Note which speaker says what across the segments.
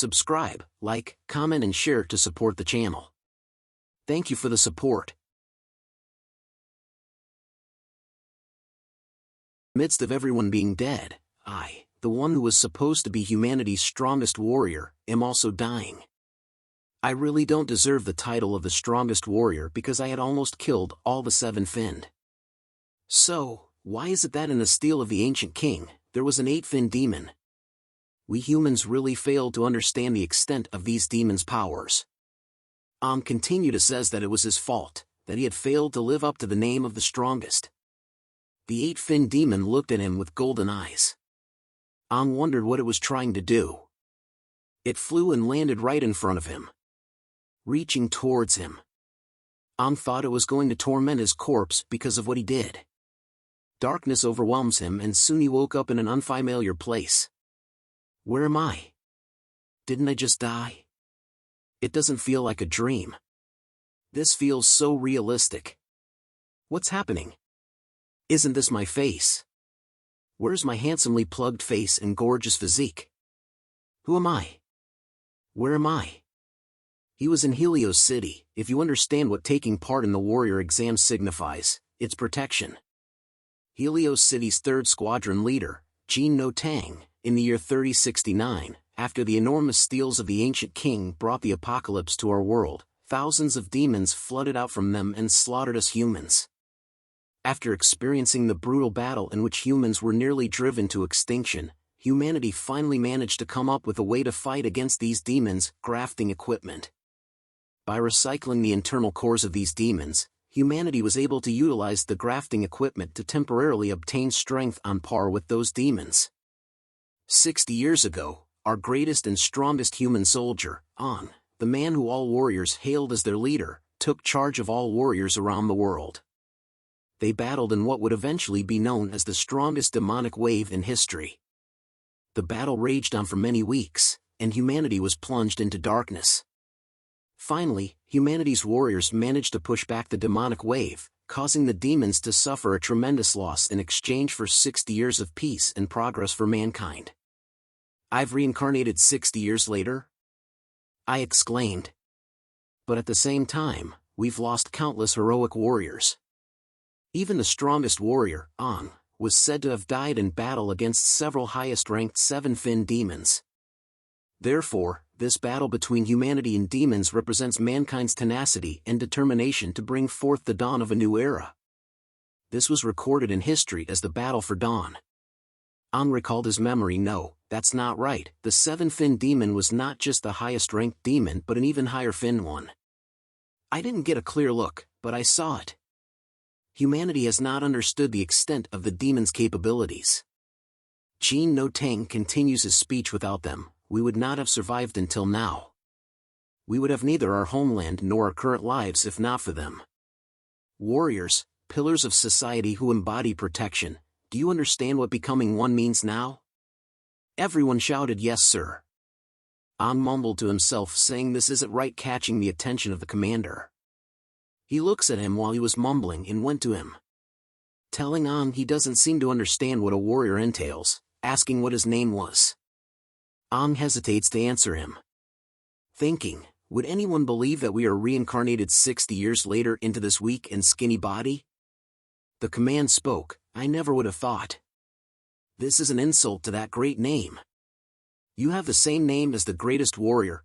Speaker 1: subscribe, like, comment and share to support the channel. Thank you for the support. Midst of everyone being dead, I, the one who was supposed to be humanity's strongest warrior, am also dying. I really don't deserve the title of the strongest warrior because I had almost killed all the seven-finned. So, why is it that in the steel of the ancient king, there was an eight-finned demon? We humans really failed to understand the extent of these demons' powers. Continued to says that it was his fault, that he had failed to live up to the name of the strongest. The eight-finned demon looked at him with golden eyes. Wondered what it was trying to do. It flew and landed right in front of him, reaching towards him. Thought it was going to torment his corpse because of what he did. Darkness overwhelms him and soon he woke up in an unfamiliar place. Where am I? Didn't I just die? It doesn't feel like a dream. This feels so realistic. What's happening? Isn't this my face? Where's my handsomely plugged face and gorgeous physique? Who am I? Where am I? He was in Helios City. If you understand what taking part in the warrior exam signifies, it's protection. Helios City's 3rd Squadron leader, Jin No Tang, in the year 3069, after the enormous steels of the ancient king brought the apocalypse to our world, thousands of demons flooded out from them and slaughtered us humans. After experiencing the brutal battle in which humans were nearly driven to extinction, humanity finally managed to come up with a way to fight against these demons, grafting equipment. By recycling the internal cores of these demons, humanity was able to utilize the grafting equipment to temporarily obtain strength on par with those demons. 60 years ago, our greatest and strongest human soldier, the man who all warriors hailed as their leader, took charge of all warriors around the world. They battled in what would eventually be known as the strongest demonic wave in history. The battle raged on for many weeks, and humanity was plunged into darkness. Finally, humanity's warriors managed to push back the demonic wave, causing the demons to suffer a tremendous loss in exchange for 60 years of peace and progress for mankind. I've reincarnated 60 years later? I exclaimed. But at the same time, we've lost countless heroic warriors. Even the strongest warrior, was said to have died in battle against several highest-ranked seven-finned demons. Therefore, this battle between humanity and demons represents mankind's tenacity and determination to bring forth the dawn of a new era. This was recorded in history as the Battle for Dawn. Recalled his memory. No, that's not right. The seven-finned demon was not just the highest-ranked demon but an even higher-finned one. I didn't get a clear look, but I saw it. Humanity has not understood the extent of the demon's capabilities. Jin No Tang continues his speech. Without them, we would not have survived until now. We would have neither our homeland nor our current lives if not for them. Warriors, pillars of society who embody protection, do you understand what becoming one means now? Everyone shouted, "Yes, sir." Mumbled to himself, saying this isn't right, catching the attention of the commander. He looks at him while he was mumbling and went to him, telling he doesn't seem to understand what a warrior entails, asking what his name was. Hesitates to answer him, thinking, would anyone believe that we are reincarnated 60 years later into this weak and skinny body? The command spoke, I never would have thought. This is an insult to that great name. You have the same name as the greatest warrior,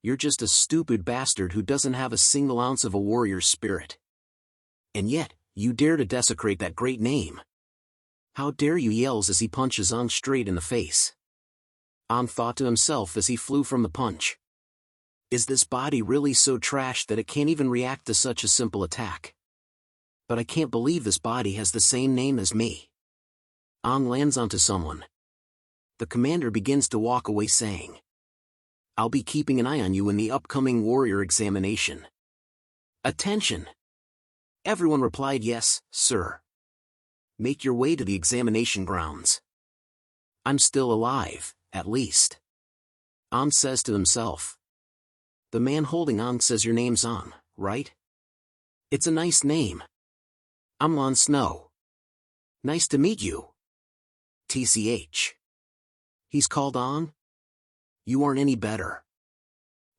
Speaker 1: You're just a stupid bastard who doesn't have a single ounce of a warrior's spirit. And yet, you dare to desecrate that great name. How dare you, yells as he punches straight in the face. Thought to himself as he flew from the punch. Is this body really so trash that it can't even react to such a simple attack? But I can't believe this body has the same name as me. Lands onto someone. The commander begins to walk away, saying, I'll be keeping an eye on you in the upcoming warrior examination. Attention! Everyone replied, yes, sir. Make your way to the examination grounds. I'm still alive, at least. Says to himself. The man holding says your name's right? It's a nice name. I'm Lon Snow. Nice to meet you. TCH. He's called You aren't any better.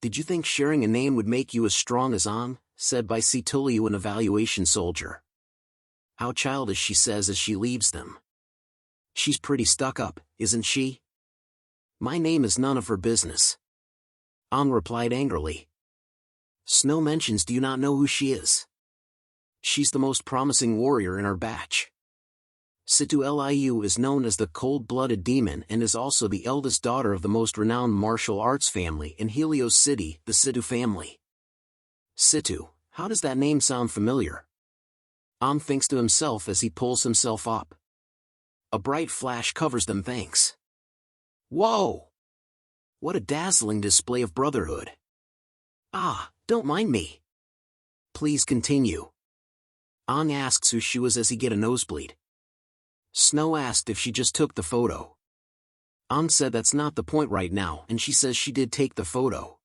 Speaker 1: Did you think sharing a name would make you as strong as Ang? Said by Situliu, an evaluation soldier. How childish, she says as she leaves them. She's pretty stuck up, isn't she? My name is none of her business. Ang replied angrily. Snow mentions, do you not know who she is? She's the most promising warrior in our batch. Situliu is known as the cold-blooded demon and is also the eldest daughter of the most renowned martial arts family in Helios City, the Situ family. Situ, how does that name sound familiar? Ang thinks to himself as he pulls himself up. A bright flash covers them. Thanks. Whoa! What a dazzling display of brotherhood. Ah, don't mind me. Please continue. Ang asks who she was as he get a nosebleed. Snow asked if she just took the photo. Ang said that's not the point right now, and she says she did take the photo.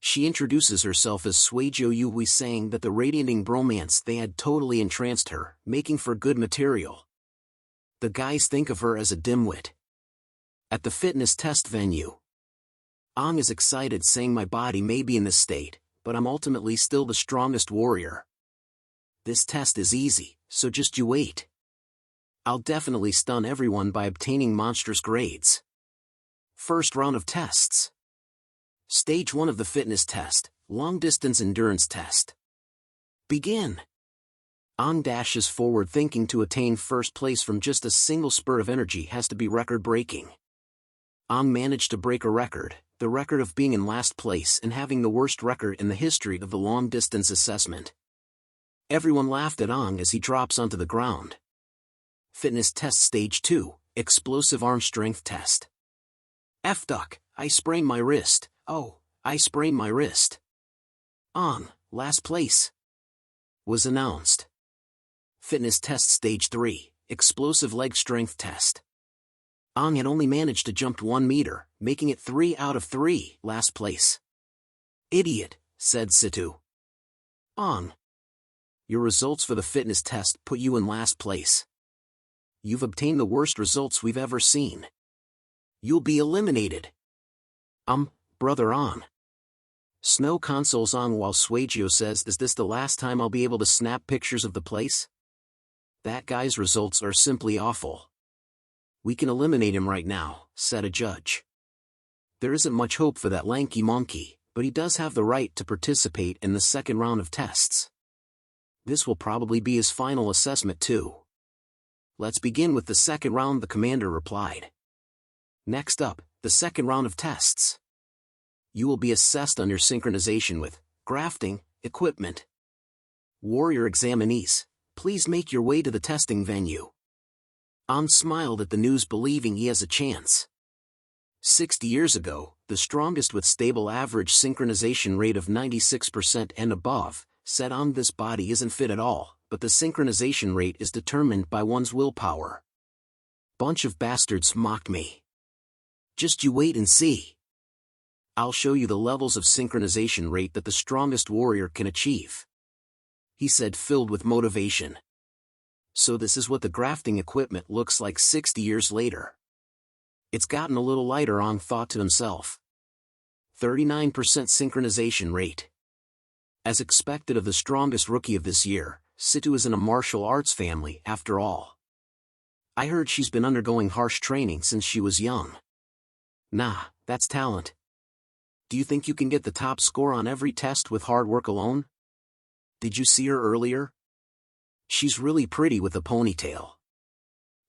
Speaker 1: She introduces herself as Suejo Yui, saying that the radiating bromance they had totally entranced her, making for good material. The guys think of her as a dimwit. At the fitness test venue, Ang is excited, saying my body may be in this state, but I'm ultimately still the strongest warrior. This test is easy, so just you wait. I'll definitely stun everyone by obtaining monstrous grades. First round of tests. Stage 1 of the fitness test, long-distance endurance test. Begin. Ang dashes forward, thinking to attain first place from just a single spurt of energy has to be record-breaking. Ang managed to break a record, the record of being in last place and having the worst record in the history of the long-distance assessment. Everyone laughed at Ang as he drops onto the ground. Fitness test stage 2, explosive arm strength test. F-duck, I sprained my wrist. Oh, I sprained my wrist. Ang, last place, was announced. Fitness test stage 3, explosive leg strength test. Ang had only managed to jump 1 meter, making it 3 out of 3, last place. Idiot, said Situ. Ang, your results for the fitness test put you in last place. You've obtained the worst results we've ever seen. You'll be eliminated. Brother Ang. Snow consoles Ang while Suejo says, is this the last time I'll be able to snap pictures of the place? That guy's results are simply awful. We can eliminate him right now, said a judge. There isn't much hope for that lanky monkey, but he does have the right to participate in the second round of tests. This will probably be his final assessment too. Let's begin with the second round, the commander replied. Next up, the second round of tests. You will be assessed on your synchronization with grafting equipment. Warrior examinees, please make your way to the testing venue. Ang smiled at the news, believing he has a chance. 60 years ago, the strongest with stable average synchronization rate of 96% and above, said Ang, this body isn't fit at all, but the synchronization rate is determined by one's willpower. Bunch of bastards mocked me. Just you wait and see. I'll show you the levels of synchronization rate that the strongest warrior can achieve, he said, filled with motivation. So this is what the grafting equipment looks like 60 years later. It's gotten a little lighter, Ang thought to himself. 39% synchronization rate. As expected of the strongest rookie of this year, Situ is in a martial arts family after all. I heard she's been undergoing harsh training since she was young. Nah, that's talent. Do you think you can get the top score on every test with hard work alone? Did you see her earlier? She's really pretty with a ponytail.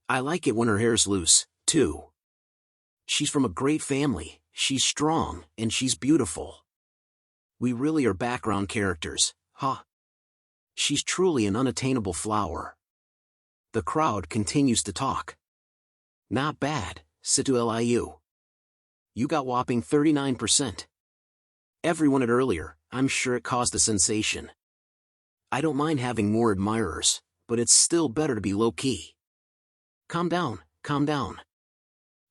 Speaker 1: I like it when her hair's loose, too. She's from a great family, she's strong, and she's beautiful. We really are background characters, huh? She's truly an unattainable flower. The crowd continues to talk. Not bad, Situliu. You got whopping 39%. Everyone at earlier, I'm sure it caused a sensation. I don't mind having more admirers, but it's still better to be low-key. Calm down, calm down.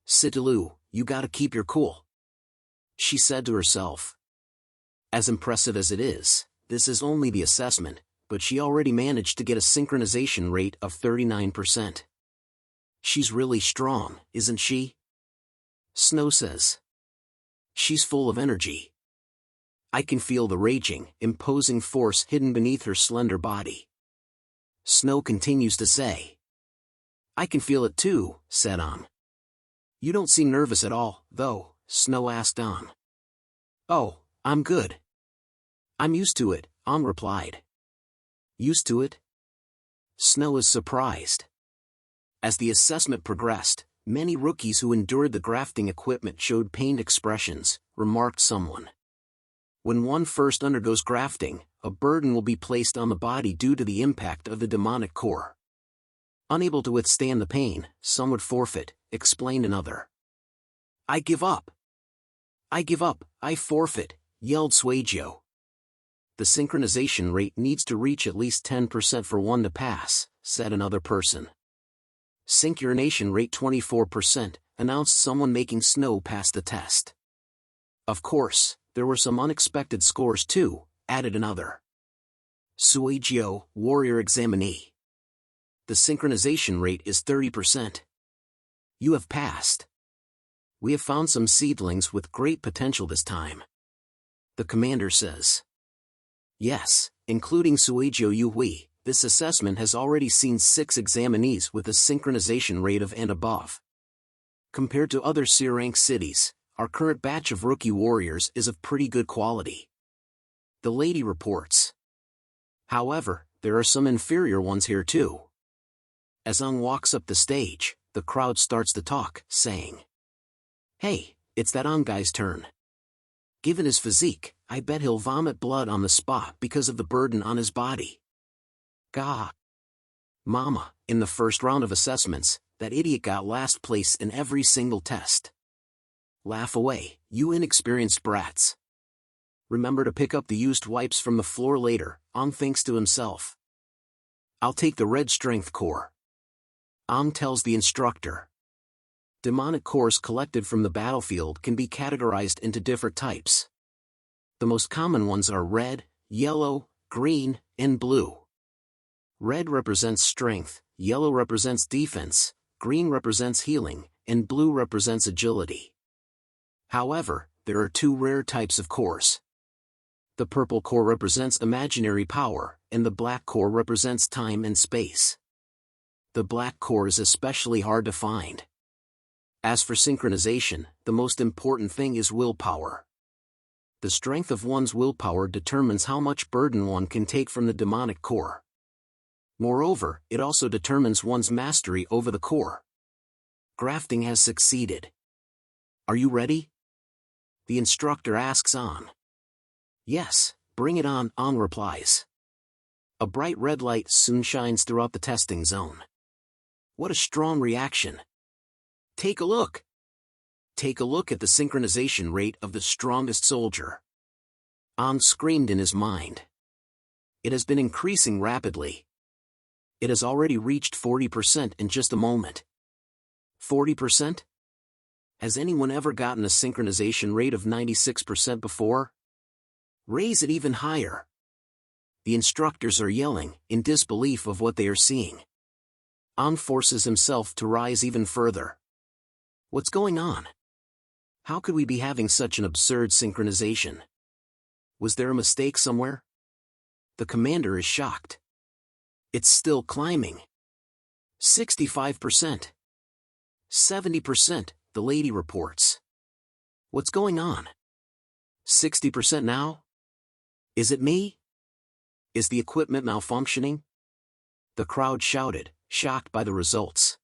Speaker 1: Situliu, you gotta keep your cool, she said to herself. As impressive as it is, this is only the assessment, but she already managed to get a synchronization rate of 39%. She's really strong, isn't she? Snow says. She's full of energy. I can feel the raging, imposing force hidden beneath her slender body. Snow continues to say. I can feel it too, said An. You don't seem nervous at all, though, Snow asked An. Oh, I'm good. I'm used to it, An replied. Used to it? Snow is surprised. As the assessment progressed, many rookies who endured the grafting equipment showed pained expressions, remarked someone. When one first undergoes grafting, a burden will be placed on the body due to the impact of the demonic core. Unable to withstand the pain, some would forfeit, explained another. I give up. I give up, I forfeit, yelled Suejo. The synchronization rate needs to reach at least 10% for one to pass, said another person. Synchronization rate 24%, announced someone making Snow pass the test. Of course, there were some unexpected scores too, added another. Suejo, warrior examinee. The synchronization rate is 30%. You have passed. We have found some seedlings with great potential this time. The commander says. Yes, including Suejo Yuhui, this assessment has already seen 6 examinees with a synchronization rate of and above. Compared to other C-rank cities, our current batch of rookie warriors is of pretty good quality. The lady reports. However, there are some inferior ones here too. As Ung walks up the stage, the crowd starts to talk, saying, Hey, it's that Ung guy's turn. Given his physique, I bet he'll vomit blood on the spot because of the burden on his body. Gah! Mama, in the first round of assessments, that idiot got last place in every single test. Laugh away, you inexperienced brats. Remember to pick up the used wipes from the floor later, Ong thinks to himself. I'll take the red strength core. Ong tells the instructor. Demonic cores collected from the battlefield can be categorized into different types. The most common ones are red, yellow, green, and blue. Red represents strength, yellow represents defense, green represents healing, and blue represents agility. However, there are 2 rare types of cores. The purple core represents imaginary power, and the black core represents time and space. The black core is especially hard to find. As for synchronization, the most important thing is willpower. The strength of one's willpower determines how much burden one can take from the demonic core. Moreover, it also determines one's mastery over the core. Grafting has succeeded. Are you ready? The instructor asks An. Yes, bring it on, An replies. A bright red light soon shines throughout the testing zone. What a strong reaction. Take a look. Take a look at the synchronization rate of the strongest soldier. An screamed in his mind. It has been increasing rapidly. It has already reached 40% in just a moment. 40%? Has anyone ever gotten a synchronization rate of 96% before? Raise it even higher. The instructors are yelling, in disbelief of what they are seeing. An forces himself to rise even further. What's going on? How could we be having such an absurd synchronization? Was there a mistake somewhere? The commander is shocked. It's still climbing. 65%. 70%, the lady reports. What's going on? 60% now? Is it me? Is the equipment malfunctioning? The crowd shouted, shocked by the results.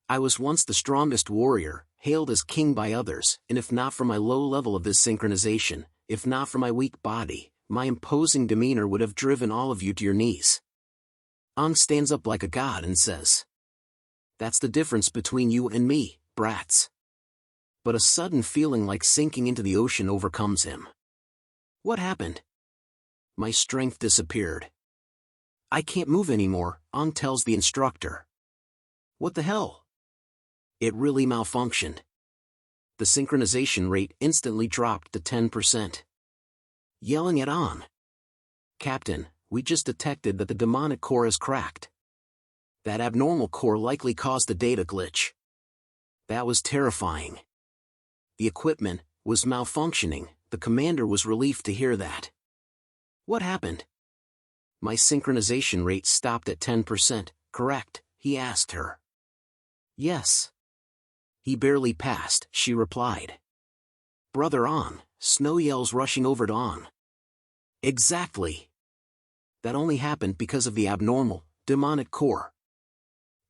Speaker 1: I was once the strongest warrior, hailed as king by others, and if not for my low level of this synchronization, if not for my weak body, my imposing demeanor would have driven all of you to your knees. An stands up like a god and says, That's the difference between you and me, brats. But a sudden feeling like sinking into the ocean overcomes him. What happened? My strength disappeared. I can't move anymore, An tells the instructor. What the hell? It really malfunctioned. The synchronization rate instantly dropped to 10%. Yelling at An. Captain, we just detected that the demonic core has cracked. That abnormal core likely caused a data glitch. That was terrifying. The equipment, was malfunctioning. The commander was relieved to hear that. What happened? My synchronization rate stopped at 10%, correct? He asked her. Yes. He barely passed, she replied. Brother On, Snow yells, rushing over to On. Exactly. That only happened because of the abnormal, demonic core.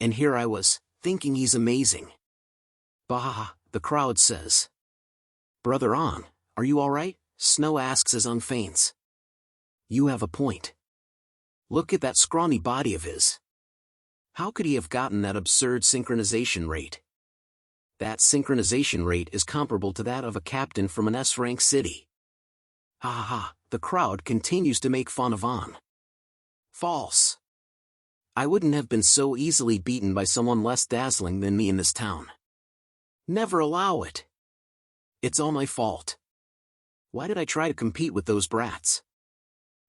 Speaker 1: And here I was, thinking he's amazing. Bah, the crowd says. Brother On, are you alright? Snow asks as On faints. You have a point. Look at that scrawny body of his. How could he have gotten that absurd synchronization rate? That synchronization rate is comparable to that of a captain from an S-rank city. Ha ha ha, the crowd continues to make fun of On. False. I wouldn't have been so easily beaten by someone less dazzling than me in this town. Never allow it. It's all my fault. Why did I try to compete with those brats?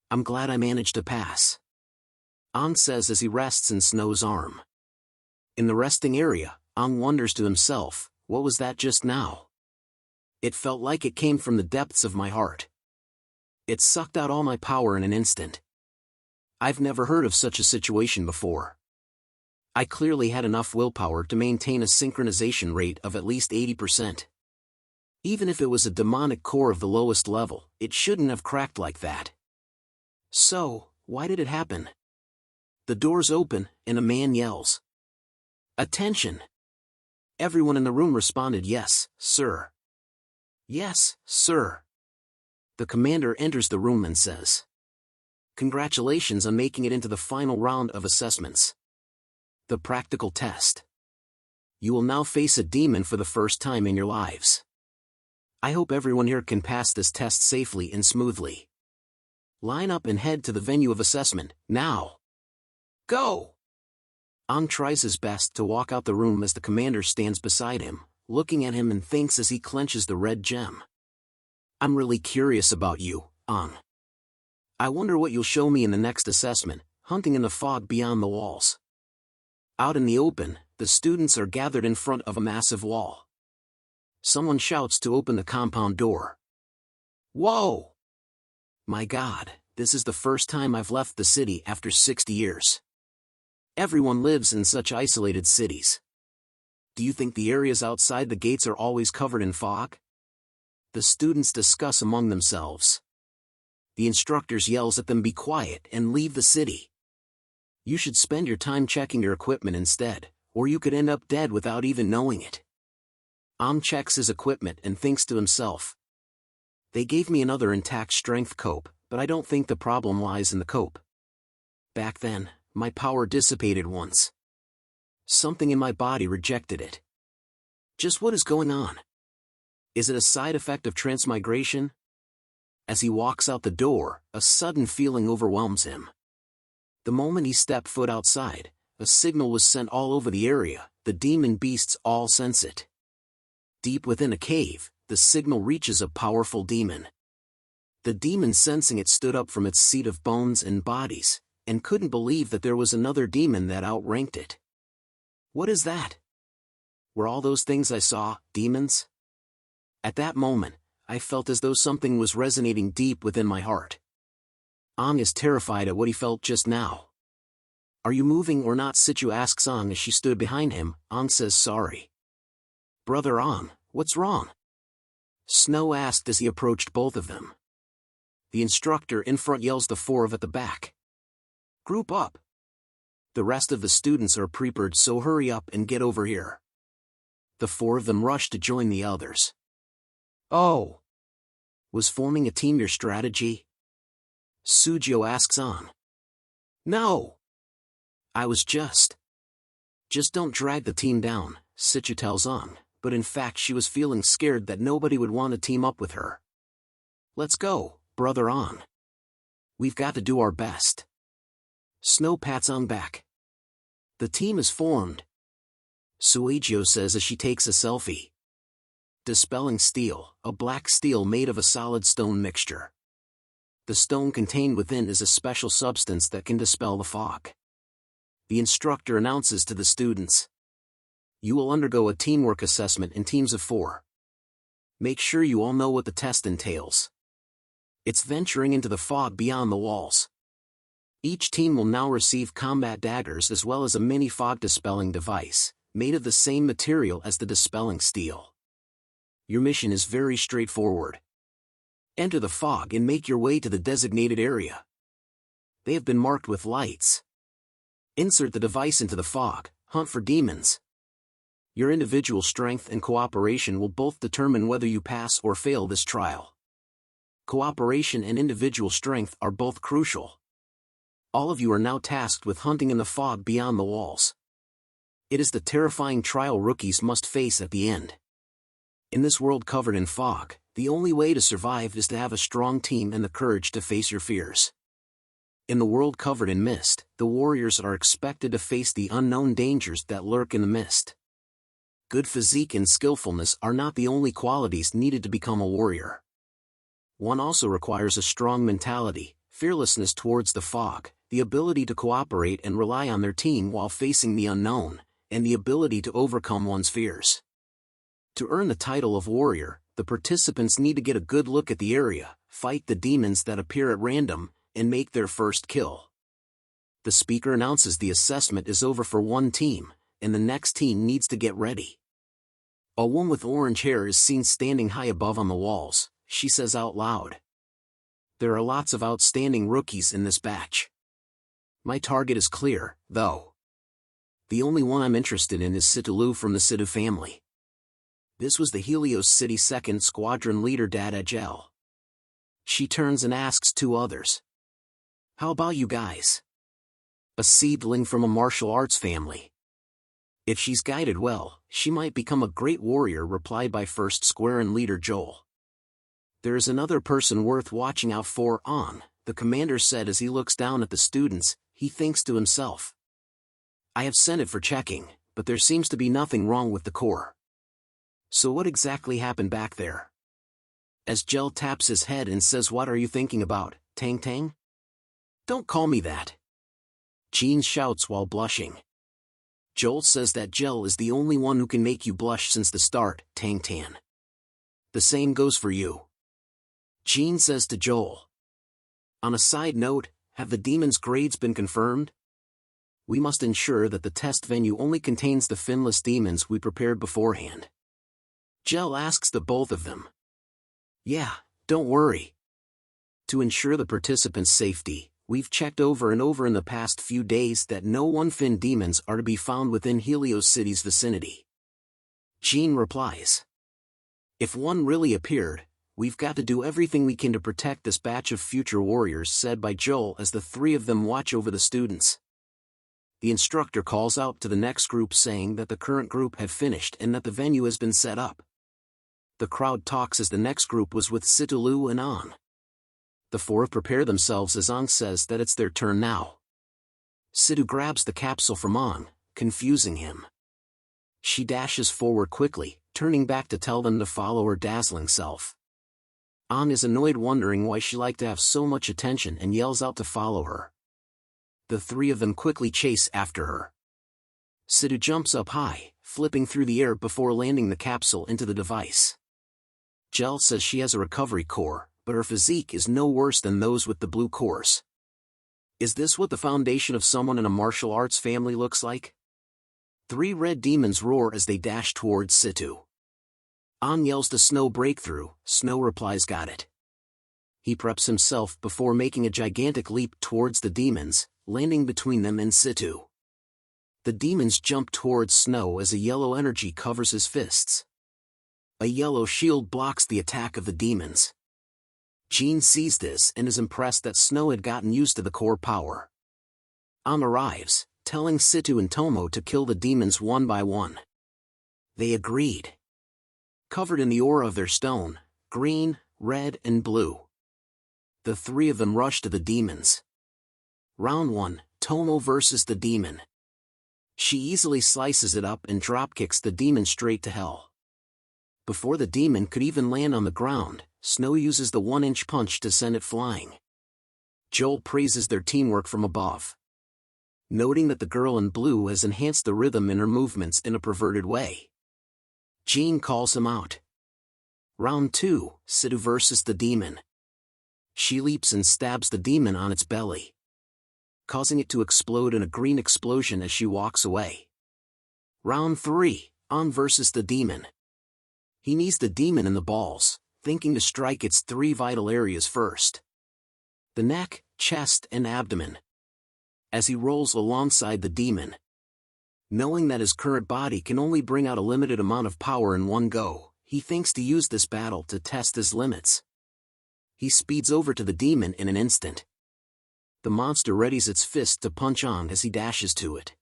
Speaker 1: I'm glad I managed to pass. On says as he rests in Snow's arm. In the resting area, On wonders to himself, what was that just now? It felt like it came from the depths of my heart. It sucked out all my power in an instant. I've never heard of such a situation before. I clearly had enough willpower to maintain a synchronization rate of at least 80%. Even if it was a demonic core of the lowest level, it shouldn't have cracked like that. So, why did it happen? The doors open, and a man yells. Attention! Everyone in the room responded, yes, sir. Yes, sir. The commander enters the room and says, congratulations on making it into the final round of assessments. The practical test. You will now face a demon for the first time in your lives. I hope everyone here can pass this test safely and smoothly. Line up and head to the venue of assessment, now. Go! On tries his best to walk out the room as the commander stands beside him, looking at him and thinks as he clenches the red gem. I'm really curious about you, On. I wonder what you'll show me in the next assessment, hunting in the fog beyond the walls. Out in the open, the students are gathered in front of a massive wall. Someone shouts to open the compound door. Whoa! My God, this is the first time I've left the city after 60 years. Everyone lives in such isolated cities. Do you think the areas outside the gates are always covered in fog? The students discuss among themselves. The instructors yells at them, be quiet and leave the city. You should spend your time checking your equipment instead, or you could end up dead without even knowing it. Checks his equipment and thinks to himself. They gave me another intact strength cope, but I don't think the problem lies in the cope. Back then, my power dissipated once. Something in my body rejected it. Just what is going on? Is it a side effect of transmigration? As he walks out the door, a sudden feeling overwhelms him. The moment he stepped foot outside, a signal was sent all over the area. The demon beasts all sense it. Deep within a cave, the signal reaches a powerful demon. The demon, sensing it, stood up from its seat of bones and bodies, and couldn't believe that there was another demon that outranked it. What is that? Were all those things I saw demons? At that moment, I felt as though something was resonating deep within my heart. Ang is terrified at what he felt just now. Are you moving or not? Situ asks Ang as she stood behind him. Ang says sorry. Brother Ang, what's wrong? Snow asked as he approached both of them. The instructor in front yells the four at the back. Group up. The rest of the students are prepared, so hurry up and get over here. The four of them rush to join the others. Oh! Was forming a team your strategy? Sujio asks on. No! I was just don't drag the team down, Sichu tells on, but in fact she was feeling scared that nobody would want to team up with her. Let's go, brother On. We've got to do our best. Snow pats on back. The team is formed. Suijio says as she takes a selfie. Dispelling steel, a black steel made of a solid stone mixture. The stone contained within is a special substance that can dispel the fog. The instructor announces to the students. You will undergo a teamwork assessment in teams of 4. Make sure you all know what the test entails. It's venturing into the fog beyond the walls. Each team will now receive combat daggers as well as a mini fog dispelling device, made of the same material as the dispelling steel. Your mission is very straightforward. Enter the fog and make your way to the designated area. They have been marked with lights. Insert the device into the fog, hunt for demons. Your individual strength and cooperation will both determine whether you pass or fail this trial. Cooperation and individual strength are both crucial. All of you are now tasked with hunting in the fog beyond the walls. It is the terrifying trial rookies must face at the end. In this world covered in fog, the only way to survive is to have a strong team and the courage to face your fears. In the world covered in mist, the warriors are expected to face the unknown dangers that lurk in the mist. Good physique and skillfulness are not the only qualities needed to become a warrior. One also requires a strong mentality, fearlessness towards the fog, the ability to cooperate and rely on their team while facing the unknown, and the ability to overcome one's fears. To earn the title of warrior, the participants need to get a good look at the area, fight the demons that appear at random, and make their first kill. The speaker announces the assessment is over for one team, and the next team needs to get ready. A woman with orange hair is seen standing high above on the walls. She says out loud, "There are lots of outstanding rookies in this batch. My target is clear, though. The only one I'm interested in is Situlu from the Situ family." This was the Helios City 2nd Squadron leader Dada Gel. She turns and asks two others, "How about you guys? A seedling from a martial arts family. If she's guided well, she might become a great warrior," replied by 1st Squadron leader Joel. "There is another person worth watching out for the commander said as he looks down at the students. He thinks to himself, "I have sent it for checking, but there seems to be nothing wrong with the core. So what exactly happened back there?" As Gel taps his head and says, "What are you thinking about, Tang Tang?" "Don't call me that," Jean shouts while blushing. Joel says that Gel is the only one who can make you blush since the start, Tang Tan. "The same goes for you," Jean says to Joel. On a side note, have the demons' grades been confirmed? We must ensure that the test venue only contains the finless demons we prepared beforehand. Gel asks the both of them. "Yeah, don't worry. To ensure the participants' safety, we've checked over and over in the past few days that no one-fin demons are to be found within Helios City's vicinity." Jean replies, "If one really appeared, we've got to do everything we can to protect this batch of future warriors," said by Joel as the three of them watch over the students. The instructor calls out to the next group saying that the current group have finished and that the venue has been set up. The crowd talks as the next group was with Situlu and An. The four prepare themselves as An says that it's their turn now. Situ grabs the capsule from An, confusing him. She dashes forward quickly, turning back to tell them to follow her dazzling self. An is annoyed, wondering why she liked to have so much attention, and yells out to follow her. The three of them quickly chase after her. Situ jumps up high, flipping through the air before landing the capsule into the device. Gel says she has a recovery core, but her physique is no worse than those with the blue cores. Is this what the foundation of someone in a martial arts family looks like? Three red demons roar as they dash towards Situ. An yells to Snow breakthrough. Snow replies, "Got it." He preps himself before making a gigantic leap towards the demons, landing between them and Situ. The demons jump towards Snow as a yellow energy covers his fists. A yellow shield blocks the attack of the demons. Jean sees this and is impressed that Snow had gotten used to the core power. An arrives, telling Situ and Tomo to kill the demons one by one. They agreed. Covered in the aura of their stone, green, red, and blue, the three of them rush to the demons. Round 1, Tomo versus the demon. She easily slices it up and dropkicks the demon straight to hell. Before the demon could even land on the ground, Snow uses the 1-inch punch to send it flying. Joel praises their teamwork from above, noting that the girl in blue has enhanced the rhythm in her movements in a perverted way. Jean calls him out. Round 2, Sidhu versus the demon. She leaps and stabs the demon on its belly, causing it to explode in a green explosion as she walks away. Round 3, An versus the demon. He knees the demon in the balls, thinking to strike its 3 vital areas first: the neck, chest, and abdomen. As he rolls alongside the demon, knowing that his current body can only bring out a limited amount of power in one go, he thinks to use this battle to test his limits. He speeds over to the demon in an instant. The monster readies its fist to punch An as he dashes to it.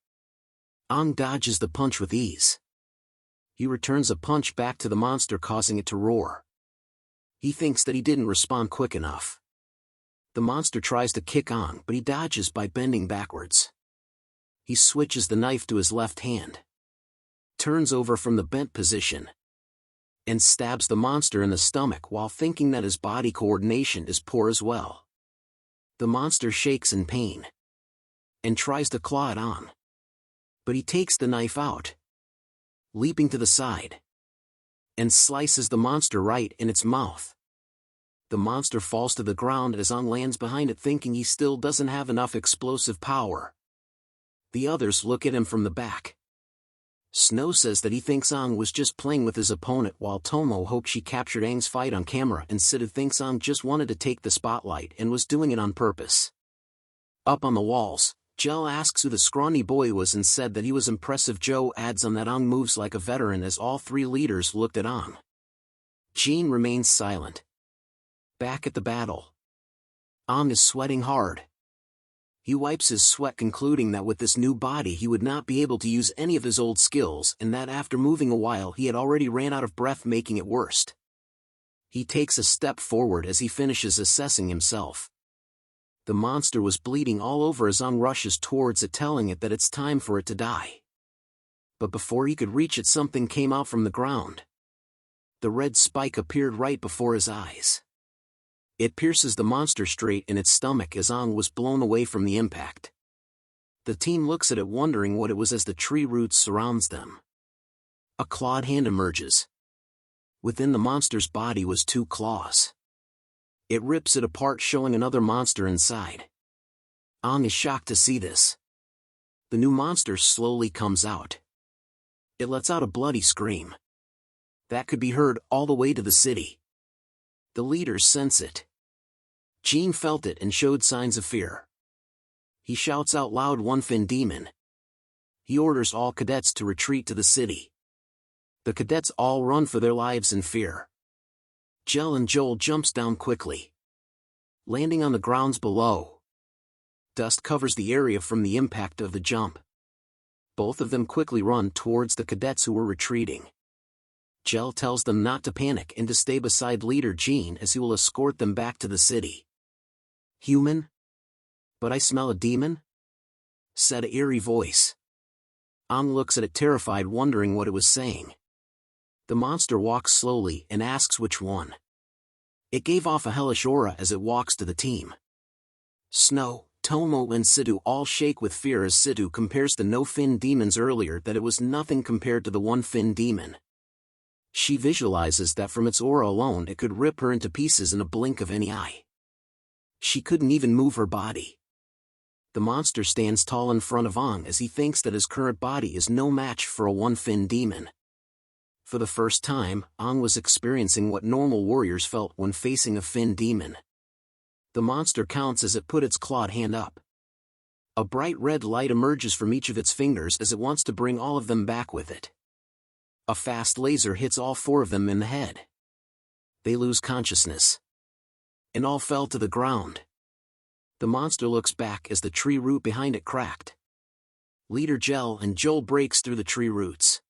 Speaker 1: An dodges the punch with ease. He returns a punch back to the monster, causing it to roar. He thinks that he didn't respond quick enough. The monster tries to kick An, but he dodges by bending backwards. He switches the knife to his left hand, turns over from the bent position, and stabs the monster in the stomach while thinking that his body coordination is poor as well. The monster shakes in pain and tries to claw it An, but he takes the knife out, leaping to the side, and slices the monster right in its mouth. The monster falls to the ground as An lands behind it, thinking he still doesn't have enough explosive power. The others look at him from the back. Snow says that he thinks An was just playing with his opponent, while Tomo hopes she captured Aang's fight on camera, and Sidhu thinks An just wanted to take the spotlight and was doing it on purpose. Up on the walls, Jel asks who the scrawny boy was and said that he was impressive. Joe adds on that Aang moves like a veteran as all 3 leaders looked at Aang. Jean remains silent. Back at the battle, Aang is sweating hard. He wipes his sweat, concluding that with this new body he would not be able to use any of his old skills, and that after moving a while he had already ran out of breath, making it worse. He takes a step forward as he finishes assessing himself. The monster was bleeding all over as Aang rushes towards it, telling it that it's time for it to die. But before he could reach it, something came out from the ground. The red spike appeared right before his eyes. It pierces the monster straight in its stomach as Aang was blown away from the impact. The team looks at it, wondering what it was, as the tree roots surrounds them. A clawed hand emerges. Within the monster's body was 2 claws. It rips it apart, showing another monster inside. Aang is shocked to see this. The new monster slowly comes out. It lets out a bloody scream that could be heard all the way to the city. The leaders sense it. Jean felt it and showed signs of fear. He shouts out loud, "One fin demon." He orders all cadets to retreat to the city. The cadets all run for their lives in fear. Jel and Joel jumps down quickly, landing on the grounds below. Dust covers the area from the impact of the jump. Both of them quickly run towards the cadets who were retreating. Jel tells them not to panic and to stay beside leader Jean, as he will escort them back to the city. "Human? But I smell a demon?" said an eerie voice. Aang looks at it, terrified, wondering what it was saying. The monster walks slowly and asks which one. It gave off a hellish aura as it walks to the team. Snow, Tomo and Sidhu all shake with fear as Sidhu compares the no-fin demons earlier, that it was nothing compared to the one-fin demon. She visualizes that from its aura alone it could rip her into pieces in a blink of any eye. She couldn't even move her body. The monster stands tall in front of Aang as he thinks that his current body is no match for a one-fin demon. For the first time, Aang was experiencing what normal warriors felt when facing a fin demon. The monster counts as it put its clawed hand up. A bright red light emerges from each of its fingers as it wants to bring all of them back with it. A fast laser hits all 4 of them in the head. They lose consciousness, and all fell to the ground. The monster looks back as the tree root behind it cracked. Leader Jel and Joel breaks through the tree roots.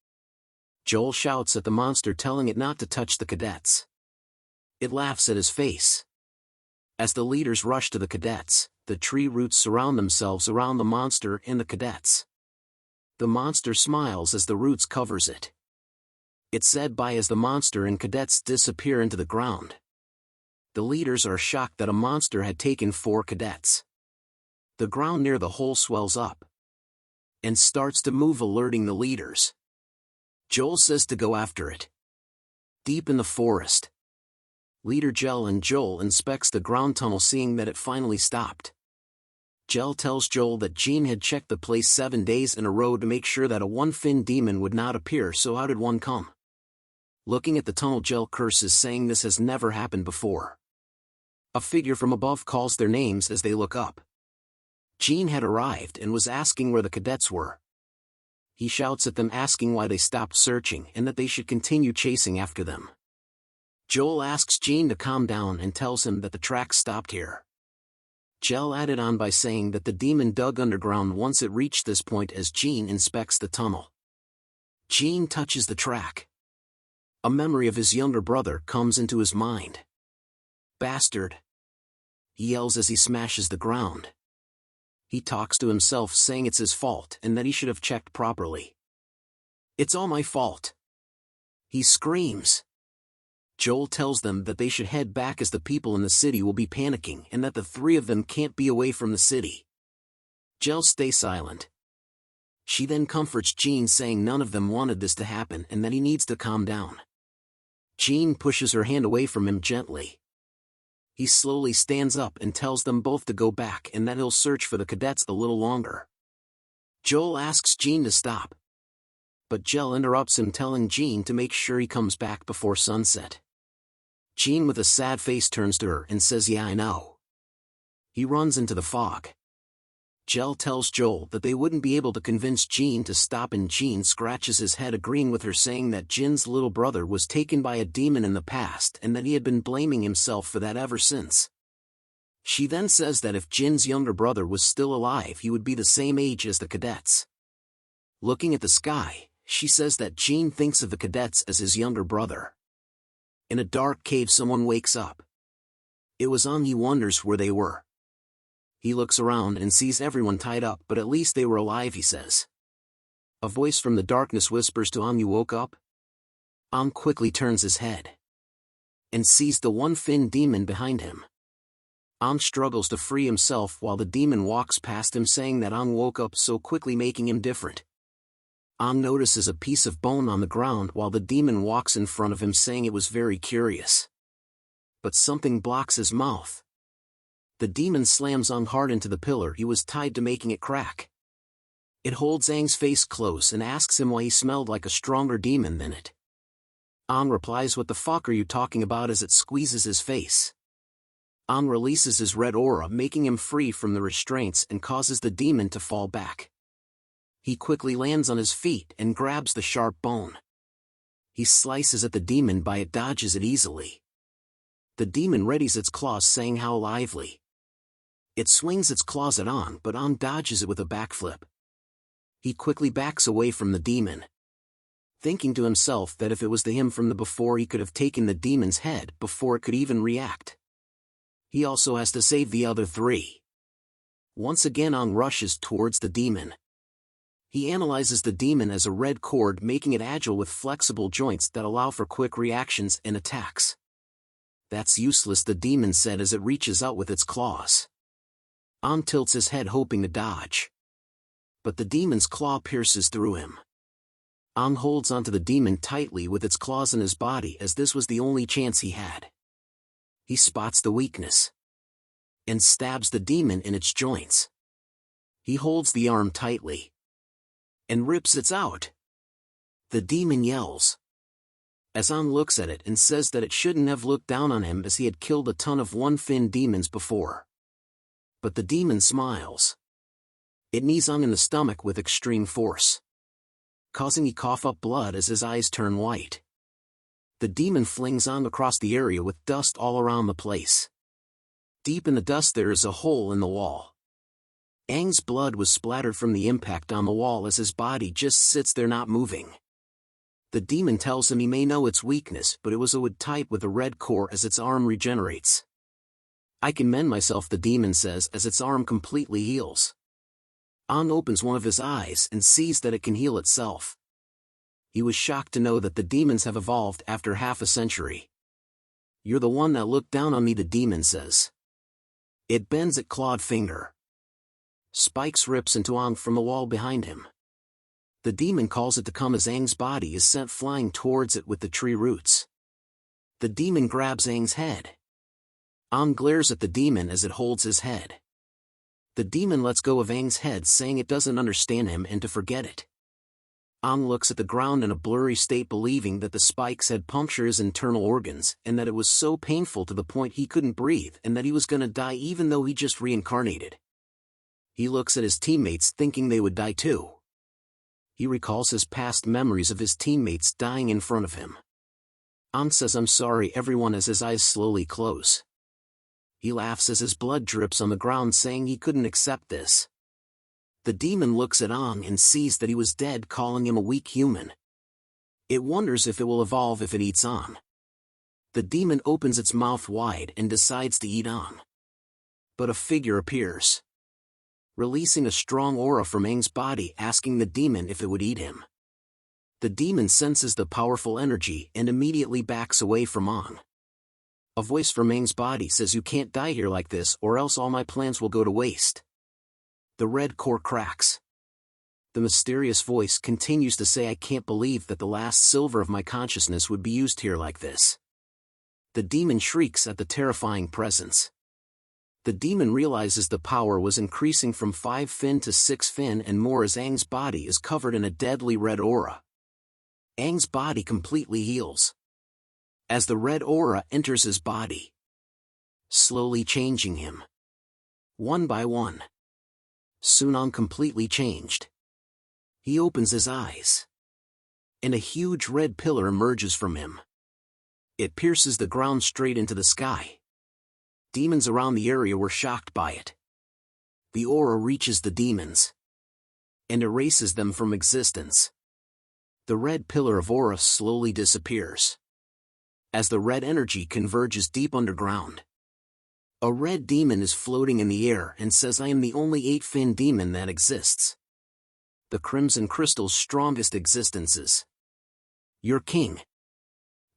Speaker 1: Joel shouts at the monster, telling it not to touch the cadets. It laughs at his face. As the leaders rush to the cadets, the tree roots surround themselves around the monster and the cadets. The monster smiles as the roots covers it. It's said by as the monster and cadets disappear into the ground. The leaders are shocked that a monster had taken 4 cadets. The ground near the hole swells up and starts to move, alerting the leaders. Joel says to go after it. Deep in the forest, Leader Gel and Joel inspects the ground tunnel, seeing that it finally stopped. Gel tells Joel that Jean had checked the place 7 days in a row to make sure that a one-fin demon would not appear, so how did one come? Looking at the tunnel, Gel curses, saying this has never happened before. A figure from above calls their names as they look up. Jean had arrived and was asking where the cadets were. He shouts at them, asking why they stopped searching and that they should continue chasing after them. Joel asks Jean to calm down and tells him that the tracks stopped here. Gel added on by saying that the demon dug underground once it reached this point as Jean inspects the tunnel. Jean touches the track. A memory of his younger brother comes into his mind. "Bastard!" he yells as he smashes the ground. He talks to himself, saying it's his fault and that he should have checked properly. "It's all my fault!" he screams. Joel tells them that they should head back as the people in the city will be panicking and that the three of them can't be away from the city. Gel stays silent. She then comforts Jean, saying none of them wanted this to happen and that he needs to calm down. Jean pushes her hand away from him gently. He slowly stands up and tells them both to go back and that he'll search for the cadets a little longer. Joel asks Jean to stop, but Gel interrupts him, telling Jean to make sure he comes back before sunset. Jean with a sad face turns to her and says, "Yeah, I know." He runs into the fog. Gel tells Joel that they wouldn't be able to convince Jean to stop, and Jean scratches his head, agreeing with her, saying that Jin's little brother was taken by a demon in the past and that he had been blaming himself for that ever since. She then says that if Jin's younger brother was still alive, he would be the same age as the cadets. Looking at the sky, she says that Jean thinks of the cadets as his younger brother. In a dark cave, someone wakes up. It was He wonders where they were. He looks around and sees everyone tied up, but at least they were alive, he says. A voice from the darkness whispers to "You woke up?" Quickly turns his head and sees the one-fin demon behind him. Struggles to free himself while the demon walks past him, saying that woke up so quickly, making him different. Notices a piece of bone on the ground while the demon walks in front of him, saying it was very curious. But something blocks his mouth. The demon slams hard into the pillar he was tied to, making it crack. It holds Aang's face close and asks him why he smelled like a stronger demon than it. Replies, "What the fuck are you talking about?" as it squeezes his face. Releases his red aura, making him free from the restraints and causes the demon to fall back. He quickly lands on his feet and grabs the sharp bone. He slices at the demon, but it dodges it easily. The demon readies its claws, saying how lively. It swings its claws at but dodges it with a backflip. He quickly backs away from the demon, thinking to himself that if it was him from the before, he could have taken the demon's head before it could even react. He also has to save the other three. Once again, rushes towards the demon. He analyzes the demon as a red cord, making it agile with flexible joints that allow for quick reactions and attacks. "That's useless," the demon said as it reaches out with its claws. Tilts his head, hoping to dodge. But the demon's claw pierces through him. Holds onto the demon tightly with its claws in his body, as this was the only chance he had. He spots the weakness and stabs the demon in its joints. He holds the arm tightly and rips it out. The demon yells as looks at it and says that it shouldn't have looked down on him, as he had killed a ton of one-fin demons before. But the demon smiles. It knees in the stomach with extreme force, causing he cough up blood as his eyes turn white. The demon flings across the area with dust all around the place. Deep in the dust there is a hole in the wall. Aang's blood was splattered from the impact on the wall as his body just sits there not moving. The demon tells him he may know its weakness, but it was a wood type with a red core, as its arm regenerates. "I can mend myself," the demon says as its arm completely heals. Opens one of his eyes and sees that it can heal itself. He was shocked to know that the demons have evolved after half a century. "You're the one that looked down on me," the demon says. It bends its clawed finger. Spikes rips into Aang from the wall behind him. The demon calls it to come as Aang's body is sent flying towards it with the tree roots. The demon grabs Aang's head. Aang glares at the demon as it holds his head. The demon lets go of Aang's head, saying it doesn't understand him and to forget it. Aang looks at the ground in a blurry state, believing that the spikes had punctured his internal organs and that it was so painful to the point he couldn't breathe and that he was gonna die even though he just reincarnated. He looks at his teammates thinking they would die too. He recalls his past memories of his teammates dying in front of him. Aang says I'm sorry everyone as his eyes slowly close. He laughs as his blood drips on the ground, saying he couldn't accept this. The demon looks at Aang and sees that he was dead, calling him a weak human. It wonders if it will evolve if it eats Aang. The demon opens its mouth wide and decides to eat Aang. But a figure appears, releasing a strong aura from Aang's body, asking the demon if it would eat him. The demon senses the powerful energy and immediately backs away from Aang. A voice from Aang's body says, "You can't die here like this, or else all my plans will go to waste." The red core cracks. The mysterious voice continues to say, "I can't believe that the last silver of my consciousness would be used here like this." The demon shrieks at the terrifying presence. The demon realizes the power was increasing from 5 fin to 6 fin and more as Aang's body is covered in a deadly red aura. Aang's body completely heals as the red aura enters his body, slowly changing him one by one. Soon Aang completely changed. He opens his eyes, and a huge red pillar emerges from him. It pierces the ground straight into the sky. Demons around the area were shocked by it. The aura reaches the demons and erases them from existence. The red pillar of aura slowly disappears as the red energy converges deep underground. A red demon is floating in the air and says, "I am the only 8-fin demon that exists. The Crimson Crystal's strongest existences. Your king."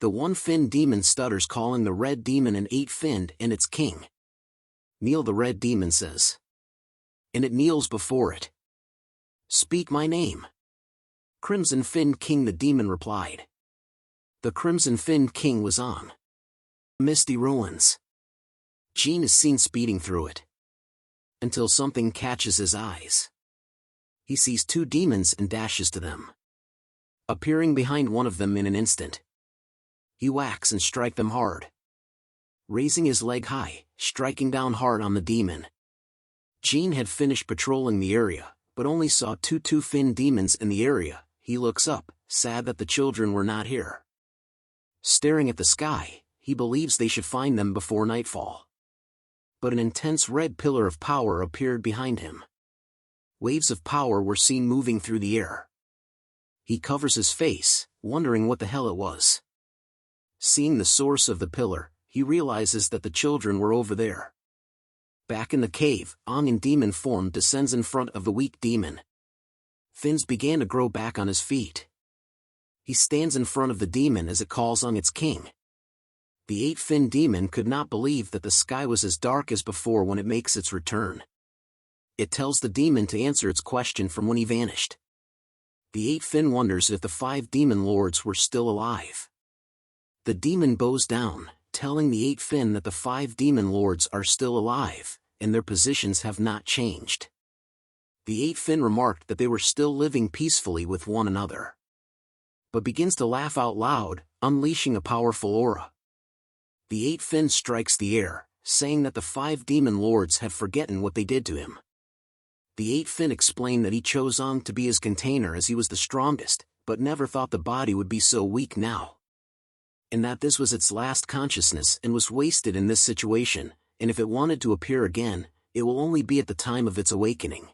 Speaker 1: The 1-fin demon stutters, calling the red demon an 8-finned and its king. "Kneel," the red demon says. And it kneels before it. "Speak my name." "Crimson Finned King," the demon replied. The Crimson Finned King was on misty ruins. Jean is seen speeding through it, until something catches his eyes. He sees 2 demons and dashes to them, appearing behind one of them in an instant. He whacks and strikes them hard, raising his leg high, striking down hard on the demon. Jean had finished patrolling the area, but only saw 2 two-fin demons in the area. He looks up, sad that the children were not here. Staring at the sky, he believes they should find them before nightfall. But an intense red pillar of power appeared behind him. Waves of power were seen moving through the air. He covers his face, wondering what the hell it was. Seeing the source of the pillar, he realizes that the children were over there. Back in the cave, Aang in demon form descends in front of the weak demon. Fins began to grow back on his feet. He stands in front of the demon as it calls on its king. The 8-fin demon could not believe that the sky was as dark as before when it makes its return. It tells the demon to answer its question from when he vanished. The 8-fin wonders if the 5 demon lords were still alive. The demon bows down, telling the 8-fin that the 5 demon lords are still alive, and their positions have not changed. The 8-fin remarked that they were still living peacefully with one another, but begins to laugh out loud, unleashing a powerful aura. The 8-fin strikes the air, saying that the 5 demon lords have forgotten what they did to him. The 8-fin explained that he chose Aang to be his container as he was the strongest, but never thought the body would be so weak now. And that this was its last consciousness and was wasted in this situation, and if it wanted to appear again, it will only be at the time of its awakening.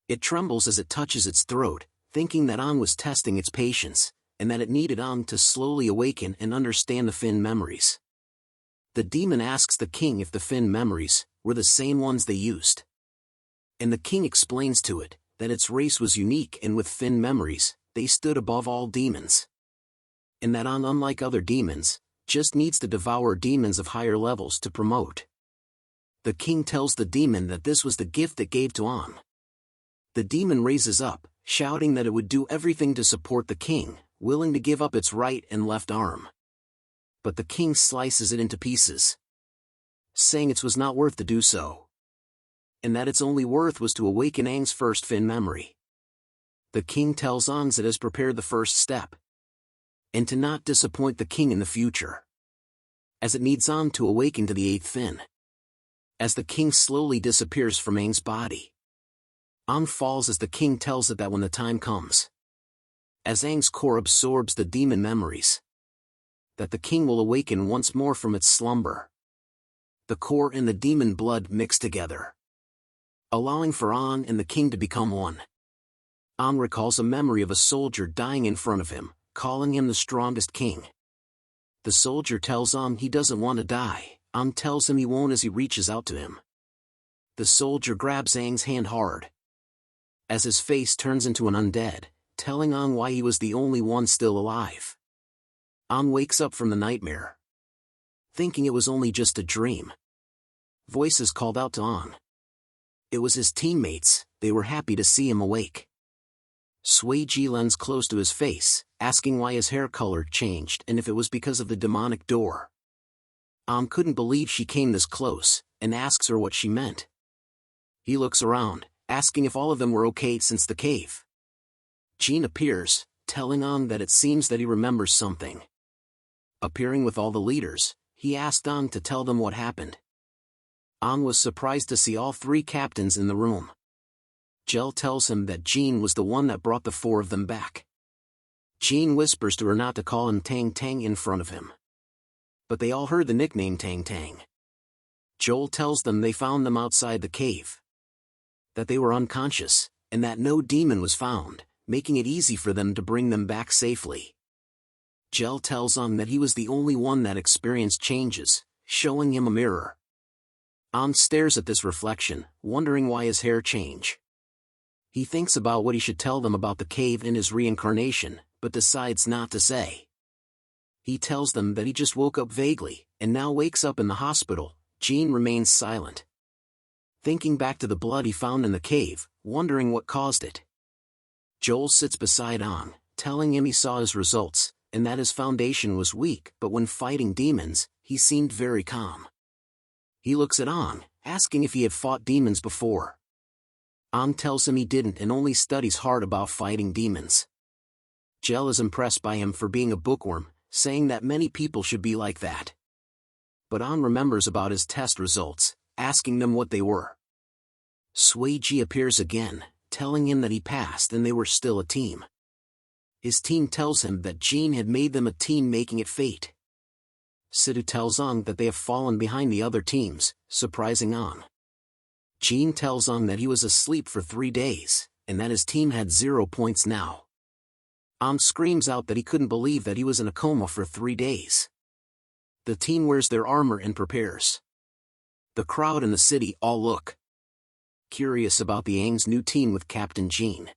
Speaker 1: It trembles as it touches its throat, thinking that Aang was testing its patience, and that it needed Aang to slowly awaken and understand the Fin memories. The demon asks the king if the Fin memories were the same ones they used. And the king explains to it that its race was unique and with Fin memories, they stood above all demons. And that Aang, unlike other demons, just needs to devour demons of higher levels to promote. The king tells the demon that this was the gift that gave to Aang. The demon raises up, shouting that it would do everything to support the king, willing to give up its right and left arm. but the king slices it into pieces, saying it was not worth to do so, and that its only worth was to awaken Aang's first Fin memory. The king tells Aang it has prepared the first step, and to not disappoint the king in the future, as it needs Aang to awaken to the eighth Fin. As the king slowly disappears from Aang's body, Aang falls as the king tells it that when the time comes, as Aang's core absorbs the demon memories, that the king will awaken once more from its slumber. The core and the demon blood mix together, allowing for Aang and the king to become one. Aang recalls a memory of a soldier dying in front of him, calling him the strongest king. The soldier tells Aang he doesn't want to die. Aang tells him he won't as he reaches out to him. The soldier grabs Aang's hand hard, as his face turns into an undead, telling Aang why he was the only one still alive. Aang wakes up from the nightmare, thinking it was only just a dream. Voices called out to Aang. It was his teammates. They were happy to see him awake. Sui Ji lends close to his face, asking why his hair color changed and if it was because of the demonic door. Aang couldn't believe she came this close, and asks her what she meant. He looks around, asking if all of them were okay since the cave. Jin appears, telling Aang that it seems that he remembers something. Appearing with all the leaders, he asked Aang to tell them what happened. Aang was surprised to see all three captains in the room. Jel tells him that Jin was the one that brought the four of them back. Jin whispers to her not to call him Tang Tang in front of him, but they all heard the nickname Tang Tang. Joel tells them they found them outside the cave, that they were unconscious, and that no demon was found, making it easy for them to bring them back safely. Jel tells Aang that he was the only one that experienced changes, showing him a mirror. Aang stares at this reflection, wondering why his hair changed. He thinks about what he should tell them about the cave and his reincarnation, but decides not to say. He tells them that he just woke up vaguely, and now wakes up in the hospital. Jin remains silent, thinking back to the blood he found in the cave, wondering what caused it. Joel sits beside Aang, telling him he saw his results, and that his foundation was weak, but when fighting demons, he seemed very calm. He looks at Aang, asking if he had fought demons before. Aang tells him he didn't and only studies hard about fighting demons. Jel is impressed by him for being a bookworm, saying that many people should be like that. But Aang remembers about his test results, asking them what they were. Sui Ji appears again, telling him that he passed and they were still a team. His team tells him that Jin had made them a team, making it fate. Sidhu tells Aang that they have fallen behind the other teams, surprising Aang. Jin tells Aang that he was asleep for 3 days, and that his team had 0 points now. Aang screams out that he couldn't believe that he was in a coma for 3 days. The team wears their armor and prepares. The crowd in the city all look curious about the Aang's new team with Captain Jin.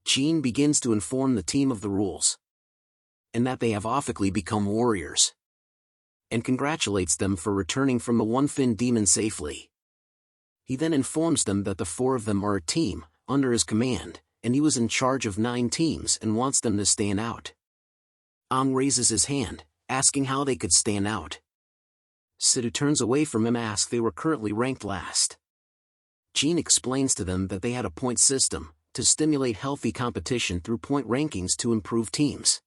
Speaker 1: Jin begins to inform the team of the rules, and that they have officially become warriors, and congratulates them for returning from the one-fin demon safely. He then informs them that the 4 of them are a team, under his command, and he was in charge of 9 teams and wants them to stand out. Aang raises his hand, asking how they could stand out. Sidhu turns away from him, asks they were currently ranked last. Jin explains to them that they had a point system, to stimulate healthy competition through point rankings to improve teams.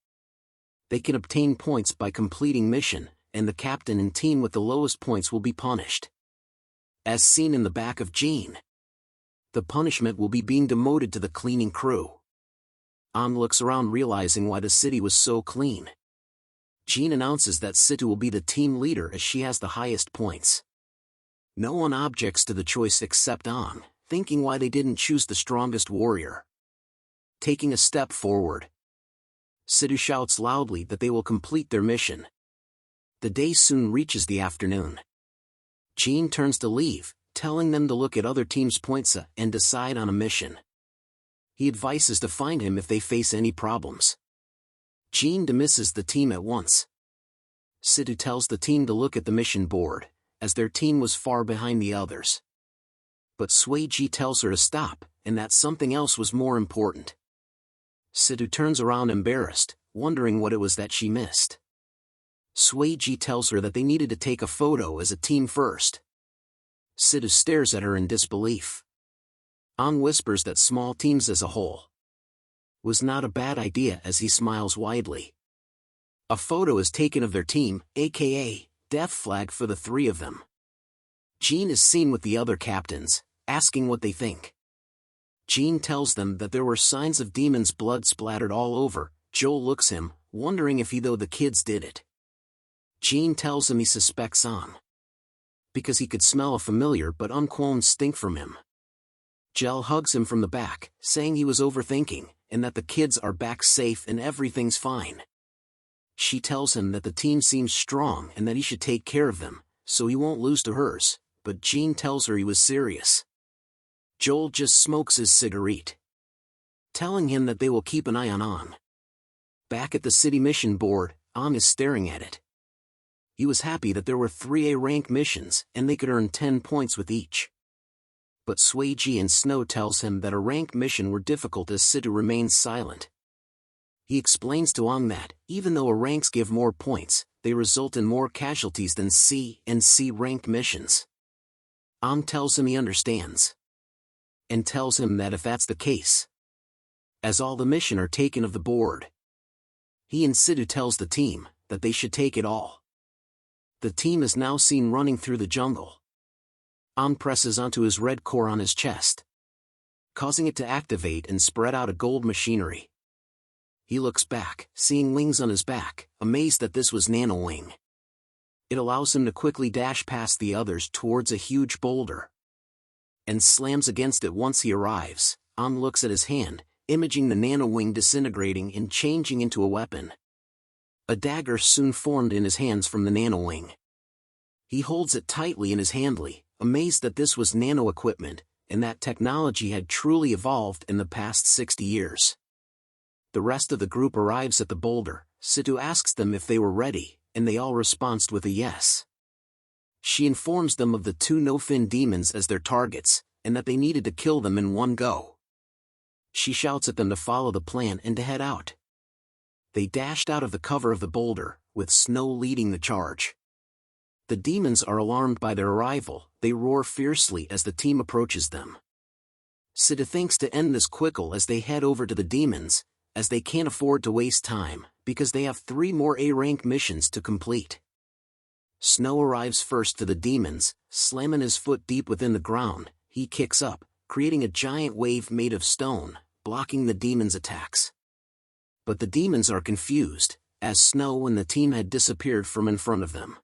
Speaker 1: They can obtain points by completing mission, and the captain and team with the lowest points will be punished. As seen in the back of Jin, the punishment will be being demoted to the cleaning crew. Aang looks around, realizing why the city was so clean. Jin announces that Sidhu will be the team leader as she has the highest points. No one objects to the choice except Aang, thinking why they didn't choose the strongest warrior. Taking a step forward, Sidhu shouts loudly that they will complete their mission. The day soon reaches the afternoon. Jin turns to leave, telling them to look at other teams' points and decide on a mission. He advises to find him if they face any problems. Jin dismisses the team at once. Sidhu tells the team to look at the mission board, as their team was far behind the others. But Sui Ji tells her to stop, and that something else was more important. Sidhu turns around embarrassed, wondering what it was that she missed. Sueji tells her that they needed to take a photo as a team first. Sidu stares at her in disbelief. An whispers that small teams as a whole was not a bad idea as he smiles widely. A photo is taken of their team, aka death flag for the three of them. Jean is seen with the other captains, asking what they think. Jean tells them that there were signs of demons' blood splattered all over. Joel looks him, wondering if he though the kids did it. Jean tells him he suspects An, because he could smell a familiar but unquown stink from him. Jel hugs him from the back, saying he was overthinking, and that the kids are back safe and everything's fine. She tells him that the team seems strong and that he should take care of them, so he won't lose to hers, but Jean tells her he was serious. Joel just smokes his cigarette, telling him that they will keep an eye on An. Back at the city mission board, An is staring at it. He was happy that there were 3 A-rank missions and they could earn 10 points with each. But Sueji and Snow tells him that a rank mission were difficult as Sidu remains silent. He explains to An that, even though A ranks give more points, they result in more casualties than C and C rank missions. An tells him he understands, and tells him that if that's the case, as all the mission are taken of the board, he and Sidu tells the team that they should take it all. The team is now seen running through the jungle. An presses onto his red core on his chest, causing it to activate and spread out a gold machinery. He looks back, seeing wings on his back, amazed that this was Nano Wing. It allows him to quickly dash past the others towards a huge boulder, and slams against it once he arrives. An looks at his hand, imaging the Nano Wing disintegrating and changing into a weapon. A dagger soon formed in his hands from the Nano Wing. He holds it tightly in his handle, amazed that this was nano equipment, and that technology had truly evolved in the past 60 years. The rest of the group arrives at the boulder. Sidu asks them if they were ready, and they all respond with a yes. She informs them of the 2 no-fin demons as their targets, and that they needed to kill them in one go. She shouts at them to follow the plan and to head out. They dashed out of the cover of the boulder, with Snow leading the charge. The demons are alarmed by their arrival. They roar fiercely as the team approaches them. Sidu thinks to end this quickly as they head over to the demons, as they can't afford to waste time, because they have 3 more A-rank missions to complete. Snow arrives first to the demons, slamming his foot deep within the ground. He kicks up, creating a giant wave made of stone, blocking the demons' attacks. But the demons are confused, as Snow and the team had disappeared from in front of them.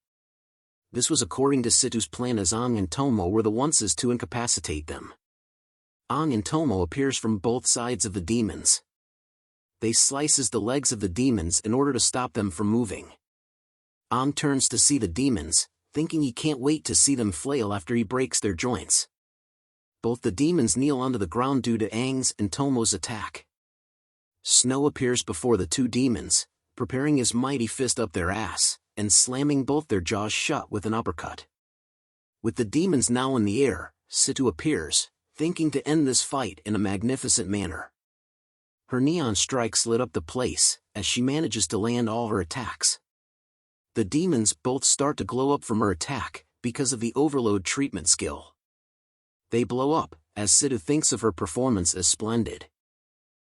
Speaker 1: This was according to Situ's plan, as Ang and Tomo were the ones to incapacitate them. Ang and Tomo appears from both sides of the demons. They slices the legs of the demons in order to stop them from moving. Ang turns to see the demons, thinking he can't wait to see them flail after he breaks their joints. Both the demons kneel onto the ground due to Ang's and Tomo's attack. Snow appears before the 2 demons, preparing his mighty fist up their ass, and slamming both their jaws shut with an uppercut. With the demons now in the air, Situ appears, thinking to end this fight in a magnificent manner. Her neon strikes lit up the place, as she manages to land all her attacks. The demons both start to glow up from her attack, because of the overload treatment skill. They blow up, as Situ thinks of her performance as splendid.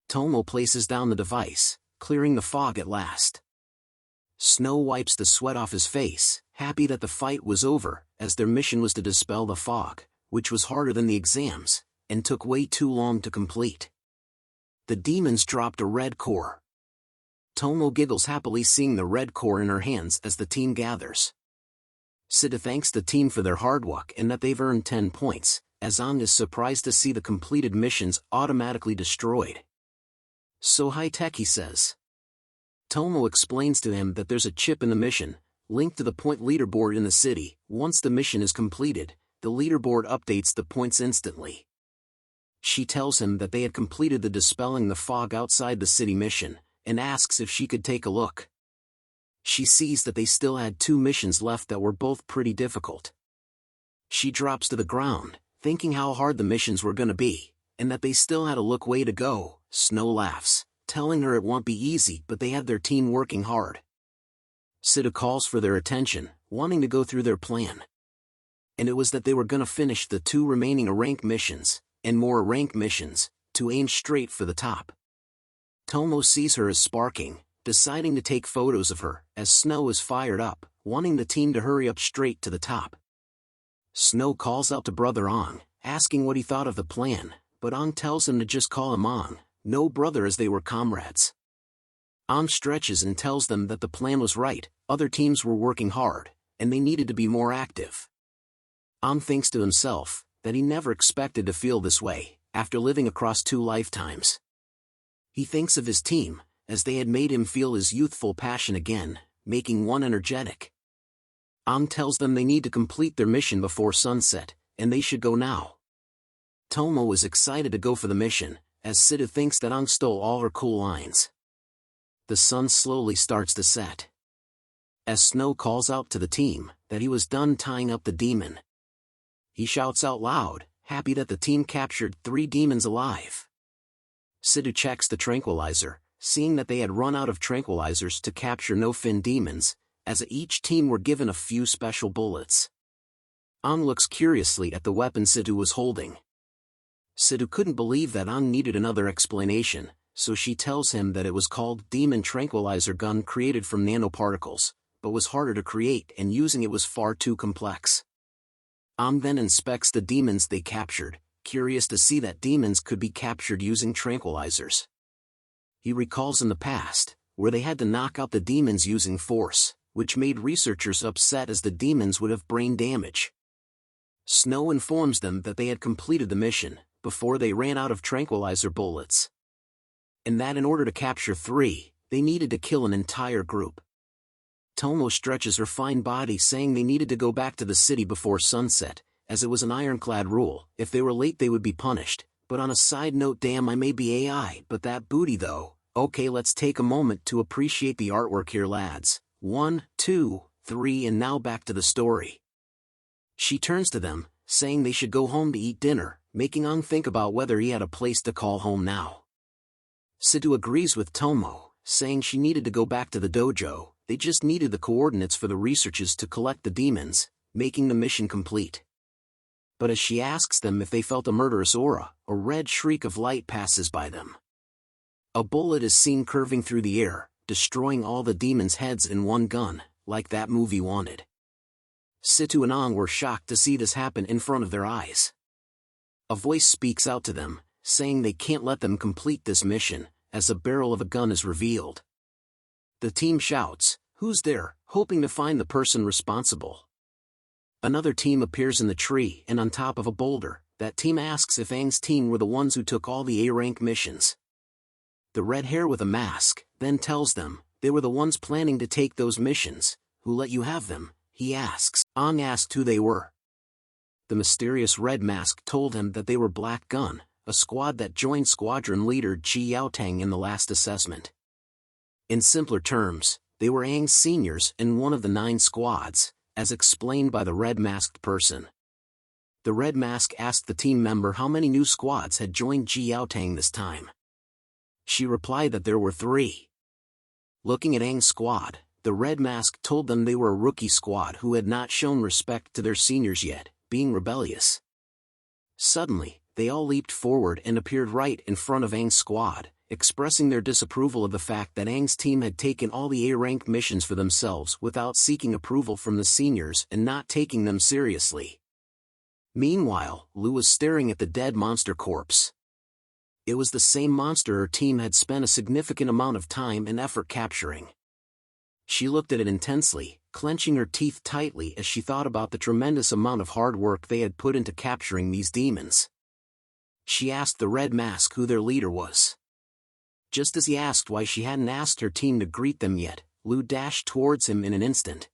Speaker 1: Tomo places down the device, clearing the fog at last. Snow wipes the sweat off his face, happy that the fight was over, as their mission was to dispel the fog, which was harder than the exams, and took way too long to complete. The demons dropped a red core. Tomo giggles happily seeing the red core in her hands as the team gathers. Sita thanks the team for their hard work and that they've earned 10 points, as Ang is surprised to see the completed missions automatically destroyed. So high-tech, he says. Tomo explains to him that there's a chip in the mission, linked to the point leaderboard in the city. Once the mission is completed, the leaderboard updates the points instantly. She tells him that they had completed the dispelling the fog outside the city mission, and asks if she could take a look. She sees that they still had 2 missions left that were both pretty difficult. She drops to the ground, thinking how hard the missions were gonna be, and that they still had a way to go. Snow laughs, telling her it won't be easy, but they had their team working hard. Sidu calls for their attention, wanting to go through their plan. And it was that they were gonna finish the 2 remaining rank missions, and more rank missions, to aim straight for the top. Tomo sees her as sparking, deciding to take photos of her, as Snow is fired up, wanting the team to hurry up straight to the top. Snow calls out to brother Ong, asking what he thought of the plan, but Ong tells him to just call him Ong, no brother, as they were comrades. Ong stretches and tells them that the plan was right, other teams were working hard, and they needed to be more active. Ong thinks to himself that he never expected to feel this way, after living across 2 lifetimes. He thinks of his team, as they had made him feel his youthful passion again, making one energetic. Ong tells them they need to complete their mission before sunset, and they should go now. Tomo is excited to go for the mission, as Sidu thinks that Ong stole all her cool lines. The sun slowly starts to set. As Snow calls out to the team that he was done tying up the demon, he shouts out loud, happy that the team captured 3 demons alive. Sidu checks the tranquilizer, seeing that they had run out of tranquilizers to capture no-fin demons, as each team were given a few special bullets. Ong looks curiously at the weapon Sidu was holding. Sidu couldn't believe that Ong needed another explanation, so she tells him that it was called Demon Tranquilizer Gun, created from nanoparticles, but was harder to create and using it was far too complex. Ong then inspects the demons they captured, curious to see that demons could be captured using tranquilizers. He recalls in the past, where they had to knock out the demons using force, which made researchers upset as the demons would have brain damage. Snow informs them that they had completed the mission, before they ran out of tranquilizer bullets. And that in order to capture 3, they needed to kill an entire group. Tomo stretches her fine body, saying they needed to go back to the city before sunset, as it was an ironclad rule, if they were late they would be punished. But on a side note, damn, I may be AI, but that booty though. Okay, let's take a moment to appreciate the artwork here, lads. 1, 2, 3, and now back to the story. She turns to them, saying they should go home to eat dinner, making Ong think about whether he had a place to call home now. Sidu agrees with Tomo, saying she needed to go back to the dojo, they just needed the coordinates for the researchers to collect the demons, making the mission complete. But as she asks them if they felt a murderous aura, a red shriek of light passes by them. A bullet is seen curving through the air, destroying all the demons' heads in one gun, like that movie Wanted. Situ and Ong were shocked to see this happen in front of their eyes. A voice speaks out to them, saying they can't let them complete this mission, as a barrel of a gun is revealed. The team shouts, "Who's there?" hoping to find the person responsible. Another team appears in the tree and on top of a boulder. That team asks if Aang's team were the ones who took all the A-rank missions. The red hair with a mask then tells them they were the ones planning to take those missions. "Who let you have them?" he asks. Aang asked who they were. The mysterious red mask told him that they were Black Gun, a squad that joined squadron leader Ji Yaotang in the last assessment. In simpler terms, they were Aang's seniors in one of the 9 squads, as explained by the red-masked person. The red mask asked the team member how many new squads had joined Ji Yaotang this time. She replied that there were 3. Looking at Aang's squad, the red mask told them they were a rookie squad who had not shown respect to their seniors yet, being rebellious. Suddenly, they all leaped forward and appeared right in front of Aang's squad, expressing their disapproval of the fact that Aang's team had taken all the A-rank missions for themselves without seeking approval from the seniors and not taking them seriously. Meanwhile, Lu was staring at the dead monster corpse. It was the same monster her team had spent a significant amount of time and effort capturing. She looked at it intensely, clenching her teeth tightly as she thought about the tremendous amount of hard work they had put into capturing these demons. She asked the red mask who their leader was. Just as he asked why she hadn't asked her team to greet them yet, Lu dashed towards him in an instant.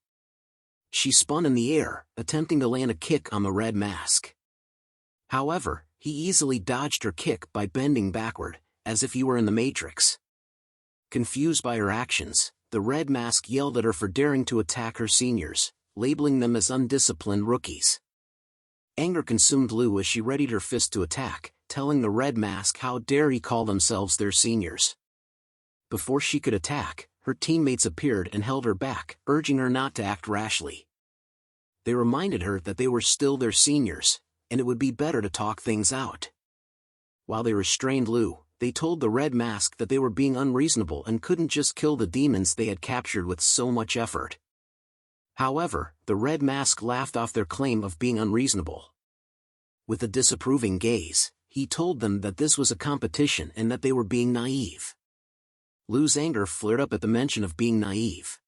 Speaker 1: She spun in the air, attempting to land a kick on the red mask. However, he easily dodged her kick by bending backward, as if he were in the Matrix. Confused by her actions, the red mask yelled at her for daring to attack her seniors, labeling them as undisciplined rookies. Anger consumed Lu as she readied her fist to attack, telling the red mask how dare he call themselves their seniors. Before she could attack, her her teammates appeared and held her back, urging her not to act rashly. They reminded her that they were still their seniors, and it would be better to talk things out. While they restrained Lu, they told the Red Mask that they were being unreasonable and couldn't just kill the demons they had captured with so much effort. However, the Red Mask laughed off their claim of being unreasonable. With a disapproving gaze, he told them that this was a competition and that they were being naive. Lu's anger flared up at the mention of being naive.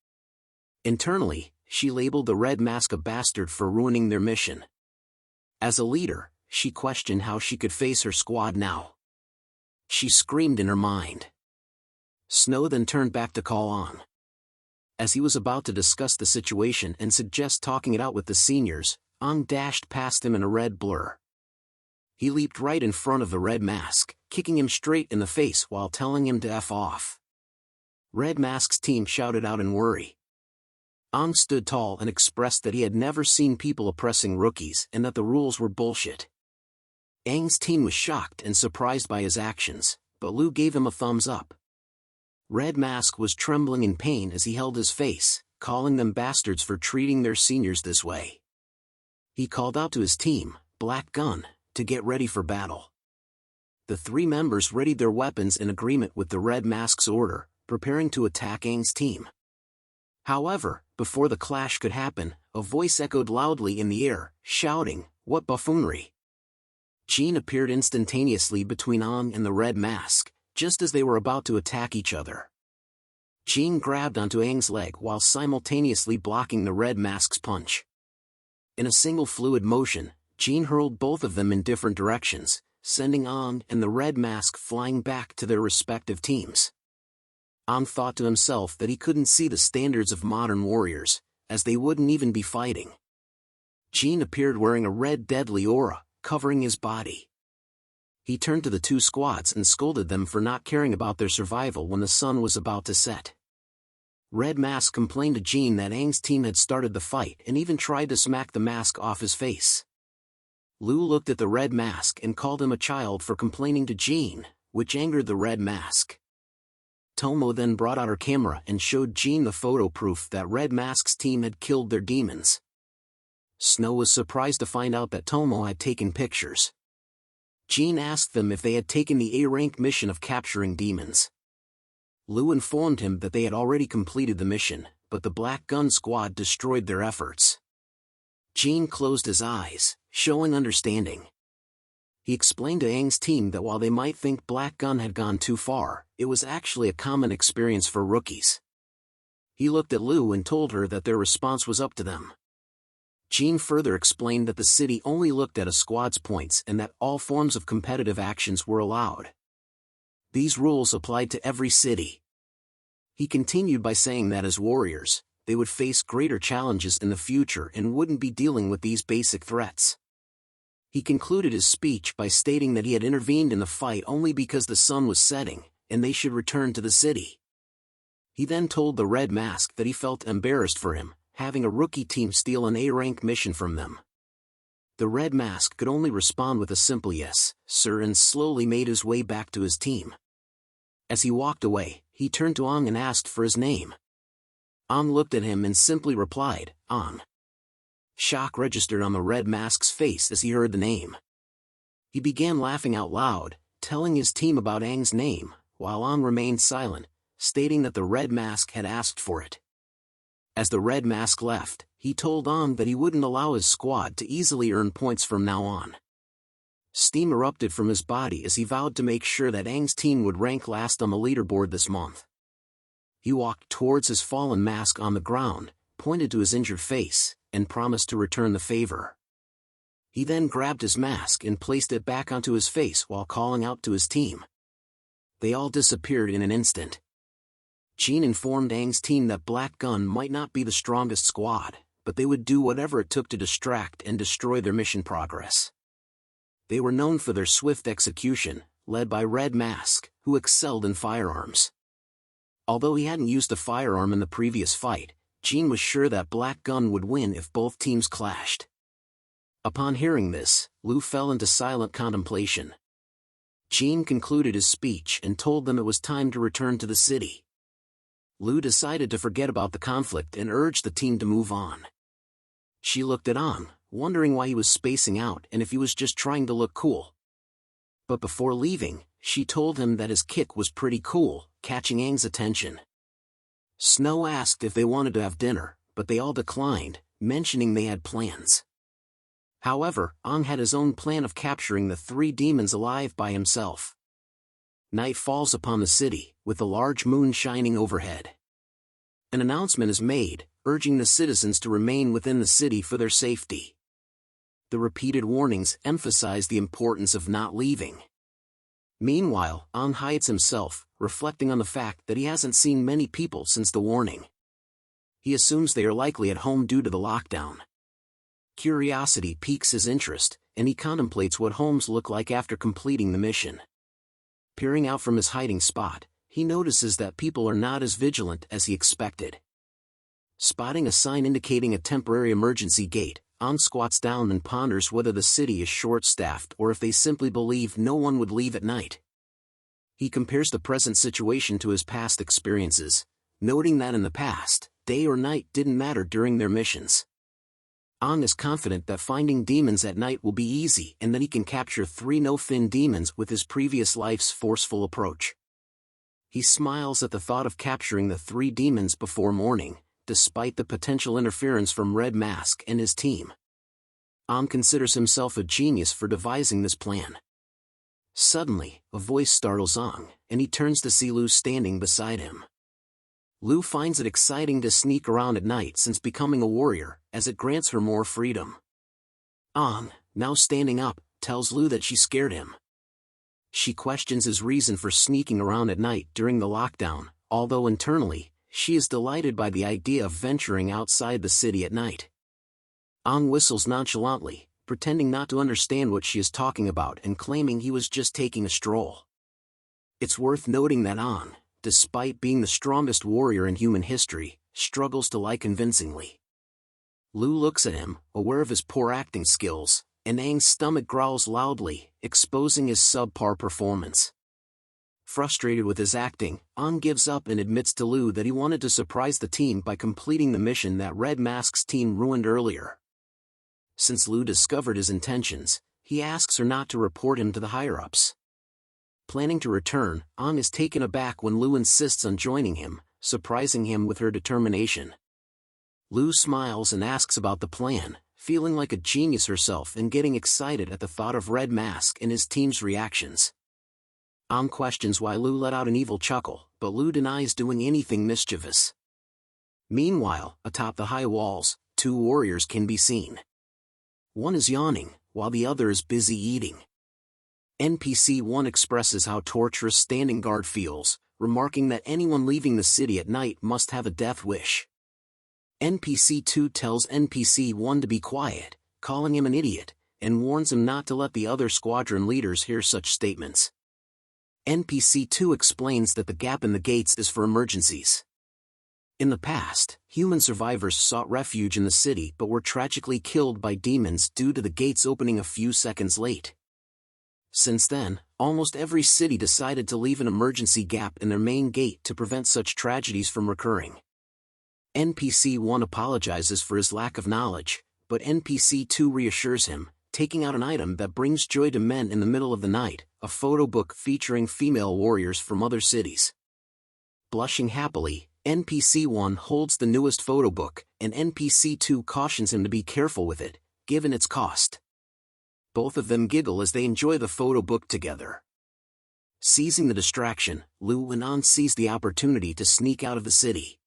Speaker 1: Internally, she labeled the Red Mask a bastard for ruining their mission. As a leader, she questioned how she could face her squad now. She screamed in her mind. Snow then turned back to call on. As he was about to discuss the situation and suggest talking it out with the seniors, Ong dashed past him in a red blur. He leaped right in front of the Red Mask, kicking him straight in the face while telling him to F off. Red Mask's team shouted out in worry. Ong stood tall and expressed that he had never seen people oppressing rookies and that the rules were bullshit. Aang's team was shocked and surprised by his actions, but Lu gave him a thumbs up. Red Mask was trembling in pain as he held his face, calling them bastards for treating their seniors this way. He called out to his team, Black Gun, to get ready for battle. The three members readied their weapons in agreement with the Red Mask's order, preparing to attack Aang's team. However, before the clash could happen, a voice echoed loudly in the air, shouting, "What buffoonery!" Jean appeared instantaneously between Aang and the Red Mask, just as they were about to attack each other. Jean grabbed onto Aang's leg while simultaneously blocking the Red Mask's punch. In a single fluid motion, Jean hurled both of them in different directions, sending Aang and the Red Mask flying back to their respective teams. Aang thought to himself that he couldn't see the standards of modern warriors, as they wouldn't even be fighting. Jean appeared wearing a red deadly aura, covering his body. He turned to the two squads and scolded them for not caring about their survival when the sun was about to set. Red Mask complained to Jean that Aang's team had started the fight and even tried to smack the mask off his face. Lu looked at the Red Mask and called him a child for complaining to Jean, which angered the Red Mask. Tomo then brought out her camera and showed Jean the photo proof that Red Mask's team had killed their demons. Snow was surprised to find out that Tomo had taken pictures. Jean asked them if they had taken the A-rank mission of capturing demons. Lu informed him that they had already completed the mission, but the Black Gun squad destroyed their efforts. Jean closed his eyes, showing understanding. He explained to Aang's team that while they might think Black Gun had gone too far, it was actually a common experience for rookies. He looked at Lu and told her that their response was up to them. Jean further explained that the city only looked at a squad's points and that all forms of competitive actions were allowed. These rules applied to every city. He continued by saying that as warriors, they would face greater challenges in the future and wouldn't be dealing with these basic threats. He concluded his speech by stating that he had intervened in the fight only because the sun was setting, and they should return to the city. He then told the Red Mask that he felt embarrassed for him, having a rookie team steal an A-rank mission from them. The Red Mask could only respond with a simple yes, sir, and slowly made his way back to his team. As he walked away, he turned to Aang and asked for his name. Aang looked at him and simply replied, Aang. Shock registered on the Red Mask's face as he heard the name. He began laughing out loud, telling his team about Aang's name, while Aang remained silent, stating that the Red Mask had asked for it. As the Red Mask left, he told Aang that he wouldn't allow his squad to easily earn points from now on. Steam erupted from his body as he vowed to make sure that Aang's team would rank last on the leaderboard this month. He walked towards his fallen mask on the ground, pointed to his injured face, and promised to return the favor. He then grabbed his mask and placed it back onto his face while calling out to his team. They all disappeared in an instant. Jean informed Aang's team that Black Gun might not be the strongest squad, but they would do whatever it took to distract and destroy their mission progress. They were known for their swift execution, led by Red Mask, who excelled in firearms. Although he hadn't used a firearm in the previous fight, Jean was sure that Black Gun would win if both teams clashed. Upon hearing this, Lu fell into silent contemplation. Jean concluded his speech and told them it was time to return to the city. Lu decided to forget about the conflict and urged the team to move on. She looked at Ang, wondering why he was spacing out and if he was just trying to look cool. But before leaving, she told him that his kick was pretty cool, catching Ang's attention. Snow asked if they wanted to have dinner, but they all declined, mentioning they had plans. However, Ang had his own plan of capturing the 3 demons alive by himself. Night falls upon the city, with a large moon shining overhead. An announcement is made, urging the citizens to remain within the city for their safety. The repeated warnings emphasize the importance of not leaving. Meanwhile, Ang hides himself, reflecting on the fact that he hasn't seen many people since the warning. He assumes they are likely at home due to the lockdown. Curiosity piques his interest, and he contemplates what homes look like after completing the mission. Peering out from his hiding spot, he notices that people are not as vigilant as he expected. Spotting a sign indicating a temporary emergency gate, Ang squats down and ponders whether the city is short-staffed or if they simply believe no one would leave at night. He compares the present situation to his past experiences, noting that in the past, day or night didn't matter during their missions. Ang is confident that finding demons at night will be easy and that he can capture 3 no-fin demons with his previous life's forceful approach. He smiles at the thought of capturing the 3 demons before morning, despite the potential interference from Red Mask and his team. Ang considers himself a genius for devising this plan. Suddenly, a voice startles Ang, and he turns to see Lu standing beside him. Lu finds it exciting to sneak around at night since becoming a warrior, as it grants her more freedom. Ang, now standing up, tells Lu that she scared him. She questions his reason for sneaking around at night during the lockdown, although internally, she is delighted by the idea of venturing outside the city at night. Ang whistles nonchalantly, pretending not to understand what she is talking about and claiming he was just taking a stroll. It's worth noting that Ang, despite being the strongest warrior in human history, struggles to lie convincingly. Lu looks at him, aware of his poor acting skills, and Ang's stomach growls loudly, exposing his subpar performance. Frustrated with his acting, Ang gives up and admits to Lu that he wanted to surprise the team by completing the mission that Red Mask's team ruined earlier. Since Lu discovered his intentions, he asks her not to report him to the higher-ups. Planning to return, Ang is taken aback when Lu insists on joining him, surprising him with her determination. Lu smiles and asks about the plan, feeling like a genius herself and getting excited at the thought of Red Mask and his team's reactions. Ang questions why Lu let out an evil chuckle, but Lu denies doing anything mischievous. Meanwhile, atop the high walls, 2 warriors can be seen. One is yawning, while the other is busy eating. NPC 1 expresses how torturous standing guard feels, remarking that anyone leaving the city at night must have a death wish. NPC 2 tells NPC 1 to be quiet, calling him an idiot, and warns him not to let the other squadron leaders hear such statements. NPC 2 explains that the gap in the gates is for emergencies. In the past, human survivors sought refuge in the city but were tragically killed by demons due to the gates opening a few seconds late. Since then, almost every city decided to leave an emergency gap in their main gate to prevent such tragedies from recurring. NPC 1 apologizes for his lack of knowledge, but NPC 2 reassures him, taking out an item that brings joy to men in the middle of the night, a photo book featuring female warriors from other cities. Blushing happily, NPC 1 holds the newest photo book, and NPC 2 cautions him to be careful with it, given its cost. Both of them giggle as they enjoy the photo book together. Seizing the distraction, Lu and An seize the opportunity to sneak out of the city.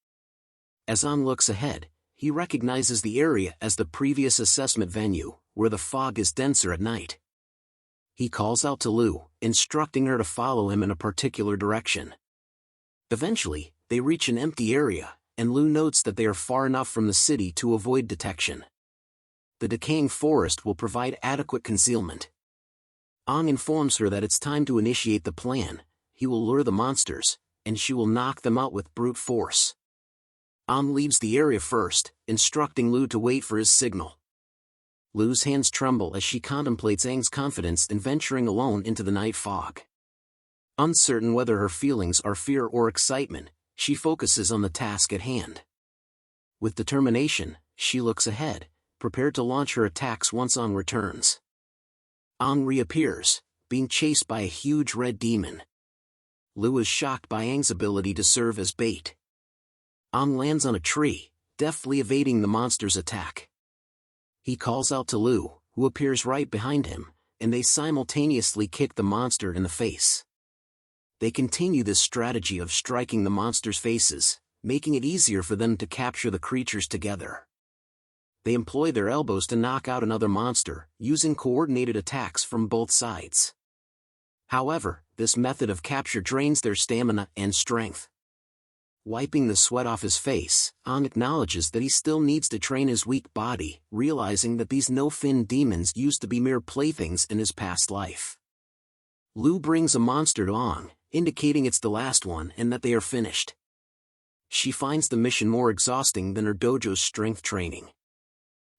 Speaker 1: As An looks ahead, he recognizes the area as the previous assessment venue, where the fog is denser at night. He calls out to Lu, instructing her to follow him in a particular direction. Eventually, they reach an empty area, and Lu notes that they are far enough from the city to avoid detection. The decaying forest will provide adequate concealment. Ang informs her that it's time to initiate the plan. He will lure the monsters, and she will knock them out with brute force. Ang leaves the area first, instructing Lu to wait for his signal. Lu's hands tremble as she contemplates Ang's confidence in venturing alone into the night fog. Uncertain whether her feelings are fear or excitement, she focuses on the task at hand. With determination, she looks ahead, prepared to launch her attacks once Ang returns. Ang reappears, being chased by a huge red demon. Lu is shocked by Ang's ability to serve as bait. Ang lands on a tree, deftly evading the monster's attack. He calls out to Lu, who appears right behind him, and they simultaneously kick the monster in the face. They continue this strategy of striking the monster's faces, making it easier for them to capture the creatures together. They employ their elbows to knock out another monster, using coordinated attacks from both sides. However, this method of capture drains their stamina and strength. Wiping the sweat off his face, Ang acknowledges that he still needs to train his weak body, realizing that these no-fin demons used to be mere playthings in his past life. Lu brings a monster to Ang, indicating it's the last one and that they are finished. She finds the mission more exhausting than her dojo's strength training.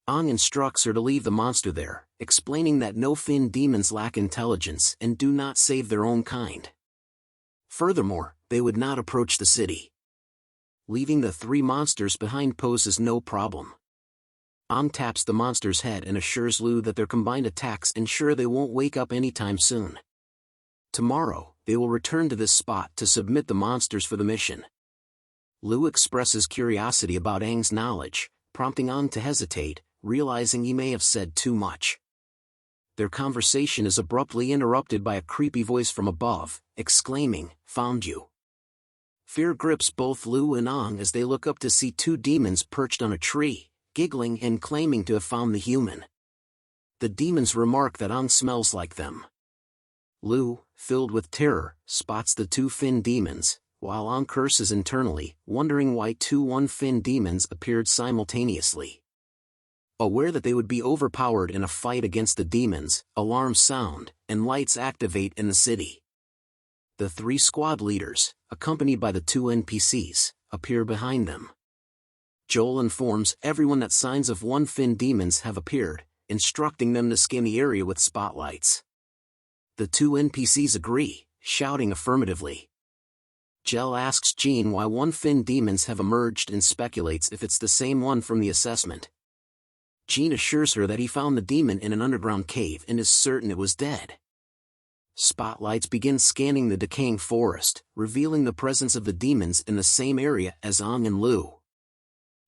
Speaker 1: Ang instructs her to leave the monster there, explaining that no-fin demons lack intelligence and do not save their own kind. Furthermore, they would not approach the city. Leaving the three monsters behind poses no problem. Ang taps the monster's head and assures Lu that their combined attacks ensure they won't wake up anytime soon. Tomorrow, they will return to this spot to submit the monsters for the mission. Lu expresses curiosity about Ang's knowledge, prompting Ang to hesitate, realizing he may have said too much. Their conversation is abruptly interrupted by a creepy voice from above, exclaiming, "Found you." Fear grips both Lu and Ang as they look up to see two demons perched on a tree, giggling and claiming to have found the human. The demons remark that Ang smells like them. Lu, filled with terror, spots the two fin demons, while Ang curses internally, wondering why two one-fin demons appeared simultaneously. Aware that they would be overpowered in a fight against the demons, alarms sound, and lights activate in the city. The three squad leaders, accompanied by the two NPCs, appear behind them. Joel informs everyone that signs of one-fin demons have appeared, instructing them to scan the area with spotlights. The two NPCs agree, shouting affirmatively. Jel asks Jean why one-fin demons have emerged and speculates if it's the same one from the assessment. Jean assures her that he found the demon in an underground cave and is certain it was dead. Spotlights begin scanning the decaying forest, revealing the presence of the demons in the same area as Ang and Lu.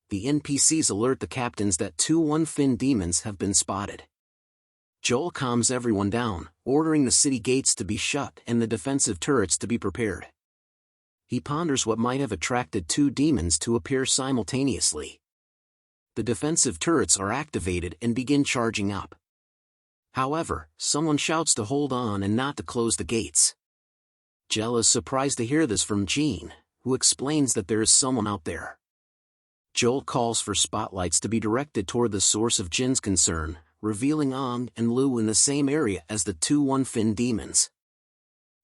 Speaker 1: The NPCs alert the captains that two one-fin demons have been spotted. Joel calms everyone down, ordering the city gates to be shut and the defensive turrets to be prepared. He ponders what might have attracted two demons to appear simultaneously. The defensive turrets are activated and begin charging up. However, someone shouts to hold on and not to close the gates. Jel is surprised to hear this from Jean, who explains that there is someone out there. Joel calls for spotlights to be directed toward the source of Jin's concern, revealing Ang and Lu in the same area as the two one-fin demons.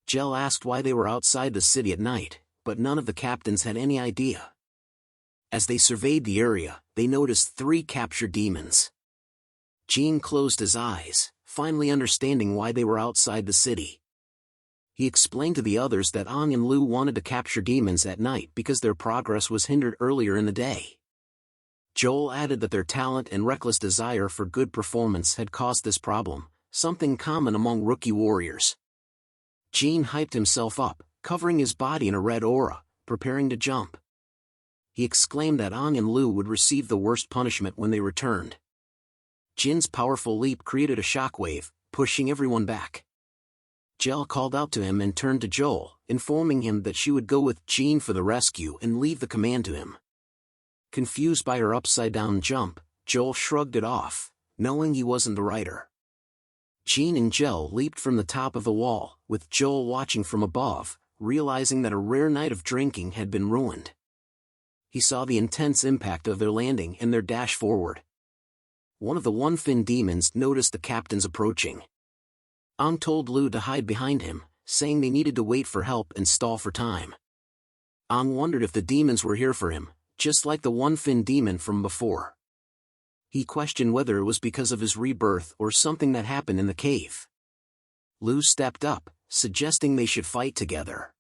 Speaker 1: Jel asked why they were outside the city at night, but none of the captains had any idea. As they surveyed the area, they noticed three captured demons. Jean closed his eyes, finally understanding why they were outside the city. He explained to the others that Ang and Lu wanted to capture demons at night because their progress was hindered earlier in the day. Joel added that their talent and reckless desire for good performance had caused this problem, something common among rookie warriors. Jean hyped himself up, covering his body in a red aura, preparing to jump. He exclaimed that Ang and Lu would receive the worst punishment when they returned. Jin's powerful leap created a shockwave, pushing everyone back. Jel called out to him and turned to Joel, informing him that she would go with Jean for the rescue and leave the command to him. Confused by her upside-down jump, Joel shrugged it off, knowing he wasn't the rider. Jean and Jel leaped from the top of the wall, with Joel watching from above, realizing that a rare night of drinking had been ruined. He saw the intense impact of their landing and their dash forward. One of the one-fin demons noticed the captains approaching. Ang told Lu to hide behind him, saying they needed to wait for help and stall for time. Ang wondered if the demons were here for him, just like the one-fin demon from before. He questioned whether it was because of his rebirth or something that happened in the cave. Lu stepped up, suggesting they should fight together.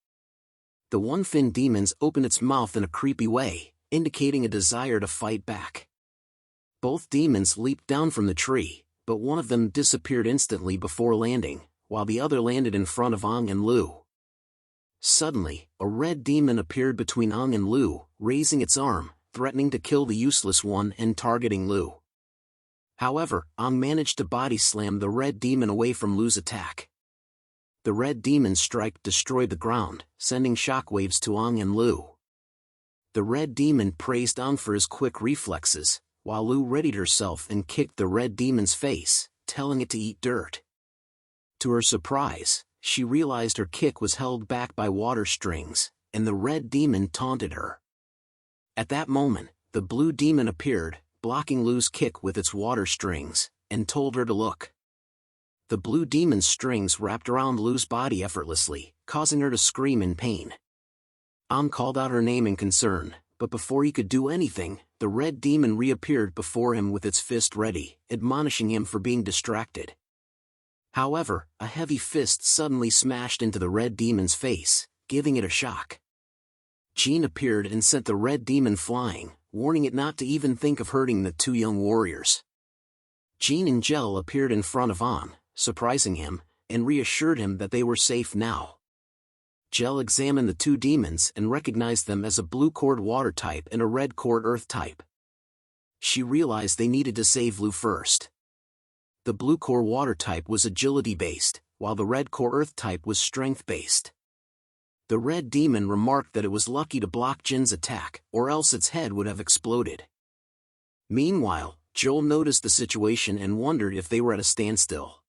Speaker 1: The one-fin demons opened its mouth in a creepy way, indicating a desire to fight back. Both demons leaped down from the tree, but one of them disappeared instantly before landing, while the other landed in front of Ang and Lu. Suddenly, a red demon appeared between Ang and Lu, raising its arm, threatening to kill the useless one and targeting Lu. However, Ang managed to body slam the red demon away from Lu's attack. The red demon's strike destroyed the ground, sending shockwaves to Ang and Lu. The red demon praised Ang for his quick reflexes, while Lu readied herself and kicked the red demon's face, telling it to eat dirt. To her surprise, she realized her kick was held back by water strings, and the red demon taunted her. At that moment, the blue demon appeared, blocking Lu's kick with its water strings, and told her to look. The blue demon's strings wrapped around Lu's body effortlessly, causing her to scream in pain. Ang called out her name in concern, but before he could do anything, the red demon reappeared before him with its fist ready, admonishing him for being distracted. However, a heavy fist suddenly smashed into the red demon's face, giving it a shock. Jean appeared and sent the red demon flying, warning it not to even think of hurting the two young warriors. Jean and Gel appeared in front of Ang, surprising him, and reassured him that they were safe now. Gel examined the two demons and recognized them as a blue cord water type and a red cord earth type. She realized they needed to save Lu first. The blue core water type was agility-based, while the red core earth type was strength-based. The red demon remarked that it was lucky to block Jin's attack, or else its head would have exploded. Meanwhile, Joel noticed the situation and wondered if they were at a standstill.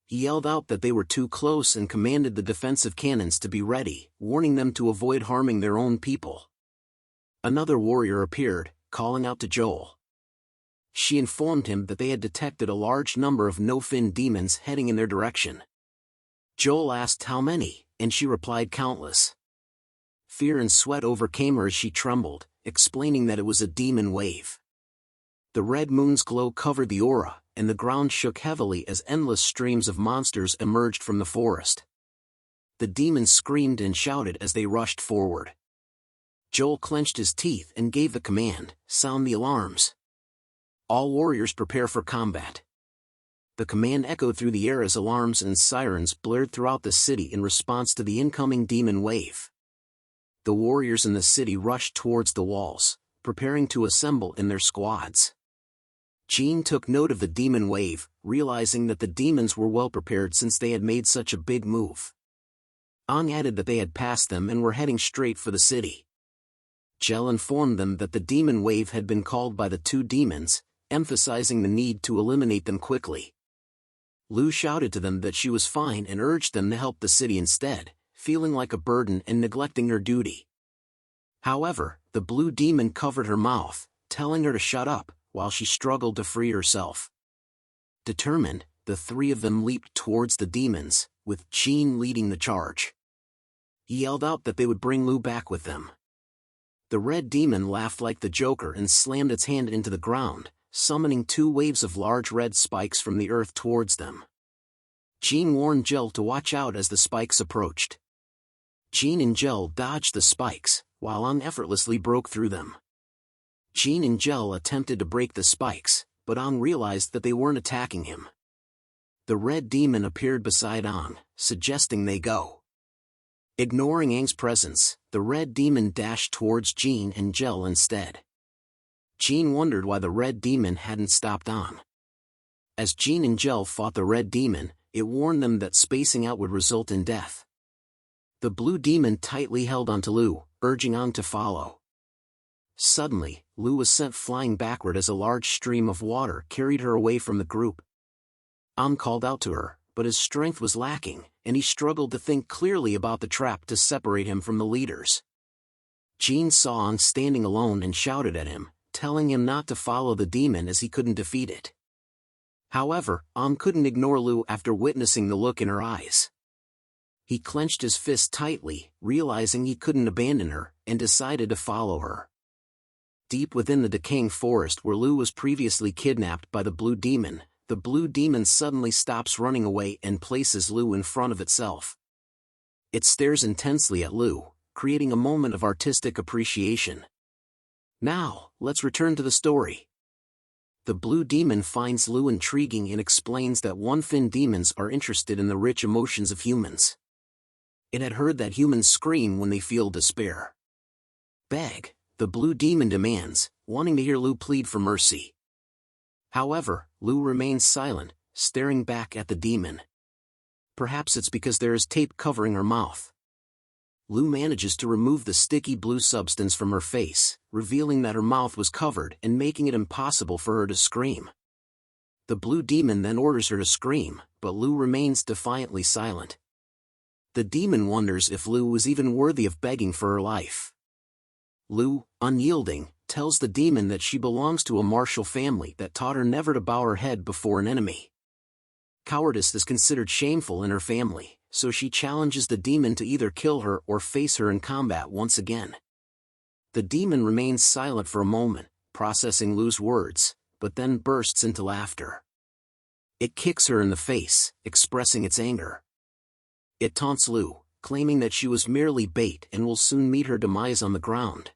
Speaker 1: He yelled out that they were too close and commanded the defensive cannons to be ready, warning them to avoid harming their own people. Another warrior appeared, calling out to Joel. She informed him that they had detected a large number of no-fin demons heading in their direction. Joel asked how many, and she replied countless. Fear and sweat overcame her as she trembled, explaining that it was a demon wave. The red moon's glow covered the aura, and the ground shook heavily as endless streams of monsters emerged from the forest. The demons screamed and shouted as they rushed forward. Joel clenched his teeth and gave the command, "Sound the alarms. All warriors prepare for combat." The command echoed through the air as alarms and sirens blared throughout the city in response to the incoming demon wave. The warriors in the city rushed towards the walls, preparing to assemble in their squads. Jean took note of the demon wave, realizing that the demons were well prepared since they had made such a big move. Ang added that they had passed them and were heading straight for the city. Gel informed them that the demon wave had been called by the two demons, emphasizing the need to eliminate them quickly. Lu shouted to them that she was fine and urged them to help the city instead, feeling like a burden and neglecting her duty. However, the blue demon covered her mouth, telling her to shut up, while she struggled to free herself. Determined, the three of them leaped towards the demons, with Jean leading the charge. He yelled out that they would bring Lu back with them. The red demon laughed like the Joker and slammed its hand into the ground, summoning two waves of large red spikes from the earth towards them. Jean warned Gel to watch out as the spikes approached. Jean and Gel dodged the spikes, while Ang effortlessly broke through them. Jean and Gel attempted to break the spikes, but Ang realized that they weren't attacking him. The red demon appeared beside Ang, suggesting they go. Ignoring Ang's presence, the red demon dashed towards Jean and Gel instead. Jean wondered why the red demon hadn't stopped Ang. As Jean and Gel fought the red demon, it warned them that spacing out would result in death. The blue demon tightly held onto Lu, urging Ang to follow. Suddenly, Lu was sent flying backward as a large stream of water carried her away from the group. Ang called out to her, but his strength was lacking, and he struggled to think clearly about the trap to separate him from the leaders. Jean saw Ang standing alone and shouted at him, telling him not to follow the demon as he couldn't defeat it. However, Ang couldn't ignore Lu after witnessing the look in her eyes. He clenched his fist tightly, realizing he couldn't abandon her, and decided to follow her. Deep within the decaying forest where Lu was previously kidnapped by the blue demon, the blue demon suddenly stops running away and places Lu in front of itself. It stares intensely at Lu, creating a moment of artistic appreciation. Now, let's return to the story. The blue demon finds Lu intriguing and explains that one-fin demons are interested in the rich emotions of humans. It had heard that humans scream when they feel despair. Beg, the blue demon demands, wanting to hear Lu plead for mercy. However, Lu remains silent, staring back at the demon. Perhaps it's because there is tape covering her mouth. Lu manages to remove the sticky blue substance from her face, revealing that her mouth was covered and making it impossible for her to scream. The blue demon then orders her to scream, but Lu remains defiantly silent. The demon wonders if Lu is even worthy of begging for her life. Lu, unyielding, tells the demon that she belongs to a martial family that taught her never to bow her head before an enemy. Cowardice is considered shameful in her family, so she challenges the demon to either kill her or face her in combat once again. The demon remains silent for a moment, processing Lu's words, but then bursts into laughter. It kicks her in the face, expressing its anger. It taunts Lu, claiming that she was merely bait and will soon meet her demise on the ground.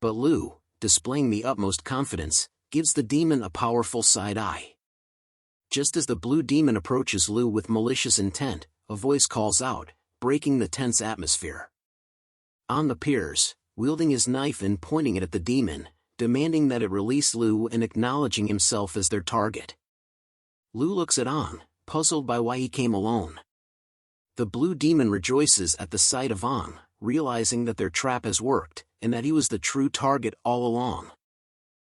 Speaker 1: But Lu, displaying the utmost confidence, gives the demon a powerful side-eye. Just as the blue demon approaches Lu with malicious intent, a voice calls out, breaking the tense atmosphere. An appears, wielding his knife and pointing it at the demon, demanding that it release Lu and acknowledging himself as their target. Lu looks at An, puzzled by why he came alone. The blue demon rejoices at the sight of An, realizing that their trap has worked, and that he was the true target all along.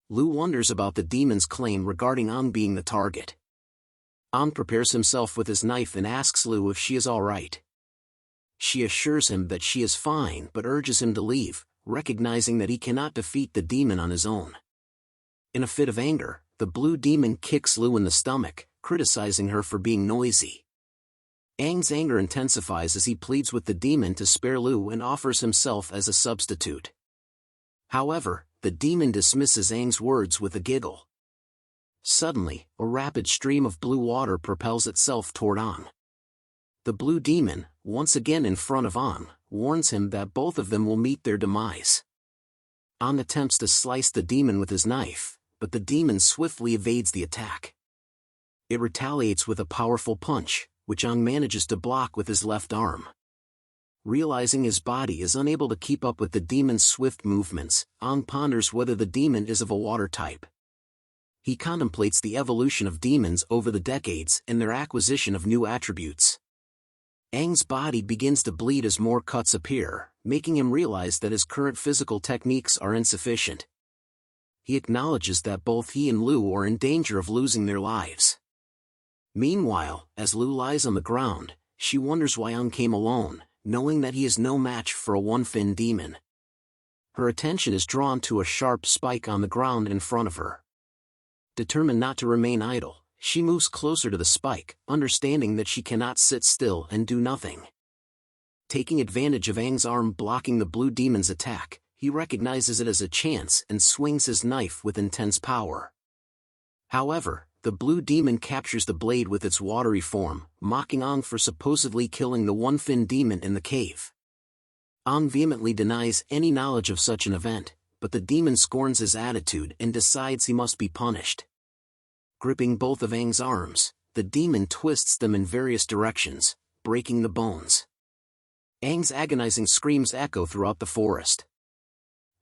Speaker 1: Lu wonders about the demon's claim regarding An being the target. An prepares himself with his knife and asks Lu if she is all right. She assures him that she is fine but urges him to leave, recognizing that he cannot defeat the demon on his own. In a fit of anger, the blue demon kicks Lu in the stomach, criticizing her for being noisy. Aang's anger intensifies as he pleads with the demon to spare Lu and offers himself as a substitute. However, the demon dismisses Aang's words with a giggle. Suddenly, a rapid stream of blue water propels itself toward An. The blue demon, once again in front of An, warns him that both of them will meet their demise. An attempts to slice the demon with his knife, but the demon swiftly evades the attack. It retaliates with a powerful punch, which An manages to block with his left arm. Realizing his body is unable to keep up with the demon's swift movements, An ponders whether the demon is of a water type. He contemplates the evolution of demons over the decades and their acquisition of new attributes. Aang's body begins to bleed as more cuts appear, making him realize that his current physical techniques are insufficient. He acknowledges that both he and Lu are in danger of losing their lives. Meanwhile, as Lu lies on the ground, she wonders why Aang came alone, knowing that he is no match for a one-fin demon. Her attention is drawn to a sharp spike on the ground in front of her. Determined not to remain idle, she moves closer to the spike, understanding that she cannot sit still and do nothing. Taking advantage of Aang's arm blocking the blue demon's attack, he recognizes it as a chance and swings his knife with intense power. However, the blue demon captures the blade with its watery form, mocking Aang for supposedly killing the one-fin demon in the cave. Aang vehemently denies any knowledge of such an event, but the demon scorns his attitude and decides he must be punished. Gripping both of Aang's arms, the demon twists them in various directions, breaking the bones. Aang's agonizing screams echo throughout the forest.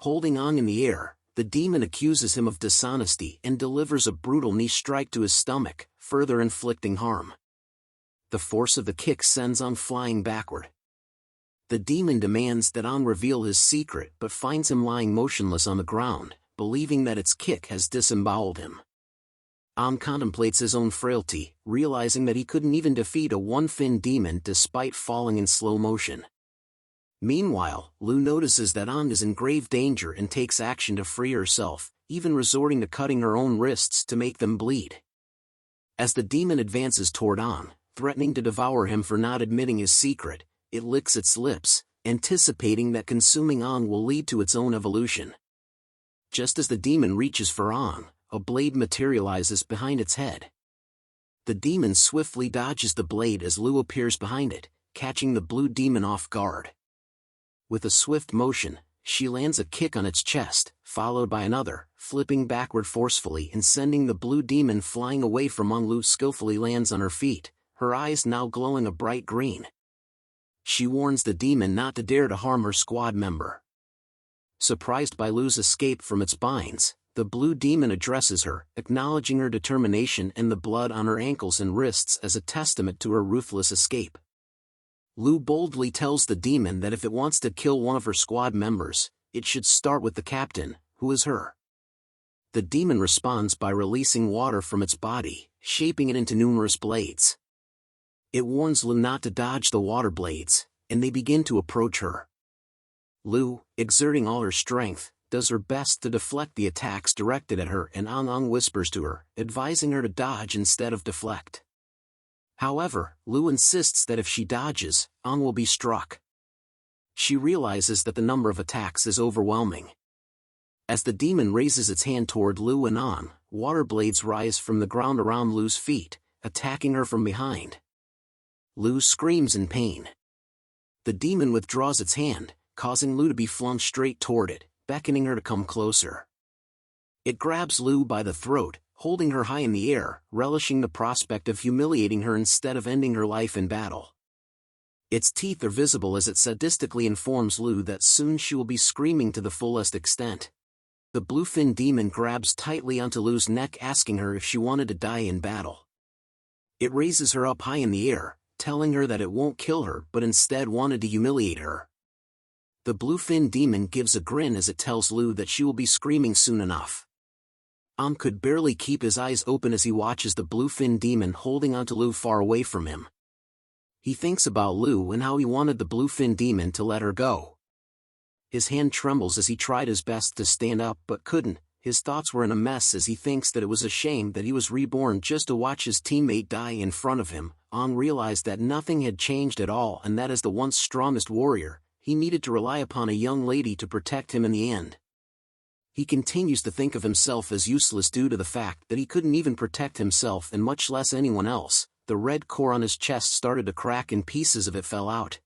Speaker 1: Holding Aang in the air, the demon accuses him of dishonesty and delivers a brutal knee strike to his stomach, further inflicting harm. The force of the kick sends Aang flying backward. The demon demands that Aang reveal his secret but finds him lying motionless on the ground, believing that its kick has disemboweled him. Aang contemplates his own frailty, realizing that he couldn't even defeat a one-fin demon despite falling in slow motion. Meanwhile, Lu notices that Aang is in grave danger and takes action to free herself, even resorting to cutting her own wrists to make them bleed. As the demon advances toward Aang, threatening to devour him for not admitting his secret, it licks its lips, anticipating that consuming Aang will lead to its own evolution. Just as the demon reaches for Aang, a blade materializes behind its head. The demon swiftly dodges the blade as Lu appears behind it, catching the blue demon off guard. With a swift motion, she lands a kick on its chest, followed by another, flipping backward forcefully and sending the blue demon flying away from Ang. Lu skillfully lands on her feet, her eyes now glowing a bright green. She warns the demon not to dare to harm her squad member. Surprised by Lu's escape from its binds, the blue demon addresses her, acknowledging her determination and the blood on her ankles and wrists as a testament to her ruthless escape. Lu boldly tells the demon that if it wants to kill one of her squad members, it should start with the captain, who is her. The demon responds by releasing water from its body, shaping it into numerous blades. It warns Lu not to dodge the water blades, and they begin to approach her. Lu, exerting all her strength, does her best to deflect the attacks directed at her, and Ang whispers to her, advising her to dodge instead of deflect. However, Lu insists that if she dodges, Ang will be struck. She realizes that the number of attacks is overwhelming. As the demon raises its hand toward Lu and Ang, water blades rise from the ground around Lu's feet, attacking her from behind. Lu screams in pain. The demon withdraws its hand, causing Lu to be flung straight toward it, beckoning her to come closer. It grabs Lu by the throat, holding her high in the air, relishing the prospect of humiliating her instead of ending her life in battle. Its teeth are visible as it sadistically informs Lu that soon she will be screaming to the fullest extent. The bluefin demon grabs tightly onto Lu's neck, asking her if she wanted to die in battle. It raises her up high in the air, telling her that it won't kill her but instead wanted to humiliate her. The bluefin demon gives a grin as it tells Lu that she will be screaming soon enough. Am could barely keep his eyes open as he watches the bluefin demon holding onto Lu far away from him. He thinks about Lu and how he wanted the bluefin demon to let her go. His hand trembles as he tried his best to stand up but couldn't. His thoughts were in a mess as he thinks that it was a shame that he was reborn just to watch his teammate die in front of him. Ang realized that nothing had changed at all, and that as the once strongest warrior, he needed to rely upon a young lady to protect him in the end. He continues to think of himself as useless due to the fact that he couldn't even protect himself and much less anyone else. The red core on his chest started to crack and pieces of it fell out.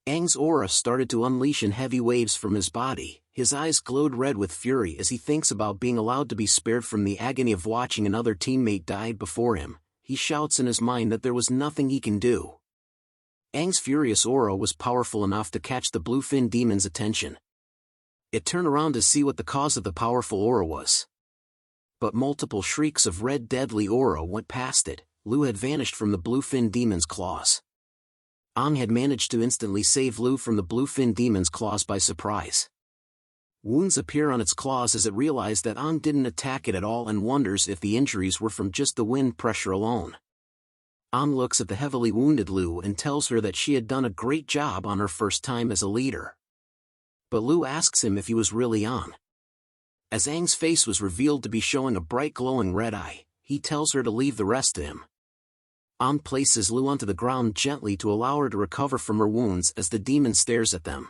Speaker 1: Aang's aura started to unleash in heavy waves from his body. His eyes glowed red with fury as he thinks about being allowed to be spared from the agony of watching another teammate die before him. He shouts in his mind that there was nothing he can do. Aang's furious aura was powerful enough to catch the bluefin demon's attention. It turned around to see what the cause of the powerful aura was. But multiple shrieks of red deadly aura went past it. Lu had vanished from the bluefin demon's claws. Aang had managed to instantly save Lu from the bluefin demon's claws by surprise. Wounds appear on its claws as it realized that Aang didn't attack it at all and wonders if the injuries were from just the wind pressure alone. Aang looks at the heavily wounded Lu and tells her that she had done a great job on her first time as a leader. But Lu asks him if he was really Aang. As Aang's face was revealed to be showing a bright glowing red eye, he tells her to leave the rest to him. Aang places Lu onto the ground gently to allow her to recover from her wounds as the demon stares at them.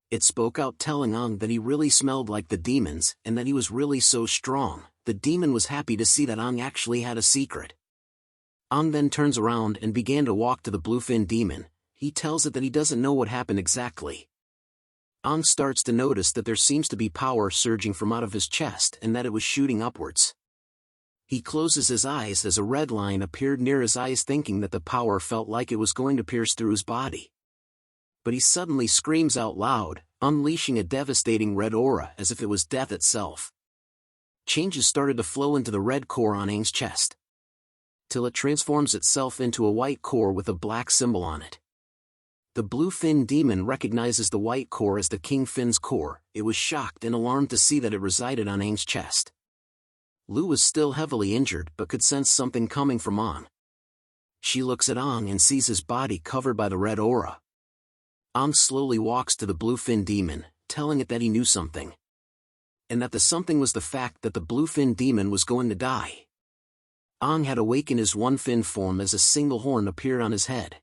Speaker 1: It spoke out telling Aang that he really smelled like the demons and that he was really so strong. The demon was happy to see that Aang actually had a secret. Aang then turns around and began to walk to the bluefin demon. He tells it that he doesn't know what happened exactly. Aang starts to notice that there seems to be power surging from out of his chest and that it was shooting upwards. He closes his eyes as a red line appeared near his eyes, thinking that the power felt like it was going to pierce through his body. But he suddenly screams out loud, unleashing a devastating red aura as if it was death itself. Changes started to flow into the red core on Aang's chest, till it transforms itself into a white core with a black symbol on it. The bluefin demon recognizes the white core as the King Fin's core. It was shocked and alarmed to see that it resided on Aang's chest. Lu was still heavily injured but could sense something coming from Aang. She looks at Aang and sees his body covered by the red aura. Aang slowly walks to the bluefin demon, telling it that he knew something. And that the something was the fact that the bluefin demon was going to die. Aang had awakened his one-fin form as a single horn appeared on his head.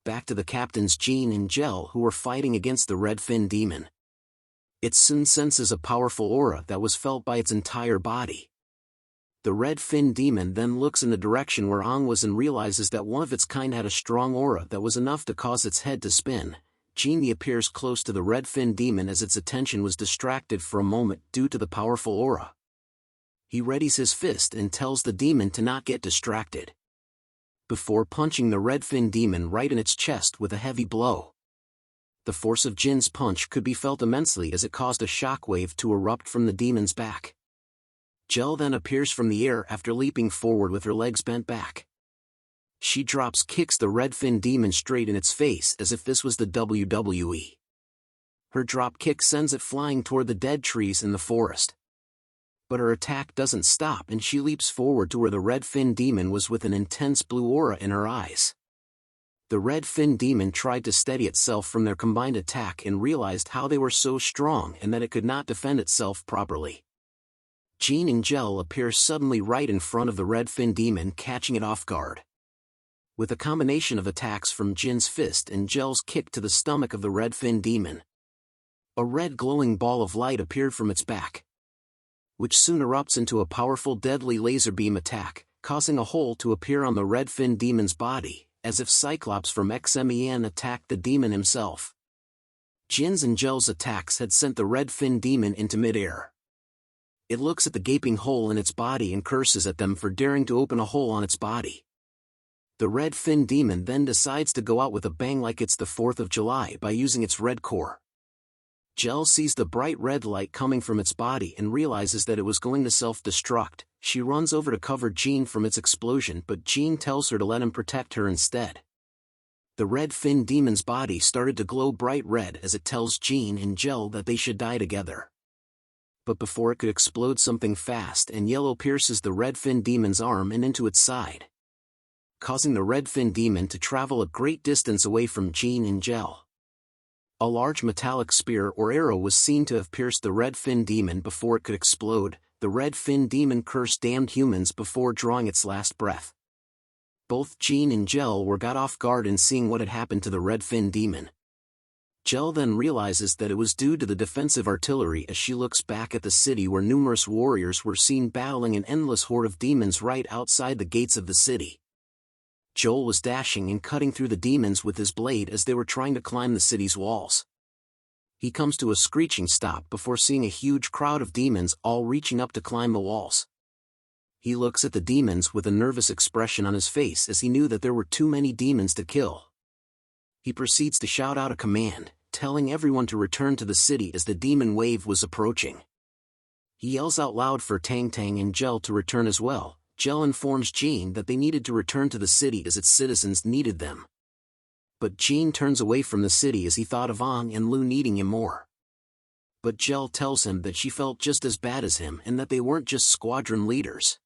Speaker 1: Back to the captains Jean and Gel, who were fighting against the red fin demon. It soon senses a powerful aura that was felt by its entire body. The red fin demon then looks in the direction where Aang was and realizes that one of its kind had a strong aura that was enough to cause its head to spin. Genie appears close to the red-fin demon as its attention was distracted for a moment due to the powerful aura. He readies his fist and tells the demon to not get distracted, before punching the red-fin demon right in its chest with a heavy blow. The force of Jin's punch could be felt immensely as it caused a shockwave to erupt from the demon's back. Jel then appears from the air after leaping forward with her legs bent back. She drops kicks the red-fin demon straight in its face as if this was the WWE. Her drop kick sends it flying toward the dead trees in the forest. But her attack doesn't stop and she leaps forward to where the red-fin demon was with an intense blue aura in her eyes. The red-fin demon tried to steady itself from their combined attack and realized how they were so strong and that it could not defend itself properly. Jean and Jel appear suddenly right in front of the red-fin demon, catching it off guard. With a combination of attacks from Jin's fist and Jel's kick to the stomach of the red-fin demon, a red glowing ball of light appeared from its back, which soon erupts into a powerful deadly laser beam attack, causing a hole to appear on the red-fin demon's body, as if Cyclops from X-Men attacked the demon himself. Jin's and Jel's attacks had sent the red-fin demon into mid-air. It looks at the gaping hole in its body and curses at them for daring to open a hole on its body. The red-fin demon then decides to go out with a bang like it's the 4th of July by using its red core. Jel sees the bright red light coming from its body and realizes that it was going to self-destruct. She runs over to cover Jean from its explosion, but Jean tells her to let him protect her instead. The red-fin demon's body started to glow bright red as it tells Jean and Jel that they should die together. But before it could explode, something fast and yellow pierces the red-fin demon's arm and into its side, causing the red-fin demon to travel a great distance away from Jean and Jel. A large metallic spear or arrow was seen to have pierced the red-fin demon before it could explode. The red-fin demon cursed damned humans before drawing its last breath. Both Jean and Jel were got off guard in seeing what had happened to the red-fin demon. Jel then realizes that it was due to the defensive artillery as she looks back at the city where numerous warriors were seen battling an endless horde of demons right outside the gates of the city. Joel was dashing and cutting through the demons with his blade as they were trying to climb the city's walls. He comes to a screeching stop before seeing a huge crowd of demons all reaching up to climb the walls. He looks at the demons with a nervous expression on his face as he knew that there were too many demons to kill. He proceeds to shout out a command, telling everyone to return to the city as the demon wave was approaching. He yells out loud for Tang Tang and Jel to return as well. Jel informs Jean that they needed to return to the city as its citizens needed them. But Jean turns away from the city as he thought of Ong and Lu needing him more. But Jel tells him that she felt just as bad as him and that they weren't just squadron leaders,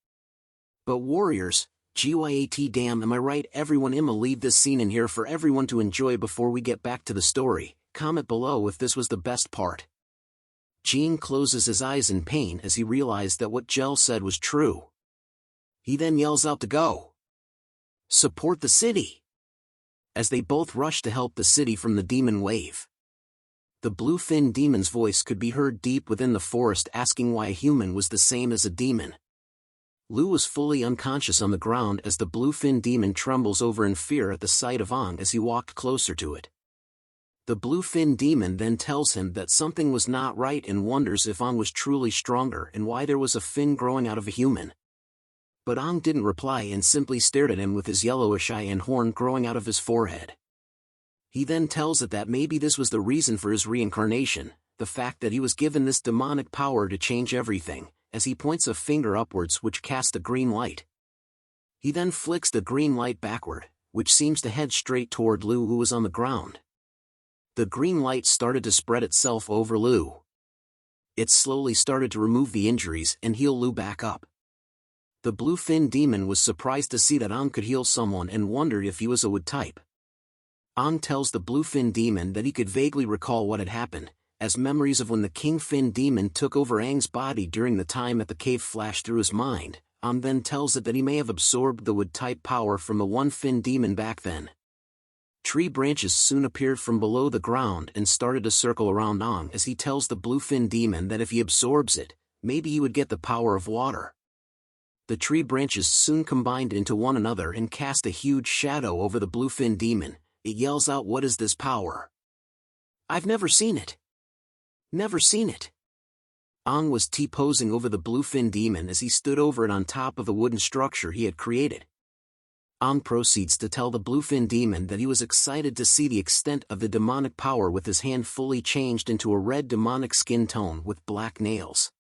Speaker 1: but warriors. GYAT damn, am I right everyone? I'ma leave this scene in here for everyone to enjoy before we get back to the story. Comment below if this was the best part. Jean closes his eyes in pain as he realized that what Jel said was true. He then yells out to go support the city, as they both rush to help the city from the demon wave. The bluefin demon's voice could be heard deep within the forest asking why a human was the same as a demon. Lu was fully unconscious on the ground as the bluefin demon trembles over in fear at the sight of Ong as he walked closer to it. The bluefin demon then tells him that something was not right and wonders if Ong was truly stronger and why there was a fin growing out of a human. But Ong didn't reply and simply stared at him with his yellowish eye and horn growing out of his forehead. He then tells it that maybe this was the reason for his reincarnation, the fact that he was given this demonic power to change everything, as he points a finger upwards which casts a green light. He then flicks the green light backward, which seems to head straight toward Lu, who was on the ground. The green light started to spread itself over Lu. It slowly started to remove the injuries and heal Lu back up. The bluefin demon was surprised to see that Ong could heal someone and wondered if he was a wood type. Ong tells the bluefin demon that he could vaguely recall what had happened, as memories of when the kingfin demon took over Aang's body during the time at the cave flashed through his mind. Ong then tells it that he may have absorbed the wood type power from the one fin demon back then. Tree branches soon appeared from below the ground and started to circle around Ong as he tells the bluefin demon that if he absorbs it, maybe he would get the power of water. The tree branches soon combined into one another and cast a huge shadow over the bluefin demon. It yells out, "What is this power?" I've never seen it. Never seen it. Ong was T-posing over the bluefin demon as he stood over it on top of the wooden structure he had created. Ong proceeds to tell the bluefin demon that he was excited to see the extent of the demonic power with his hand fully changed into a red demonic skin tone with black nails.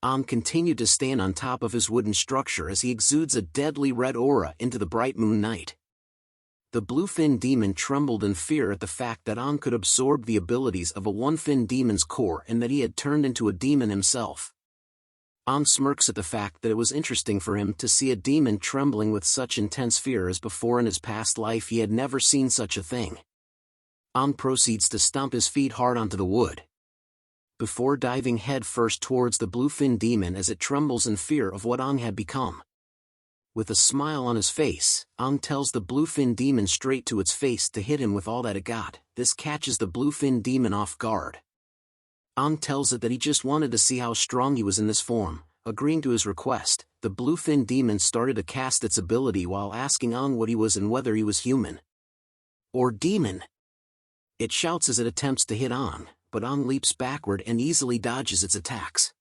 Speaker 1: Ong continued to stand on top of his wooden structure as he exudes a deadly red aura into the bright moon night. The bluefin demon trembled in fear at the fact that Ong could absorb the abilities of a one-fin demon's core and that he had turned into a demon himself. Ong smirks at the fact that it was interesting for him to see a demon trembling with such intense fear, as before in his past life he had never seen such a thing. Ong proceeds to stomp his feet hard onto the wood, before diving head-first towards the bluefin demon as it trembles in fear of what Ong had become. With a smile on his face, Ong tells the bluefin demon straight to its face to hit him with all that it got. This catches the bluefin demon off guard. Ong tells it that he just wanted to see how strong he was in this form. Agreeing to his request, the bluefin demon started to cast its ability while asking Ong what he was and whether he was human or demon. It shouts as it attempts to hit Ong, but Ong leaps backward and easily dodges its attacks.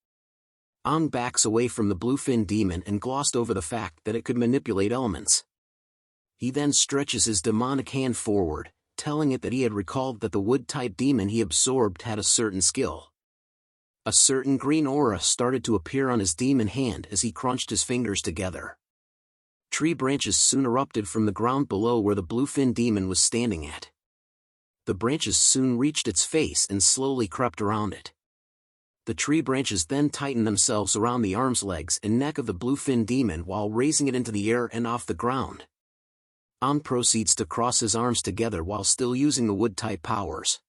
Speaker 1: Ong backs away from the bluefin demon and glossed over the fact that it could manipulate elements. He then stretches his demonic hand forward, telling it that he had recalled that the wood-type demon he absorbed had a certain skill. A certain green aura started to appear on his demon hand as he crunched his fingers together. Tree branches soon erupted from the ground below where the bluefin demon was standing at. The branches soon reached its face and slowly crept around it. The tree branches then tightened themselves around the arms, legs, and neck of the bluefin demon while raising it into the air and off the ground. Ong proceeds to cross his arms together while still using the wood-type powers.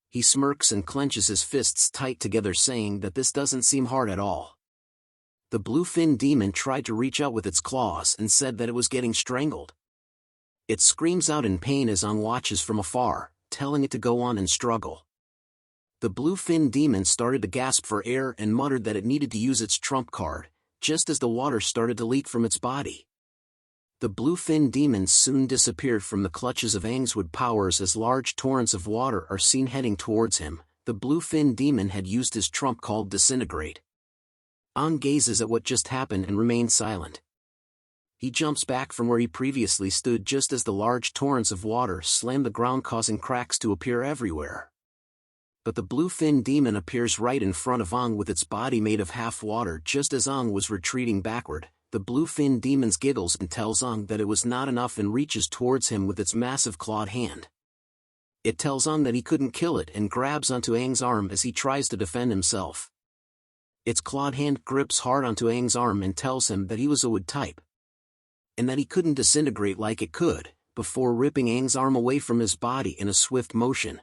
Speaker 1: He smirks and clenches his fists tight together, saying that this doesn't seem hard at all. The bluefin demon tried to reach out with its claws and said that it was getting strangled. It screams out in pain as Ong watches from afar, telling it to go on and struggle. The bluefin demon started to gasp for air and muttered that it needed to use its trump card, just as the water started to leak from its body. The bluefin demon soon disappeared from the clutches of Aang's wood powers as large torrents of water are seen heading towards him. The bluefin demon had used his trump called Disintegrate. Aang gazes at what just happened and remains silent. He jumps back from where he previously stood just as the large torrents of water slam the ground, causing cracks to appear everywhere. But the bluefin demon appears right in front of Aang with its body made of half water. Just as Aang was retreating backward, the bluefin demon giggles and tells Aang that it was not enough and reaches towards him with its massive clawed hand. It tells Aang that he couldn't kill it and grabs onto Aang's arm as he tries to defend himself. Its clawed hand grips hard onto Aang's arm and tells him that he was a wood type, and that he couldn't disintegrate like it could, before ripping Aang's arm away from his body in a swift motion.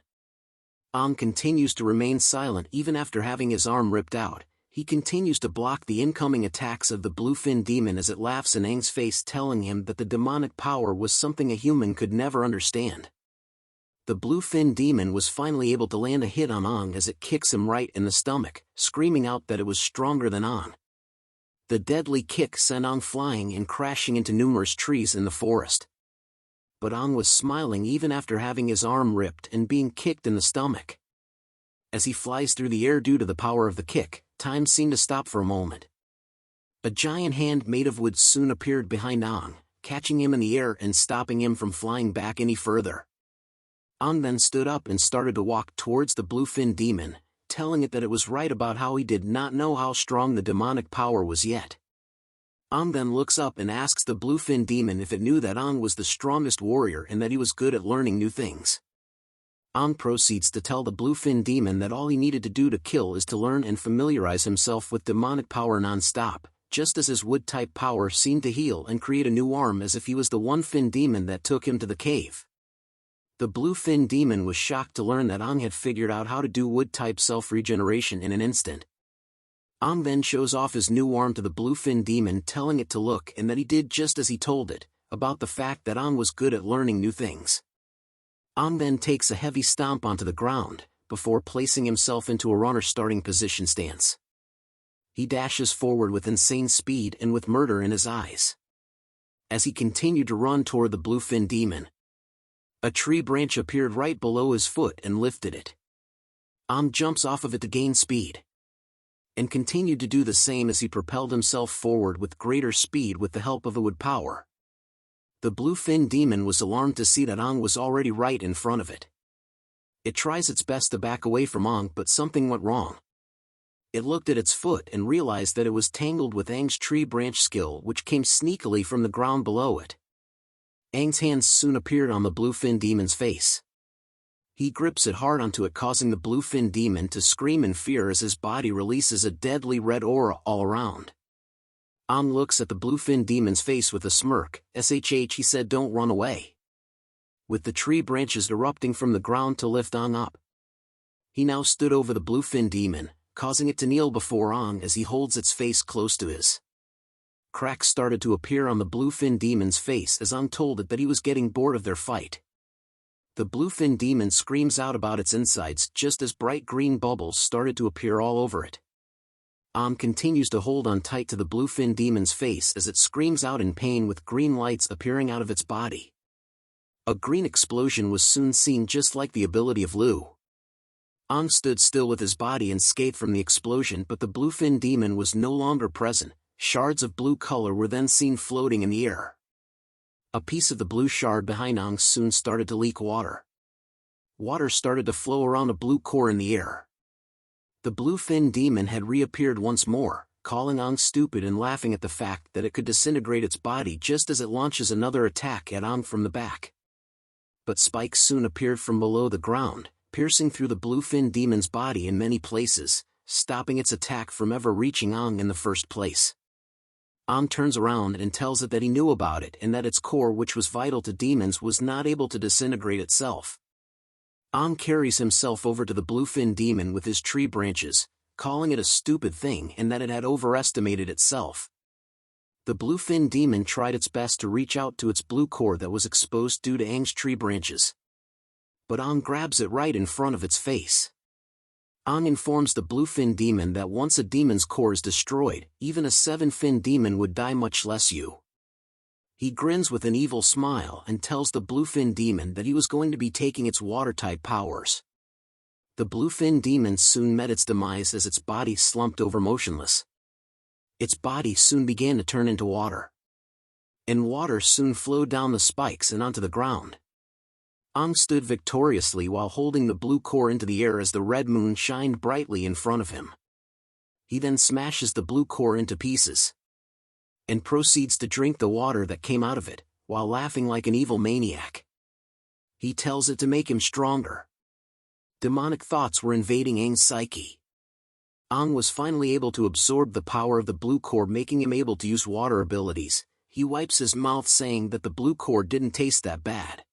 Speaker 1: Aang continues to remain silent even after having his arm ripped out. He continues to block the incoming attacks of the bluefin demon as it laughs in Aang's face, telling him that the demonic power was something a human could never understand. The bluefin demon was finally able to land a hit on Aang as it kicks him right in the stomach, screaming out that it was stronger than Aang. The deadly kick sent Aang flying and crashing into numerous trees in the forest. But Aang was smiling even after having his arm ripped and being kicked in the stomach. As he flies through the air due to the power of the kick, time seemed to stop for a moment. A giant hand made of wood soon appeared behind Aang, catching him in the air and stopping him from flying back any further. Aang then stood up and started to walk towards the bluefin demon, telling it that it was right about how he did not know how strong the demonic power was yet. Aang then looks up and asks the bluefin demon if it knew that Aang was the strongest warrior and that he was good at learning new things. Aang proceeds to tell the bluefin demon that all he needed to do to kill is to learn and familiarize himself with demonic power non-stop, just as his wood-type power seemed to heal and create a new arm as if he was the one-fin demon that took him to the cave. The bluefin demon was shocked to learn that Aang had figured out how to do wood-type self-regeneration in an instant. Aang then shows off his new arm to the bluefin demon, telling it to look and that he did just as he told it, about the fact that Aang was good at learning new things. Aang then takes a heavy stomp onto the ground, before placing himself into a runner starting position stance. He dashes forward with insane speed and with murder in his eyes. As he continued to run toward the bluefin demon, A tree branch appeared right below his foot and lifted it. Jumps off of it to gain speed, and continued to do the same as he propelled himself forward with greater speed with the help of the wood power. The bluefin demon was alarmed to see that was already right in front of it. It tries its best to back away from but something went wrong. It looked at its foot and realized that it was tangled with tree branch skill, which came sneakily from the ground below it. Aang's hands soon appeared on the bluefin demon's face. He grips it hard onto it, causing the bluefin demon to scream in fear as his body releases a deadly red aura all around. Looks at the bluefin demon's face with a smirk. He said, "Don't run away." With the tree branches erupting from the ground to lift up. He now stood over the bluefin demon, causing it to kneel before as he holds its face close to his. Cracks started to appear on the bluefin demon's face as told it that he was getting bored of their fight. The bluefin demon screams out about its insides just as bright green bubbles started to appear all over it. Continues to hold on tight to the bluefin demon's face as it screams out in pain with green lights appearing out of its body. A green explosion was soon seen, just like the ability of Lu. Stood still with his body unscathed from the explosion, but the bluefin demon was no longer present. Shards of blue color were then seen floating in the air. A piece of the blue shard behind soon started to leak water. Water started to flow around a blue core in the air. The bluefin demon had reappeared once more, calling stupid and laughing at the fact that it could disintegrate its body just as it launches another attack at from the back. But spikes soon appeared from below the ground, piercing through the bluefin demon's body in many places, stopping its attack from ever reaching in the first place. Turns around and tells it that he knew about it and that its core, which was vital to demons, was not able to disintegrate itself. Carries himself over to the bluefin demon with his tree branches, calling it a stupid thing and that it had overestimated itself. The bluefin demon tried its best to reach out to its blue core that was exposed due to Aang's tree branches. But grabs it right in front of its face. Informs the bluefin demon that once a demon's core is destroyed, even a 7-fin demon would die, much less you. He grins with an evil smile and tells the bluefin demon that he was going to be taking its water-type powers. The bluefin demon soon met its demise as its body slumped over motionless. Its body soon began to turn into water. And water soon flowed down the spikes and onto the ground. Stood victoriously while holding the blue core into the air as the red moon shined brightly in front of him. He then smashes the blue core into pieces. And proceeds to drink the water that came out of it, while laughing like an evil maniac. He tells it to make him stronger. Demonic thoughts were invading Aang's psyche. Was finally able to absorb the power of the blue core, making him able to use water abilities. He wipes his mouth, saying that the blue core didn't taste that bad.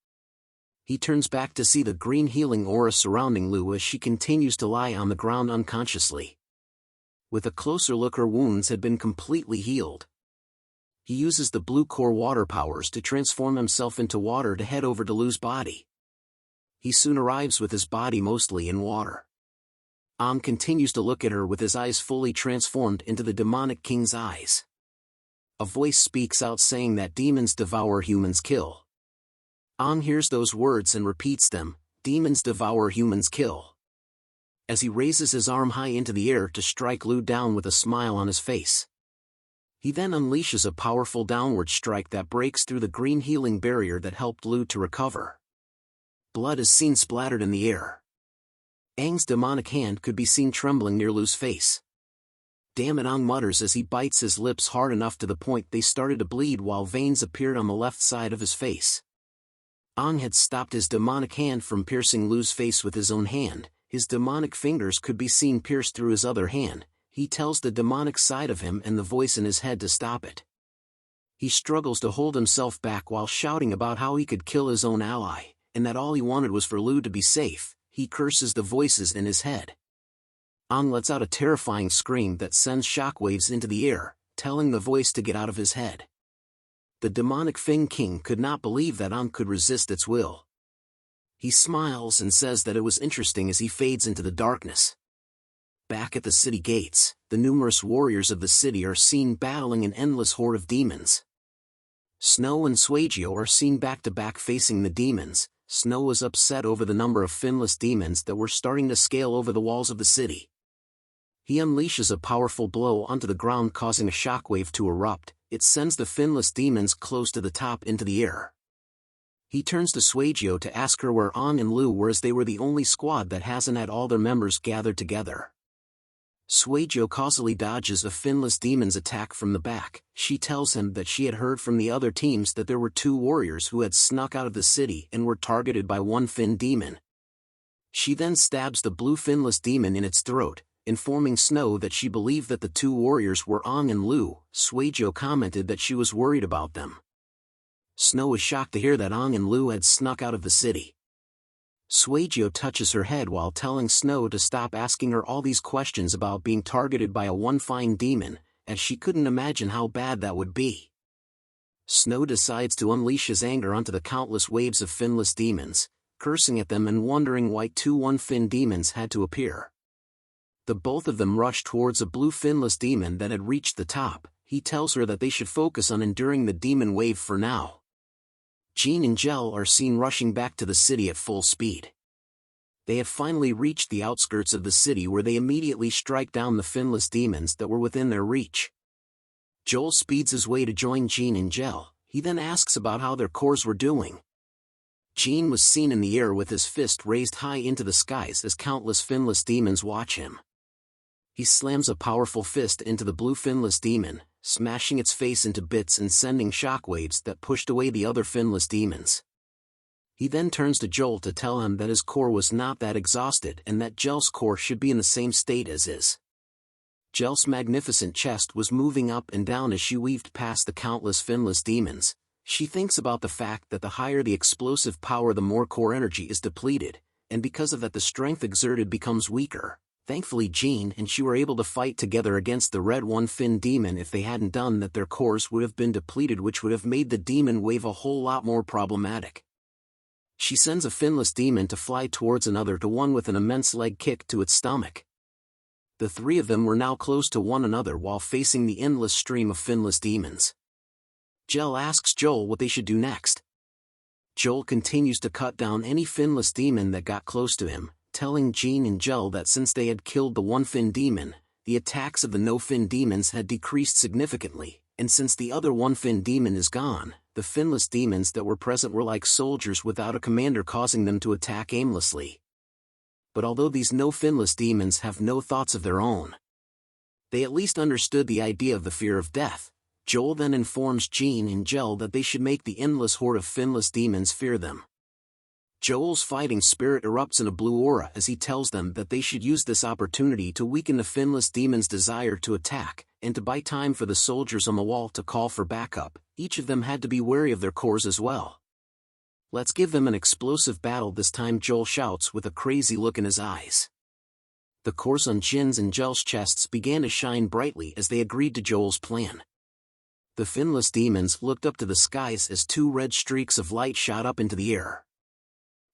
Speaker 1: He turns back to see the green healing aura surrounding Lu as she continues to lie on the ground unconsciously. With a closer look, her wounds had been completely healed. He uses the blue core water powers to transform himself into water to head over to Lu's body. He soon arrives with his body mostly in water. Continues to look at her with his eyes fully transformed into the demonic king's eyes. A voice speaks out saying that demons devour, humans kill. Hears those words and repeats them, demons devour, humans kill. As he raises his arm high into the air to strike Lu down with a smile on his face. He then unleashes a powerful downward strike that breaks through the green healing barrier that helped Lu to recover. Blood is seen splattered in the air. Aang's demonic hand could be seen trembling near Lu's face. "Damn it," mutters as he bites his lips hard enough to the point they started to bleed while veins appeared on the left side of his face. Had stopped his demonic hand from piercing Lu's face with his own hand. His demonic fingers could be seen pierced through his other hand. He tells the demonic side of him and the voice in his head to stop it. He struggles to hold himself back while shouting about how he could kill his own ally, and that all he wanted was for Lu to be safe. He curses the voices in his head. Lets out a terrifying scream that sends shockwaves into the air, telling the voice to get out of his head. The demonic Feng King could not believe that could resist its will. He smiles and says that it was interesting as he fades into the darkness. Back at the city gates, the numerous warriors of the city are seen battling an endless horde of demons. Snow and Suagio are seen back to back facing the demons, Snow was upset over the number of finless demons that were starting to scale over the walls of the city. He unleashes a powerful blow onto the ground, causing a shockwave to erupt. It sends the finless demons close to the top into the air. He turns to Suejo to ask her where Ong and Lu were, as they were the only squad that hasn't had all their members gathered together. Suejo causally dodges a finless demon's attack from the back. She tells him that she had heard from the other teams that there were 2 warriors who had snuck out of the city and were targeted by one fin demon. She then stabs the blue finless demon in its throat, informing Snow that she believed that the 2 warriors were Ong and Lu. Suejo commented that she was worried about them. Snow is shocked to hear that Ong and Lu had snuck out of the city. Suejo touches her head while telling Snow to stop asking her all these questions about being targeted by a one-fine demon, as she couldn't imagine how bad that would be. Snow decides to unleash his anger onto the countless waves of finless demons, cursing at them and wondering why 2 one-fin demons had to appear. The both of them rush towards a blue finless demon that had reached the top. He tells her that they should focus on enduring the demon wave for now. Jean and Jel are seen rushing back to the city at full speed. They have finally reached the outskirts of the city, where they immediately strike down the finless demons that were within their reach. Joel speeds his way to join Jean and Jel. He then asks about how their cores were doing. Jean was seen in the air with his fist raised high into the skies as countless finless demons watch him. He slams a powerful fist into the blue finless demon, smashing its face into bits and sending shockwaves that pushed away the other finless demons. He then turns to Joel to tell him that his core was not that exhausted and that Jel's core should be in the same state as his. Jel's magnificent chest was moving up and down as she weaved past the countless finless demons. She thinks about the fact that the higher the explosive power, the more core energy is depleted, and because of that the strength exerted becomes weaker. Thankfully Jean and she were able to fight together against the red one-fin demon. If they hadn't done that, their cores would have been depleted, which would have made the demon wave a whole lot more problematic. She sends a finless demon to fly towards another one with an immense leg kick to its stomach. The 3 of them were now close to one another while facing the endless stream of finless demons. Jel asks Joel what they should do next. Joel continues to cut down any finless demon that got close to him, telling Jean and Jel that since they had killed the one-fin demon, the attacks of the no-fin demons had decreased significantly, and since the other one-fin demon is gone, the finless demons that were present were like soldiers without a commander, causing them to attack aimlessly. But although these no-finless demons have no thoughts of their own, they at least understood the idea of the fear of death. Joel then informs Jean and Jel that they should make the endless horde of finless demons fear them. Joel's fighting spirit erupts in a blue aura as he tells them that they should use this opportunity to weaken the finless demon's desire to attack, and to buy time for the soldiers on the wall to call for backup. Each of them had to be wary of their cores as well. "Let's give them an explosive battle this time," Joel shouts with a crazy look in his eyes. The cores on Jin's and Jel's chests began to shine brightly as they agreed to Joel's plan. The finless demons looked up to the skies as 2 red streaks of light shot up into the air.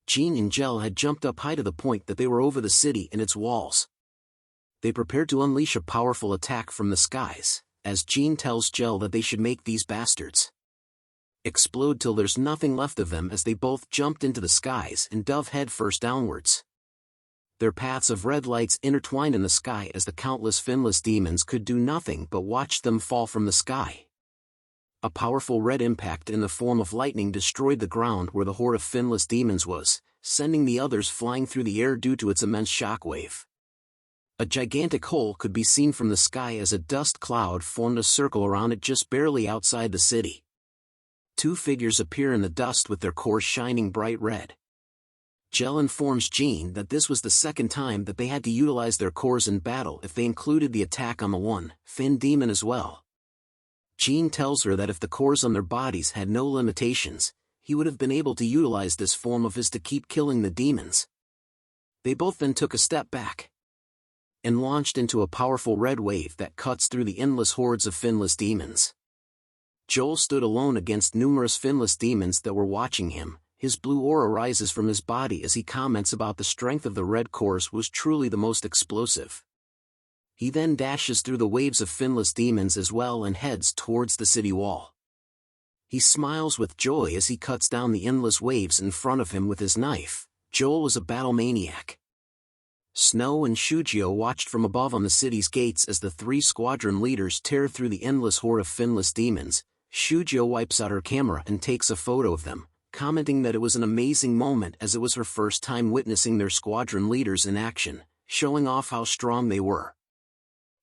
Speaker 1: Jean and Jel had jumped up high to the point that they were over the city and its walls. They prepared to unleash a powerful attack from the skies, as Jean tells Jel that they should make these bastards explode till there's nothing left of them, as they both jumped into the skies and dove headfirst downwards. Their paths of red lights intertwined in the sky as the countless finless demons could do nothing but watch them fall from the sky. A powerful red impact in the form of lightning destroyed the ground where the horde of finless demons was, sending the others flying through the air due to its immense shockwave. A gigantic hole could be seen from the sky as a dust cloud formed a circle around it just barely outside the city. 2 figures appear in the dust with their cores shining bright red. Jel informs Jean that this was the second time that they had to utilize their cores in battle if they included the attack on the one-fin demon as well. Jean tells her that if the cores on their bodies had no limitations, he would have been able to utilize this form of his to keep killing the demons. They both then took a step back and launched into a powerful red wave that cuts through the endless hordes of finless demons. Joel stood alone against numerous finless demons that were watching him. His blue aura rises from his body as he comments about the strength of the red cores was truly the most explosive. He then dashes through the waves of finless demons as well and heads towards the city wall. He smiles with joy as he cuts down the endless waves in front of him with his knife. Joel was a battle maniac. Snow and Shujio watched from above on the city's gates as the three squadron leaders tear through the endless horde of finless demons. Shujio wipes out her camera and takes a photo of them, commenting that it was an amazing moment as it was her first time witnessing their squadron leaders in action, showing off how strong they were.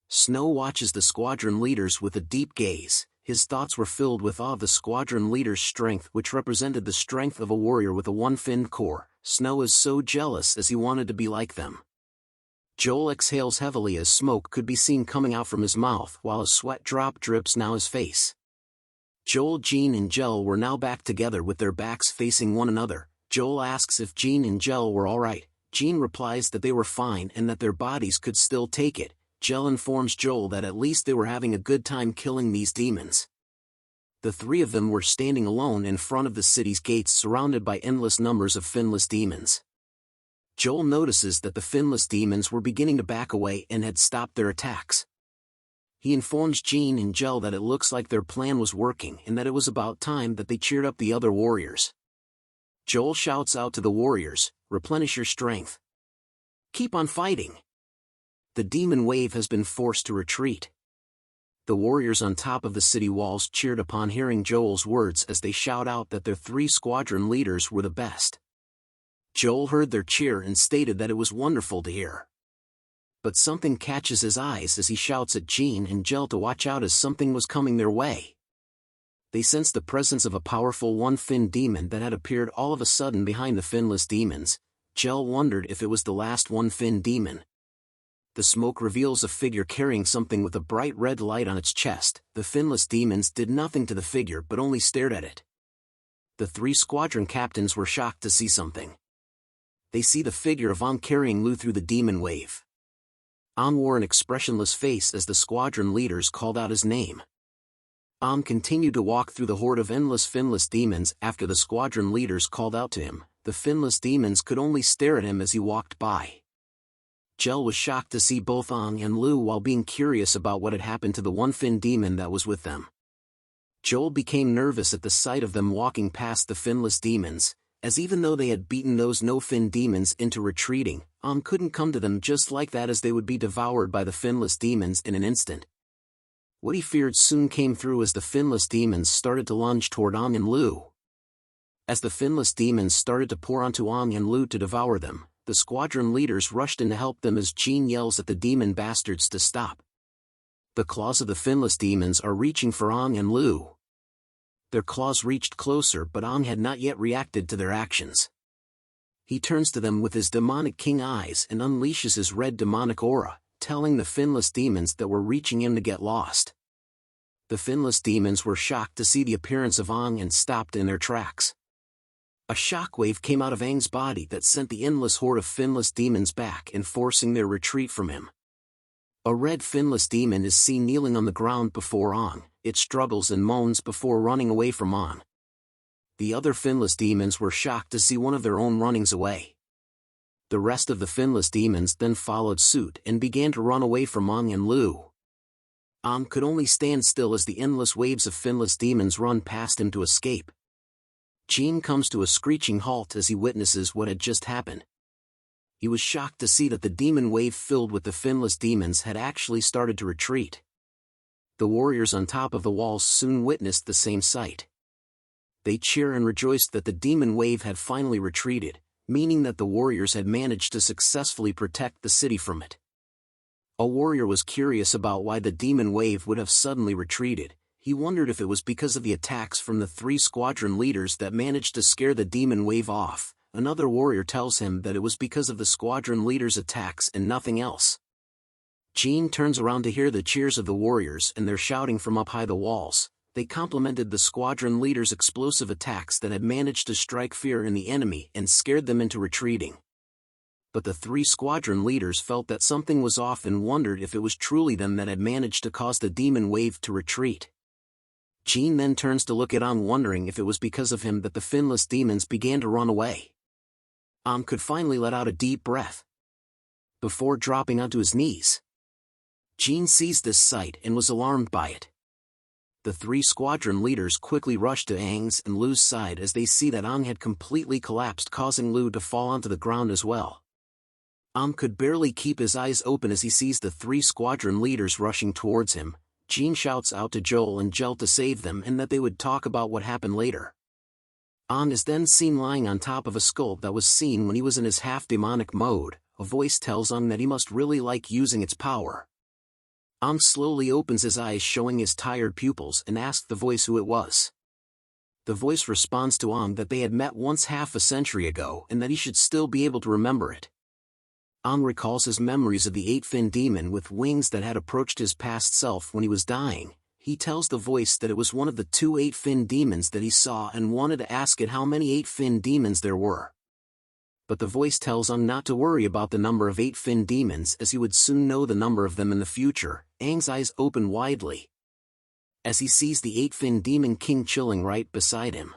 Speaker 1: Snow watches the squadron leaders with a deep gaze. His thoughts were filled with awe of the squadron leader's strength, which represented the strength of a warrior with a one-finned core. Snow is so jealous as he wanted to be like them. Joel exhales heavily as smoke could be seen coming out from his mouth while a sweat drop drips down his face. Joel, Jean and Jel were now back together with their backs facing one another. Joel asks if Jean and Jel were alright. Jean replies that they were fine and that their bodies could still take it. Jel informs Joel that at least they were having a good time killing these demons. The three of them were standing alone in front of the city's gates surrounded by endless numbers of finless demons. Joel notices that the finless demons were beginning to back away and had stopped their attacks. He informs Jean and Jel that it looks like their plan was working and that it was about time that they cheered up the other warriors. Joel shouts out to the warriors, "Replenish your strength. Keep on fighting. The demon wave has been forced to retreat." The warriors on top of the city walls cheered upon hearing Joel's words as they shout out that their three squadron leaders were the best. Joel heard their cheer and stated that it was wonderful to hear. But something catches his eyes as he shouts at Jean and Jel to watch out as something was coming their way. They sensed the presence of a powerful one-finned demon that had appeared all of a sudden behind the finless demons. Jel wondered if it was the last one-finned demon. The smoke reveals a figure carrying something with a bright red light on its chest. The finless demons did nothing to the figure but only stared at it. The three squadron captains were shocked to see something. They see the figure of An carrying Lu through the demon wave. An wore an expressionless face as the squadron leaders called out his name. An continued to walk through the horde of endless finless demons after the squadron leaders called out to him. The finless demons could only stare at him as he walked by. Jel was shocked to see both An and Lu while being curious about what had happened to the one-fin demon that was with them. Joel became nervous at the sight of them walking past the finless demons, as even though they had beaten those no-fin demons into retreating, An couldn't come to them just like that as they would be devoured by the finless demons in an instant. What he feared soon came through as the finless demons started to lunge toward An and Lu. As the finless demons started to pour onto An and Lu to devour them, the squadron leaders rushed in to help them as Jean yells at the demon bastards to stop. The claws of the finless demons are reaching for An and Lu. Their claws reached closer but An had not yet reacted to their actions. He turns to them with his demonic king eyes and unleashes his red demonic aura, telling the finless demons that were reaching him to get lost. The finless demons were shocked to see the appearance of An and stopped in their tracks. A shockwave came out of Aang's body that sent the endless horde of finless demons back, enforcing their retreat from him. A red finless demon is seen kneeling on the ground before Aang. It struggles and moans before running away from Aang. The other finless demons were shocked to see one of their own runnings away. The rest of the finless demons then followed suit and began to run away from Aang and Lu. Aang could only stand still as the endless waves of finless demons run past him to escape. Jean comes to a screeching halt as he witnesses what had just happened. He was shocked to see that the demon wave filled with the finless demons had actually started to retreat. The warriors on top of the walls soon witnessed the same sight. They cheer and rejoiced that the demon wave had finally retreated, meaning that the warriors had managed to successfully protect the city from it. A warrior was curious about why the demon wave would have suddenly retreated. He wondered if it was because of the attacks from the three squadron leaders that managed to scare the demon wave off. Another warrior tells him that it was because of the squadron leaders' attacks and nothing else. Jean turns around to hear the cheers of the warriors and their shouting from up high the walls. They complimented the squadron leaders' explosive attacks that had managed to strike fear in the enemy and scared them into retreating. But the three squadron leaders felt that something was off and wondered if it was truly them that had managed to cause the demon wave to retreat. Jean then turns to look at Aang, wondering if it was because of him that the finless demons began to run away. Aang could finally let out a deep breath before dropping onto his knees. Jean sees this sight and was alarmed by it. The three squadron leaders quickly rush to Aang's and Lu's side as they see that Aang had completely collapsed, causing Lu to fall onto the ground as well. Aang could barely keep his eyes open as he sees the three squadron leaders rushing towards him. Jean shouts out to Joel and Jel to save them and that they would talk about what happened later. Aang is then seen lying on top of a skull that was seen when he was in his half-demonic mode. A voice tells Aang that he must really like using its power. Aang slowly opens his eyes, showing his tired pupils, and asks the voice who it was. The voice responds to Aang that they had met once half a century ago and that he should still be able to remember it. Aang recalls his memories of the eight-fin demon with wings that had approached his past self when he was dying. He tells the voice that it was one of the two eight-fin demons that he saw and wanted to ask it how many eight-fin demons there were. But the voice tells Aang not to worry about the number of eight-fin demons as he would soon know the number of them in the future. Aang's eyes open widely as he sees the eight-fin demon king chilling right beside him.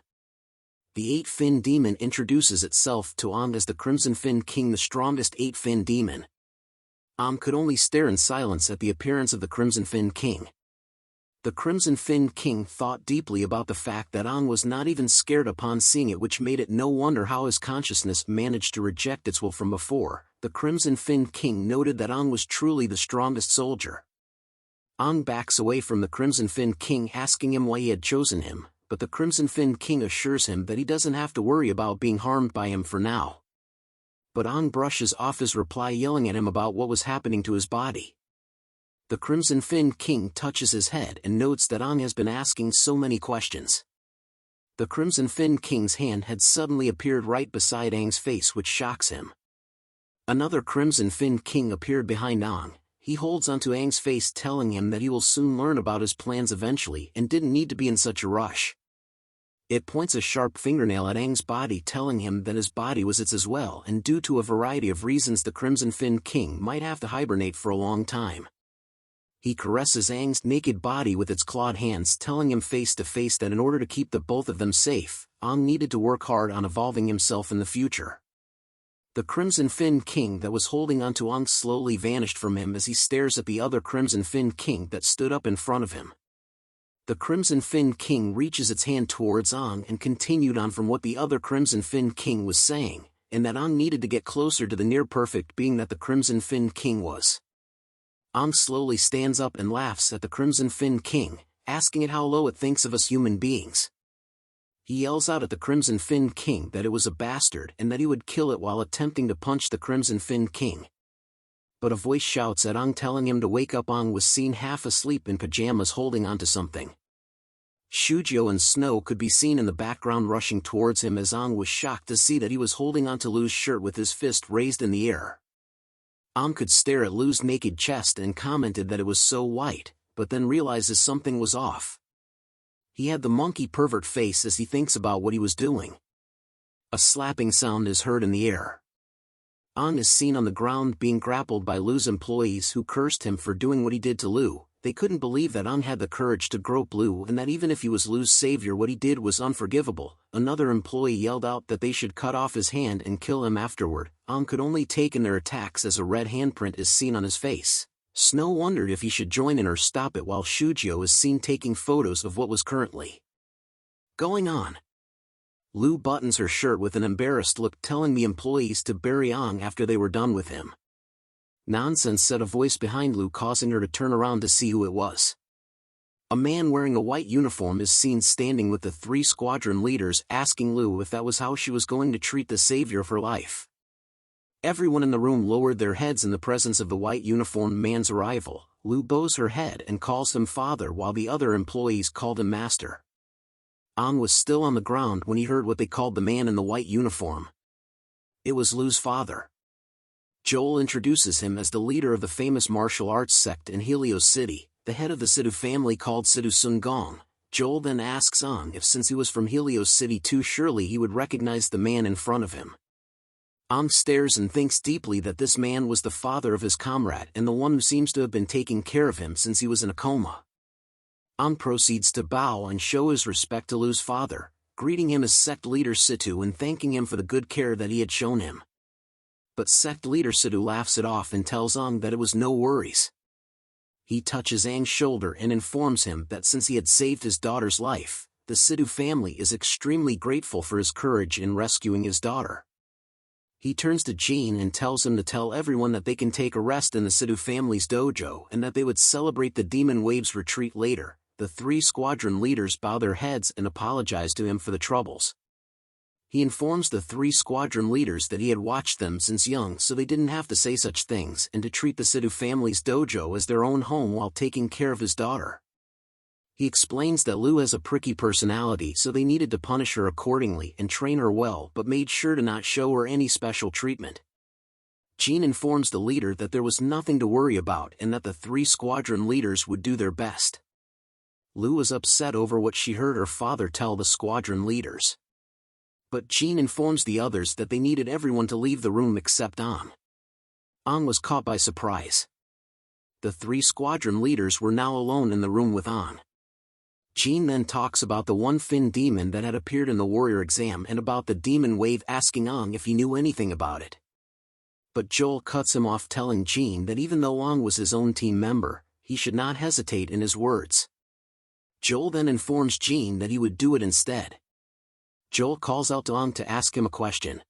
Speaker 1: The eight-fin demon introduces itself to Aang as the Crimson Fin King, the strongest eight-fin demon. Aang could only stare in silence at the appearance of the Crimson Fin King. The Crimson Fin King thought deeply about the fact that Aang was not even scared upon seeing it, which made it no wonder how his consciousness managed to reject its will from before. The Crimson Fin King noted that Aang was truly the strongest soldier. Aang backs away from the Crimson Fin King, asking him why he had chosen him, but the Crimson Fin King assures him that he doesn't have to worry about being harmed by him for now. But Aang brushes off his reply, yelling at him about what was happening to his body. The Crimson Fin King touches his head and notes that Aang has been asking so many questions. The Crimson Fin King's hand had suddenly appeared right beside Aang's face, which shocks him. Another Crimson Fin King appeared behind Aang. He holds onto Aang's face, telling him that he will soon learn about his plans eventually and didn't need to be in such a rush. It points a sharp fingernail at Aang's body, telling him that his body was its as well, and due to a variety of reasons the Crimson Fin King might have to hibernate for a long time. He caresses Aang's naked body with its clawed hands, telling him face to face that in order to keep the both of them safe, Aang needed to work hard on evolving himself in the future. The Crimson Fin King that was holding onto Aang slowly vanished from him as he stares at the other Crimson Fin King that stood up in front of him. The Crimson Fin King reaches its hand towards Aang and continued on from what the other Crimson Fin King was saying, and that Aang needed to get closer to the near-perfect being that the Crimson Fin King was. Aang slowly stands up and laughs at the Crimson Fin King, asking it how low it thinks of us human beings. He yells out at the Crimson Fin King that it was a bastard and that he would kill it while attempting to punch the Crimson Fin King. But a voice shouts at Aang, telling him to wake up. Aang was seen half asleep in pajamas holding onto something. Shujio and Snow could be seen in the background rushing towards him as Aang was shocked to see that he was holding onto Lu's shirt with his fist raised in the air. Aang could stare at Lu's naked chest and commented that it was so white, but then realizes something was off. He had the monkey pervert face as he thinks about what he was doing. A slapping sound is heard in the air. Aang is seen on the ground being grappled by Lu's employees, who cursed him for doing what he did to Lu. They couldn't believe that Aang had the courage to grope Lu, and that even if he was Lu's savior, what he did was unforgivable. Another employee yelled out that they should cut off his hand and kill him afterward. Aang could only take in their attacks as a red handprint is seen on his face. Snow wondered if he should join in or stop it, while Shujio is seen taking photos of what was currently going on. Lu buttons her shirt with an embarrassed look, telling the employees to bury Aang after they were done with him. "Nonsense," said a voice behind Lu, causing her to turn around to see who it was. A man wearing a white uniform is seen standing with the three squadron leaders, asking Lu if that was how she was going to treat the savior of her life. Everyone in the room lowered their heads in the presence of the white uniformed man's arrival. Lu bows her head and calls him father, while the other employees called him master. Aang was still on the ground when he heard what they called the man in the white uniform. It was Lu's father. Joel introduces him as the leader of the famous martial arts sect in Helios City, the head of the Sidhu family called Sidhu Sungong. Joel then asks Aang if, since he was from Helios City too, surely he would recognize the man in front of him. Aang stares and thinks deeply that this man was the father of his comrade and the one who seems to have been taking care of him since he was in a coma. Aang proceeds to bow and show his respect to Lu's father, greeting him as sect leader Sidhu and thanking him for the good care that he had shown him. But sect leader Sidhu laughs it off and tells Aang that it was no worries. He touches Aang's shoulder and informs him that since he had saved his daughter's life, the Sidhu family is extremely grateful for his courage in rescuing his daughter. He turns to Jean and tells him to tell everyone that they can take a rest in the Sidhu family's dojo and that they would celebrate the demon wave's retreat later. The 3 squadron leaders bow their heads and apologize to him for the troubles. He informs the 3 squadron leaders that he had watched them since young so they didn't have to say such things and to treat the Sidhu family's dojo as their own home while taking care of his daughter. He explains that Lu has a pricky personality so they needed to punish her accordingly and train her well but made sure to not show her any special treatment. Jean informs the leader that there was nothing to worry about and that the 3 squadron leaders would do their best. Lu was upset over what she heard her father tell the squadron leaders. But Jean informs the others that they needed everyone to leave the room except Aang. Aang was caught by surprise. The 3 squadron leaders were now alone in the room with Aang. Jean then talks about the one-fin demon that had appeared in the warrior exam and about the demon wave, asking Aang if he knew anything about it. But Joel cuts him off, telling Jean that even though Aang was his own team member, he should not hesitate in his words. Joel then informs Jean that he would do it instead. Joel calls out to Aang to ask him a question.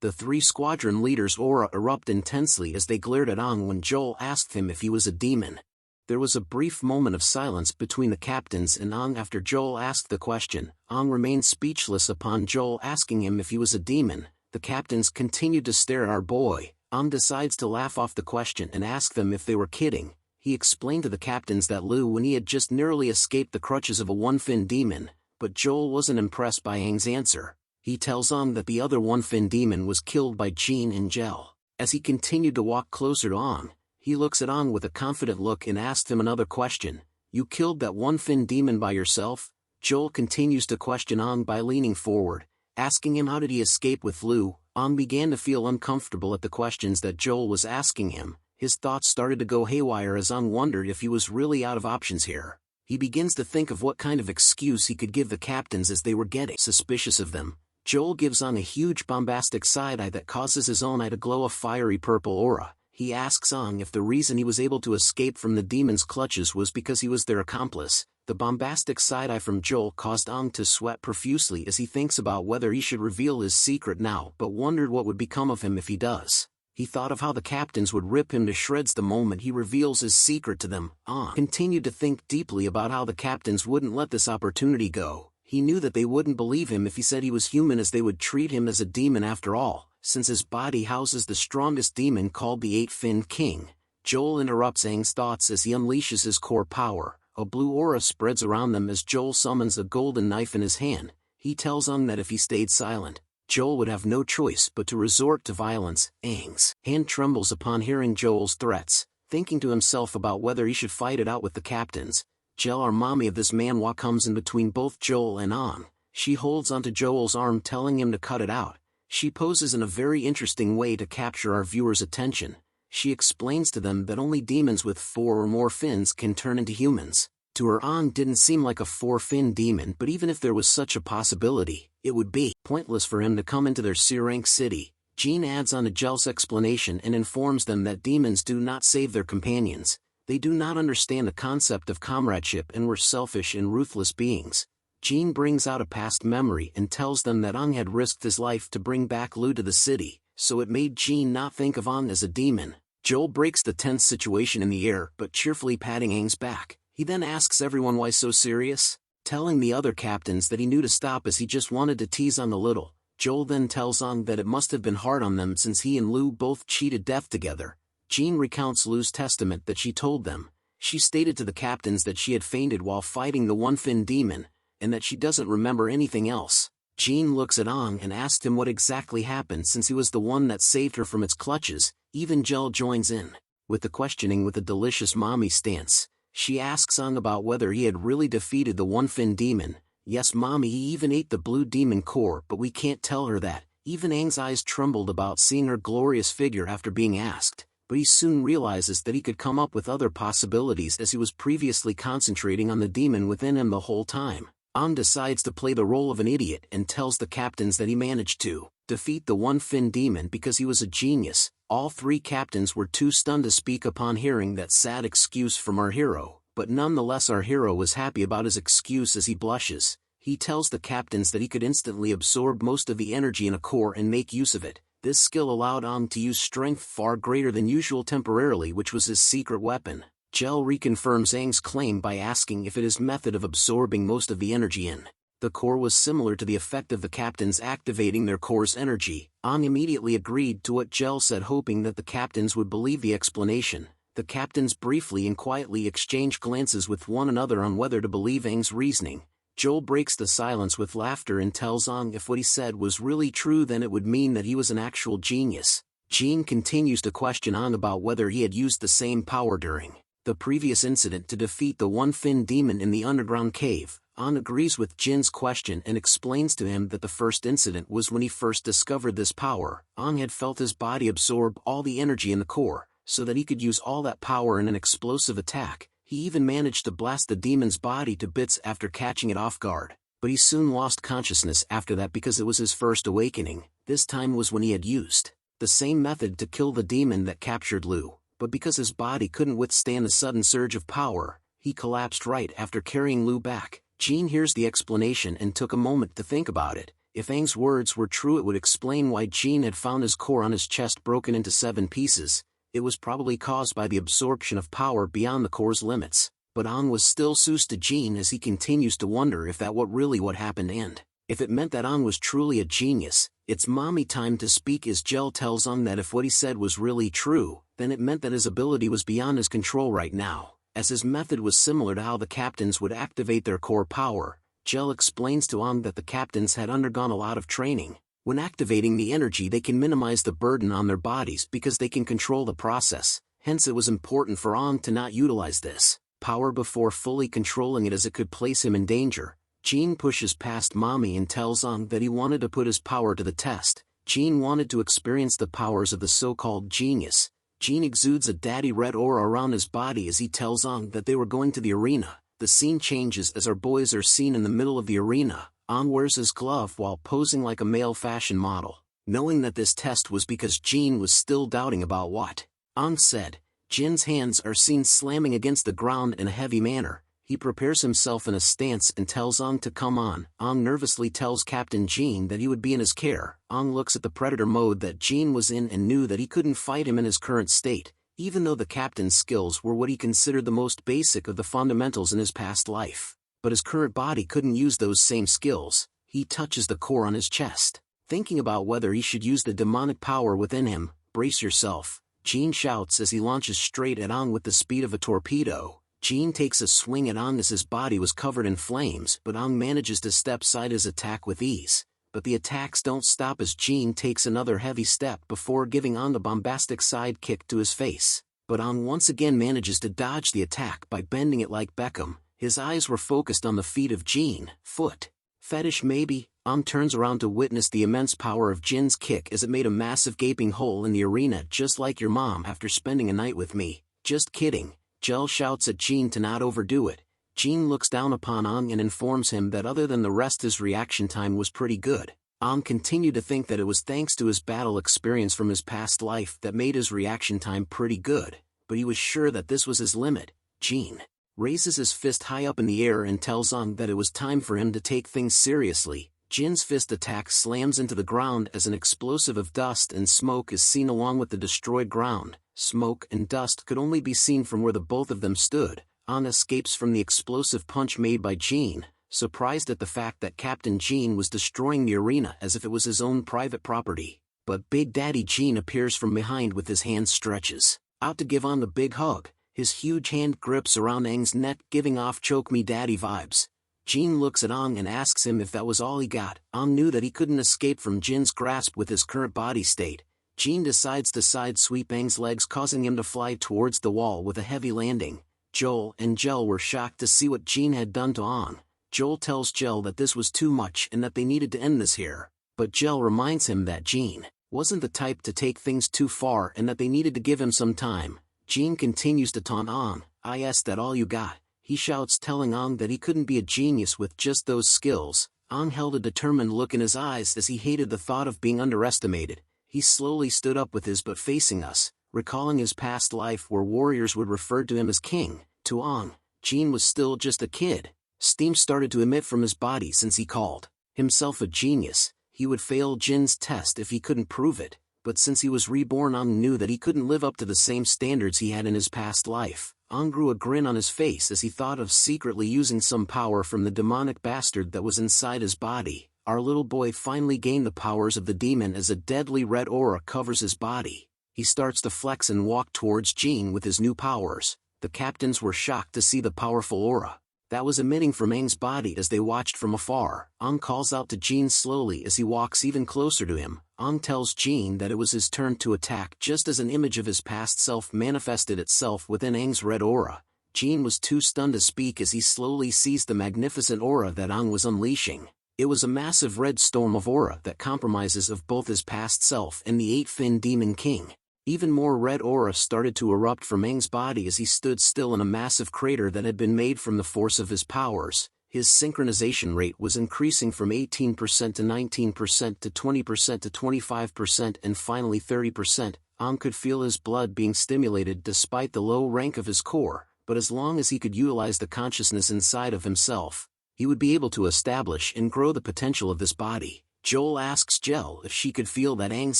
Speaker 1: The 3 squadron leaders' aura erupt intensely as they glared at Aang when Joel asked him if he was a demon. There was a brief moment of silence between the captains and Aang after Joel asked the question. Aang remained speechless upon Joel asking him if he was a demon. The captains continued to stare at our boy. Aang decides to laugh off the question and ask them if they were kidding. He explained to the captains that Lu when he had just narrowly escaped the clutches of a one-fin demon, but Joel wasn't impressed by Aang's answer. He tells Aang that the other one-fin demon was killed by Jean and Gel. As he continued to walk closer to Aang, he looks at Aang with a confident look and asks him another question. You killed that one-fin demon by yourself? Joel continues to question Aang by leaning forward, asking him how did he escape with Lu. Aang began to feel uncomfortable at the questions that Joel was asking him. His thoughts started to go haywire as Aang wondered if he was really out of options here. He begins to think of what kind of excuse he could give the captains as they were getting suspicious of them. Joel gives Aang a huge bombastic side-eye that causes his own eye to glow a fiery purple aura. He asks Aang if the reason he was able to escape from the demon's clutches was because he was their accomplice. The bombastic side-eye from Joel caused Aang to sweat profusely as he thinks about whether he should reveal his secret now, but wondered what would become of him if he does. He thought of how the captains would rip him to shreds the moment he reveals his secret to them. Aang continued to think deeply about how the captains wouldn't let this opportunity go. He knew that they wouldn't believe him if he said he was human, as they would treat him as a demon after all, since his body houses the strongest demon called the Eight-Finned King. Joel interrupts Aang's thoughts as he unleashes his core power. A blue aura spreads around them as Joel summons a golden knife in his hand. He tells Aang that if he stayed silent, Joel would have no choice but to resort to violence. Aang's hand trembles upon hearing Joel's threats, thinking to himself about whether he should fight it out with the captains. Gel, our mommy of this manhwa, comes in between both Joel and Aang. She holds onto Joel's arm, telling him to cut it out. She poses in a very interesting way to capture our viewers' attention. She explains to them that only demons with 4 or more fins can turn into humans. To her, Aang didn't seem like a 4-fin demon, but even if there was such a possibility, it would be pointless for him to come into their C-rank city. Jean adds on to Gel's explanation and informs them that demons do not save their companions. They do not understand the concept of comradeship and were selfish and ruthless beings. Jean brings out a past memory and tells them that Aang had risked his life to bring back Lu to the city, so it made Jean not think of Aang as a demon. Joel breaks the tense situation in the air, but cheerfully patting Aang's back. He then asks everyone why so serious, telling the other captains that he knew to stop as he just wanted to tease Aang a little. Joel then tells Aang that it must have been hard on them since he and Lu both cheated death together. Jean recounts Lu's testament that she told them. She stated to the captains that she had fainted while fighting the one-fin demon, and that she doesn't remember anything else. Jean looks at Aang and asked him what exactly happened since he was the one that saved her from its clutches. Even Gel joins in with the questioning with a delicious mommy stance. She asks Aang about whether he had really defeated the one-fin demon. Yes, mommy, he even ate the blue demon core, but we can't tell her that. Even Aang's eyes trembled about seeing her glorious figure after being asked, but he soon realizes that he could come up with other possibilities as he was previously concentrating on the demon within him the whole time. Aang decides to play the role of an idiot and tells the captains that he managed to defeat the one-fin demon because he was a genius. All three captains were too stunned to speak upon hearing that sad excuse from our hero, but nonetheless our hero was happy about his excuse as he blushes. He tells the captains that he could instantly absorb most of the energy in a core and make use of it. This skill allowed Ang to use strength far greater than usual temporarily, which was his secret weapon. Gel reconfirms Aang's claim by asking if it is method of absorbing most of the energy in the core was similar to the effect of the captains activating their core's energy. Ang immediately agreed to what Gel said, hoping that the captains would believe the explanation. The captains briefly and quietly exchange glances with one another on whether to believe Aang's reasoning. Joel breaks the silence with laughter and tells Ang if what he said was really true, then it would mean that he was an actual genius. Jean continues to question Ang about whether he had used the same power during the previous incident to defeat the one-fin demon in the underground cave. Ang agrees with Jin's question and explains to him that the first incident was when he first discovered this power. Ang had felt his body absorb all the energy in the core, so that he could use all that power in an explosive attack. He even managed to blast the demon's body to bits after catching it off guard. But he soon lost consciousness after that because it was his first awakening. This time was when he had used the same method to kill the demon that captured Lu. But because his body couldn't withstand the sudden surge of power, he collapsed right after carrying Lu back. Jean hears the explanation and took a moment to think about it. If Aang's words were true, it would explain why Jean had found his core on his chest broken into 7 pieces. It was probably caused by the absorption of power beyond the core's limits. But Ang was still sus to Jean as he continues to wonder if that really what happened, and if it meant that Ang was truly a genius. It's mommy time to speak as Gel tells Ang that if what he said was really true, then it meant that his ability was beyond his control right now. As his method was similar to how the captains would activate their core power, Gel explains to Ang that the captains had undergone a lot of training. When activating the energy, they can minimize the burden on their bodies because they can control the process. Hence it was important for Ang to not utilize this power before fully controlling it, as it could place him in danger. Jean pushes past mommy and tells Ang that he wanted to put his power to the test. Jean wanted to experience the powers of the so-called genius. Jean exudes a daddy red aura around his body as he tells Ang that they were going to the arena. The scene changes as our boys are seen in the middle of the arena. Ang wears his glove while posing like a male fashion model. Knowing that this test was because Jean was still doubting about what Ang said, Jin's hands are seen slamming against the ground in a heavy manner. He prepares himself in a stance and tells Ang to come on. Ang nervously tells Captain Jean that he would be in his care. Ang looks at the predator mode that Jean was in and knew that he couldn't fight him in his current state, even though the captain's skills were what he considered the most basic of the fundamentals in his past life. But his current body couldn't use those same skills. He touches the core on his chest, thinking about whether he should use the demonic power within him. Brace yourself, Jean shouts as he launches straight at Ang with the speed of a torpedo. Jean takes a swing at Ang as his body was covered in flames, but Ang manages to step side his attack with ease. But the attacks don't stop as Jean takes another heavy step before giving Ang a bombastic side kick to his face. But Ang once again manages to dodge the attack by bending it like Beckham. His eyes were focused on the feet of Jean. Foot fetish maybe? Ang turns around to witness the immense power of Jin's kick as it made a massive gaping hole in the arena, just like your mom after spending a night with me. Just kidding. Gel shouts at Jean to not overdo it. Jean looks down upon Ang and informs him that other than the rest his reaction time was pretty good. Ang continued to think that it was thanks to his battle experience from his past life that made his reaction time pretty good, but he was sure that this was his limit. Jean raises his fist high up in the air and tells Ang that it was time for him to take things seriously. Jin's fist attack slams into the ground as an explosive of dust and smoke is seen along with the destroyed ground. Smoke and dust could only be seen from where the both of them stood. Ang escapes from the explosive punch made by Jean, surprised at the fact that Captain Jean was destroying the arena as if it was his own private property. But Big Daddy Jean appears from behind with his hand stretches out to give Ang a big hug. His huge hand grips around Aang's neck, giving off choke me daddy vibes. Jean looks at Ang and asks him if that was all he got. Ang knew that he couldn't escape from Jin's grasp with his current body state. Jean decides to side-sweep Aang's legs, causing him to fly towards the wall with a heavy landing. Joel and Gel were shocked to see what Jean had done to Ang. Joel tells Gel that this was too much and that they needed to end this here. But Gel reminds him that Jean wasn't the type to take things too far and that they needed to give him some time. Jean continues to taunt Ang. "Is that all you got?" he shouts, telling Ang that he couldn't be a genius with just those skills. Ang held a determined look in his eyes as he hated the thought of being underestimated. He slowly stood up with his butt facing us, recalling his past life where warriors would refer to him as king. To Ong, Jin was still just a kid. Steam started to emit from his body since he called himself a genius. He would fail Jin's test if he couldn't prove it, but since he was reborn, Ong knew that he couldn't live up to the same standards he had in his past life. Ong grew a grin on his face as he thought of secretly using some power from the demonic bastard that was inside his body. Our little boy finally gained the powers of the demon as a deadly red aura covers his body. He starts to flex and walk towards Jin with his new powers. The captains were shocked to see the powerful aura that was emitting from Aang's body as they watched from afar. Aang calls out to Jin slowly as he walks even closer to him. Aang tells Jin that it was his turn to attack just as an image of his past self manifested itself within Aang's red aura. Jin was too stunned to speak as he slowly sees the magnificent aura that Aang was unleashing. It was a massive red storm of aura that compromises of both his past self and the eight-fin demon king. Even more red aura started to erupt from Aang's body as he stood still in a massive crater that had been made from the force of his powers. His synchronization rate was increasing from 18% to 19% to 20% to 25% and finally 30%. Aang could feel his blood being stimulated despite the low rank of his core, but as long as he could utilize the consciousness inside of himself, he would be able to establish and grow the potential of this body. Joel asks Jel if she could feel that Aang's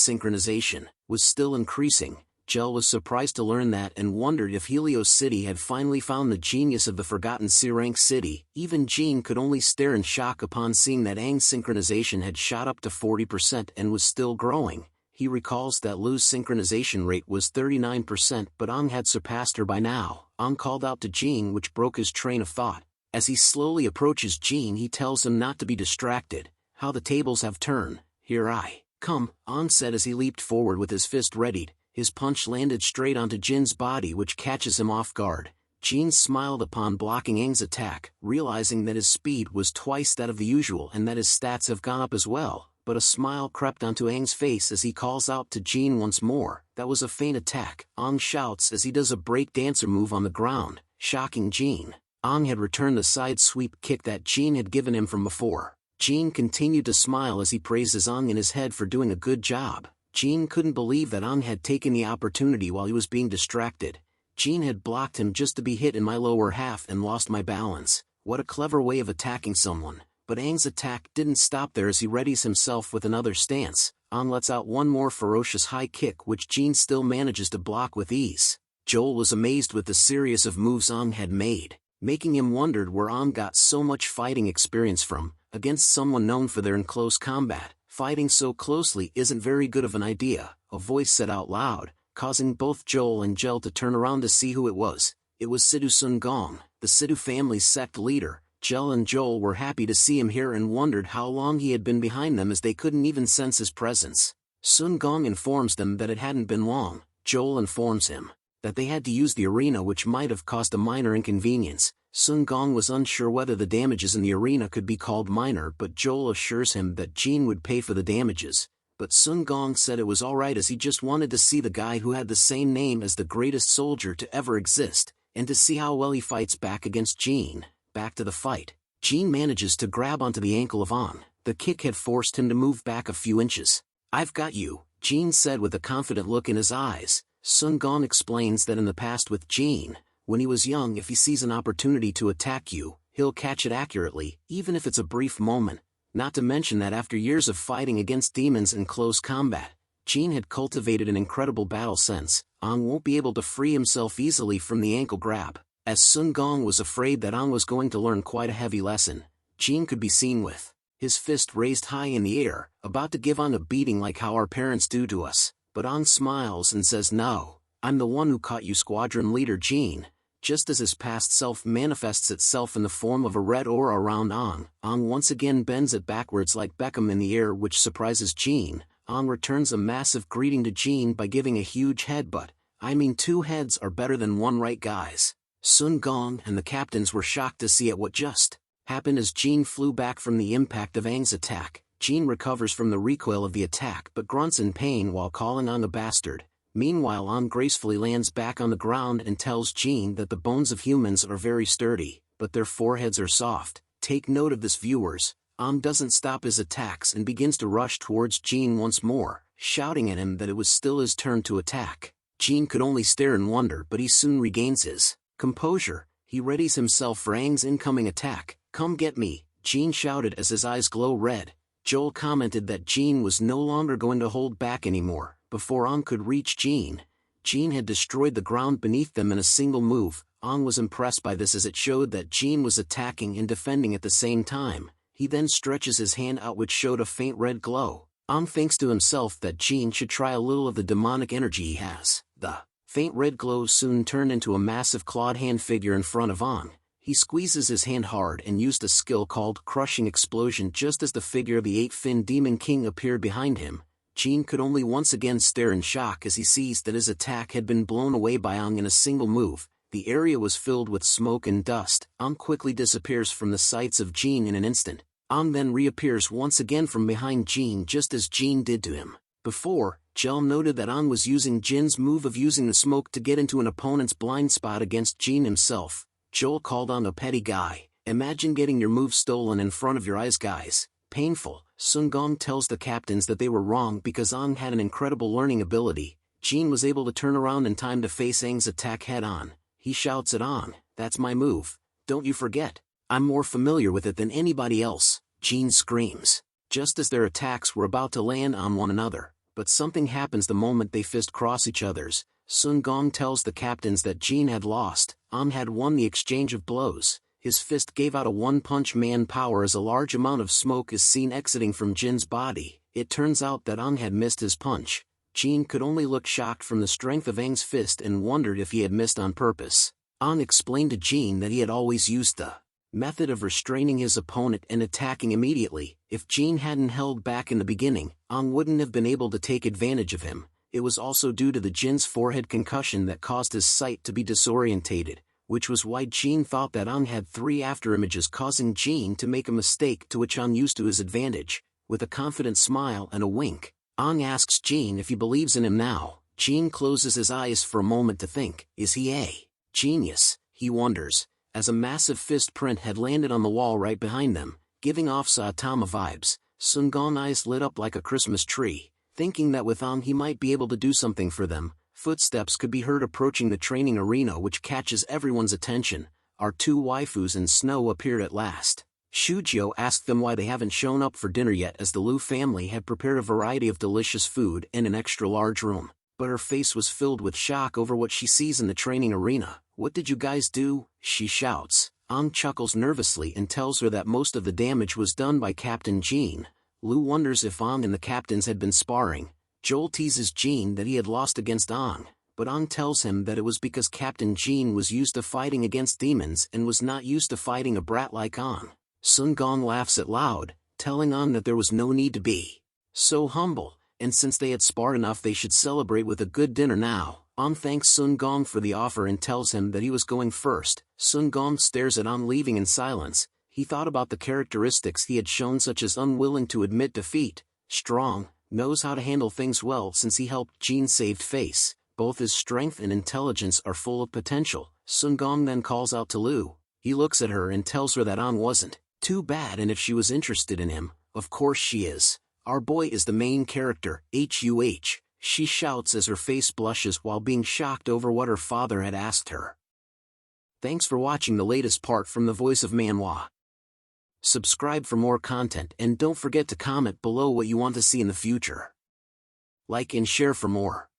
Speaker 1: synchronization was still increasing. Jel was surprised to learn that and wondered if Helios City had finally found the genius of the forgotten C-rank city. Even Jin could only stare in shock upon seeing that Aang's synchronization had shot up to 40% and was still growing. He recalls that Lu's synchronization rate was 39%, but Aang had surpassed her by now. Aang called out to Jin, which broke his train of thought. As he slowly approaches Jin, he tells him not to be distracted. How the tables have turned. Here I come, Aang said as he leaped forward with his fist readied. His punch landed straight onto Jin's body, which catches him off guard. Jin smiled upon blocking Aang's attack, realizing that his speed was twice that of the usual and that his stats have gone up as well, but a smile crept onto Aang's face as he calls out to Jin once more. That was a feint attack, Aang shouts as he does a break dancer move on the ground, shocking Jin. Aang had returned the side sweep kick that Jin had given him from before. Jin continued to smile as he praises Aang in his head for doing a good job. Jin couldn't believe that Aang had taken the opportunity while he was being distracted. Jin had blocked him just to be hit in my lower half and lost my balance. What a clever way of attacking someone. But Aang's attack didn't stop there as he readies himself with another stance. Aang lets out one more ferocious high kick which Jin still manages to block with ease. Joel was amazed with the series of moves Aang had made, making him wondered where Aang got so much fighting experience from. Against someone known for their close combat, fighting so closely isn't very good of an idea, a voice said out loud, causing both Joel and Jel to turn around to see who it was. It was Sidhu Sun Gong, the Sidhu family's sect leader. Jel and Joel were happy to see him here and wondered how long he had been behind them as they couldn't even sense his presence. Sun Gong informs them that it hadn't been long. Joel informs him that they had to use the arena, which might have caused a minor inconvenience. Sun Gong was unsure whether the damages in the arena could be called minor, but Joel assures him that Jin would pay for the damages. But Sun Gong said it was alright as he just wanted to see the guy who had the same name as the greatest soldier to ever exist, and to see how well he fights back against Jin. Back to the fight. Jin manages to grab onto the ankle of Aang. The kick had forced him to move back a few inches. I've got you, Jin said with a confident look in his eyes. Sun Gong explains that in the past with Jin, when he was young, if he sees an opportunity to attack you, he'll catch it accurately, even if it's a brief moment. Not to mention that after years of fighting against demons in close combat, Jin had cultivated an incredible battle sense. Aang won't be able to free himself easily from the ankle grab. As Sun Gong was afraid that Aang was going to learn quite a heavy lesson, Jin could be seen with his fist raised high in the air, about to give Aang a beating like how our parents do to us. But Aang smiles and says, "No, I'm the one who caught you, squadron leader Jin." Just as his past self manifests itself in the form of a red aura around Aang, Aang once again bends it backwards like Beckham in the air, which surprises Jin. Aang returns a massive greeting to Jin by giving a huge headbutt. I mean, 2 heads are better than 1, right guys? Sun Gong and the captains were shocked to see what just happened as Jin flew back from the impact of Aang's attack. Jin recovers from the recoil of the attack but grunts in pain while calling Aang a bastard. Meanwhile, Aang gracefully lands back on the ground and tells Jin that the bones of humans are very sturdy, but their foreheads are soft. Take note of this, viewers. Aang doesn't stop his attacks and begins to rush towards Jin once more. shouting at him that it was still his turn to attack. Jin could only stare in wonder, but he soon regains his composure. He readies himself for Aang's incoming attack. "Come get me," Jin shouted as his eyes glow red. Joel commented that Jin was no longer going to hold back anymore. Before Aang could reach Jin had destroyed the ground beneath them in a single move. Aang was impressed by this as it showed that Jin was attacking and defending at the same time. He then stretches his hand out, which showed a faint red glow. Aang thinks to himself that Jin should try a little of the demonic energy he has. The faint red glow soon turned into a massive clawed hand figure in front of Aang. He squeezes his hand hard and used a skill called Crushing Explosion just as the figure of the eight-fin Demon King appeared behind him. Jin could only once again stare in shock as he sees that his attack had been blown away by Aang in a single move. The area was filled with smoke and dust. Aang quickly disappears from the sights of Jin in an instant. Aang then reappears once again from behind Jin just as Jin did to him. Before, Jel noted that Aang was using Jin's move of using the smoke to get into an opponent's blind spot against Jin himself. Joel called Aang a petty guy. "Imagine getting your move stolen in front of your eyes, guys. Painful." Sun Gong tells the captains that they were wrong because Aang had an incredible learning ability. Jin was able to turn around in time to face Aang's attack head-on. He shouts at Aang, "That's my move. Don't you forget. I'm more familiar with it than anybody else." Jin screams, just as their attacks were about to land on one another. But something happens the moment they fist cross each other's. Sun Gong tells the captains that Jin had lost. Aang had won the exchange of blows. His fist gave out a one-punch man power as a large amount of smoke is seen exiting from Jin's body. It turns out that Aang had missed his punch. Jin could only look shocked from the strength of Aang's fist and wondered if he had missed on purpose. Aang explained to Jin that he had always used the method of restraining his opponent and attacking immediately. If Jin hadn't held back in the beginning, Aang wouldn't have been able to take advantage of him. It was also due to the Jin's forehead concussion that caused his sight to be disorientated, which was why Jin thought that Aang had 3 afterimages, causing Jin to make a mistake, to which Aang used to his advantage. With a confident smile and a wink, Aang asks Jin if he believes in him now. Jin closes his eyes for a moment to think. Is he a genius? He wonders, as a massive fist print had landed on the wall right behind them, giving off Saitama vibes. Sun Gong's eyes lit up like a Christmas tree, thinking that with Aang he might be able to do something for them. Footsteps could be heard approaching the training arena, which catches everyone's attention. Our 2 waifus and Snow appeared at last. Shujio asked them why they haven't shown up for dinner yet, as the Lu family had prepared a variety of delicious food in an extra-large room. But her face was filled with shock over what she sees in the training arena. "What did you guys do?" she shouts. Aang chuckles nervously and tells her that most of the damage was done by Captain Jin. Lu wonders if Aang and the captains had been sparring. Joel teases Jin that he had lost against Aang, but Aang tells him that it was because Captain Jin was used to fighting against demons and was not used to fighting a brat like Aang. Sun Gong laughs out loud, telling Aang that there was no need to be so humble, and since they had sparred enough they should celebrate with a good dinner now. Aang thanks Sun Gong for the offer and tells him that he was going first. Sun Gong stares at Aang leaving in silence. He thought about the characteristics he had shown, such as unwilling to admit defeat, strong, knows how to handle things well since he helped Jin save face. Both his strength and intelligence are full of potential. Sun Gong then calls out to Lu. He looks at her and tells her that Aang wasn't too bad, and if she was interested in him, of course she is. "Our boy is the main character, HUH, she shouts as her face blushes while being shocked over what her father had asked her. Thanks for watching the latest part from the voice of Manhwa. Subscribe for more content and don't forget to comment below what you want to see in the future. Like and share for more.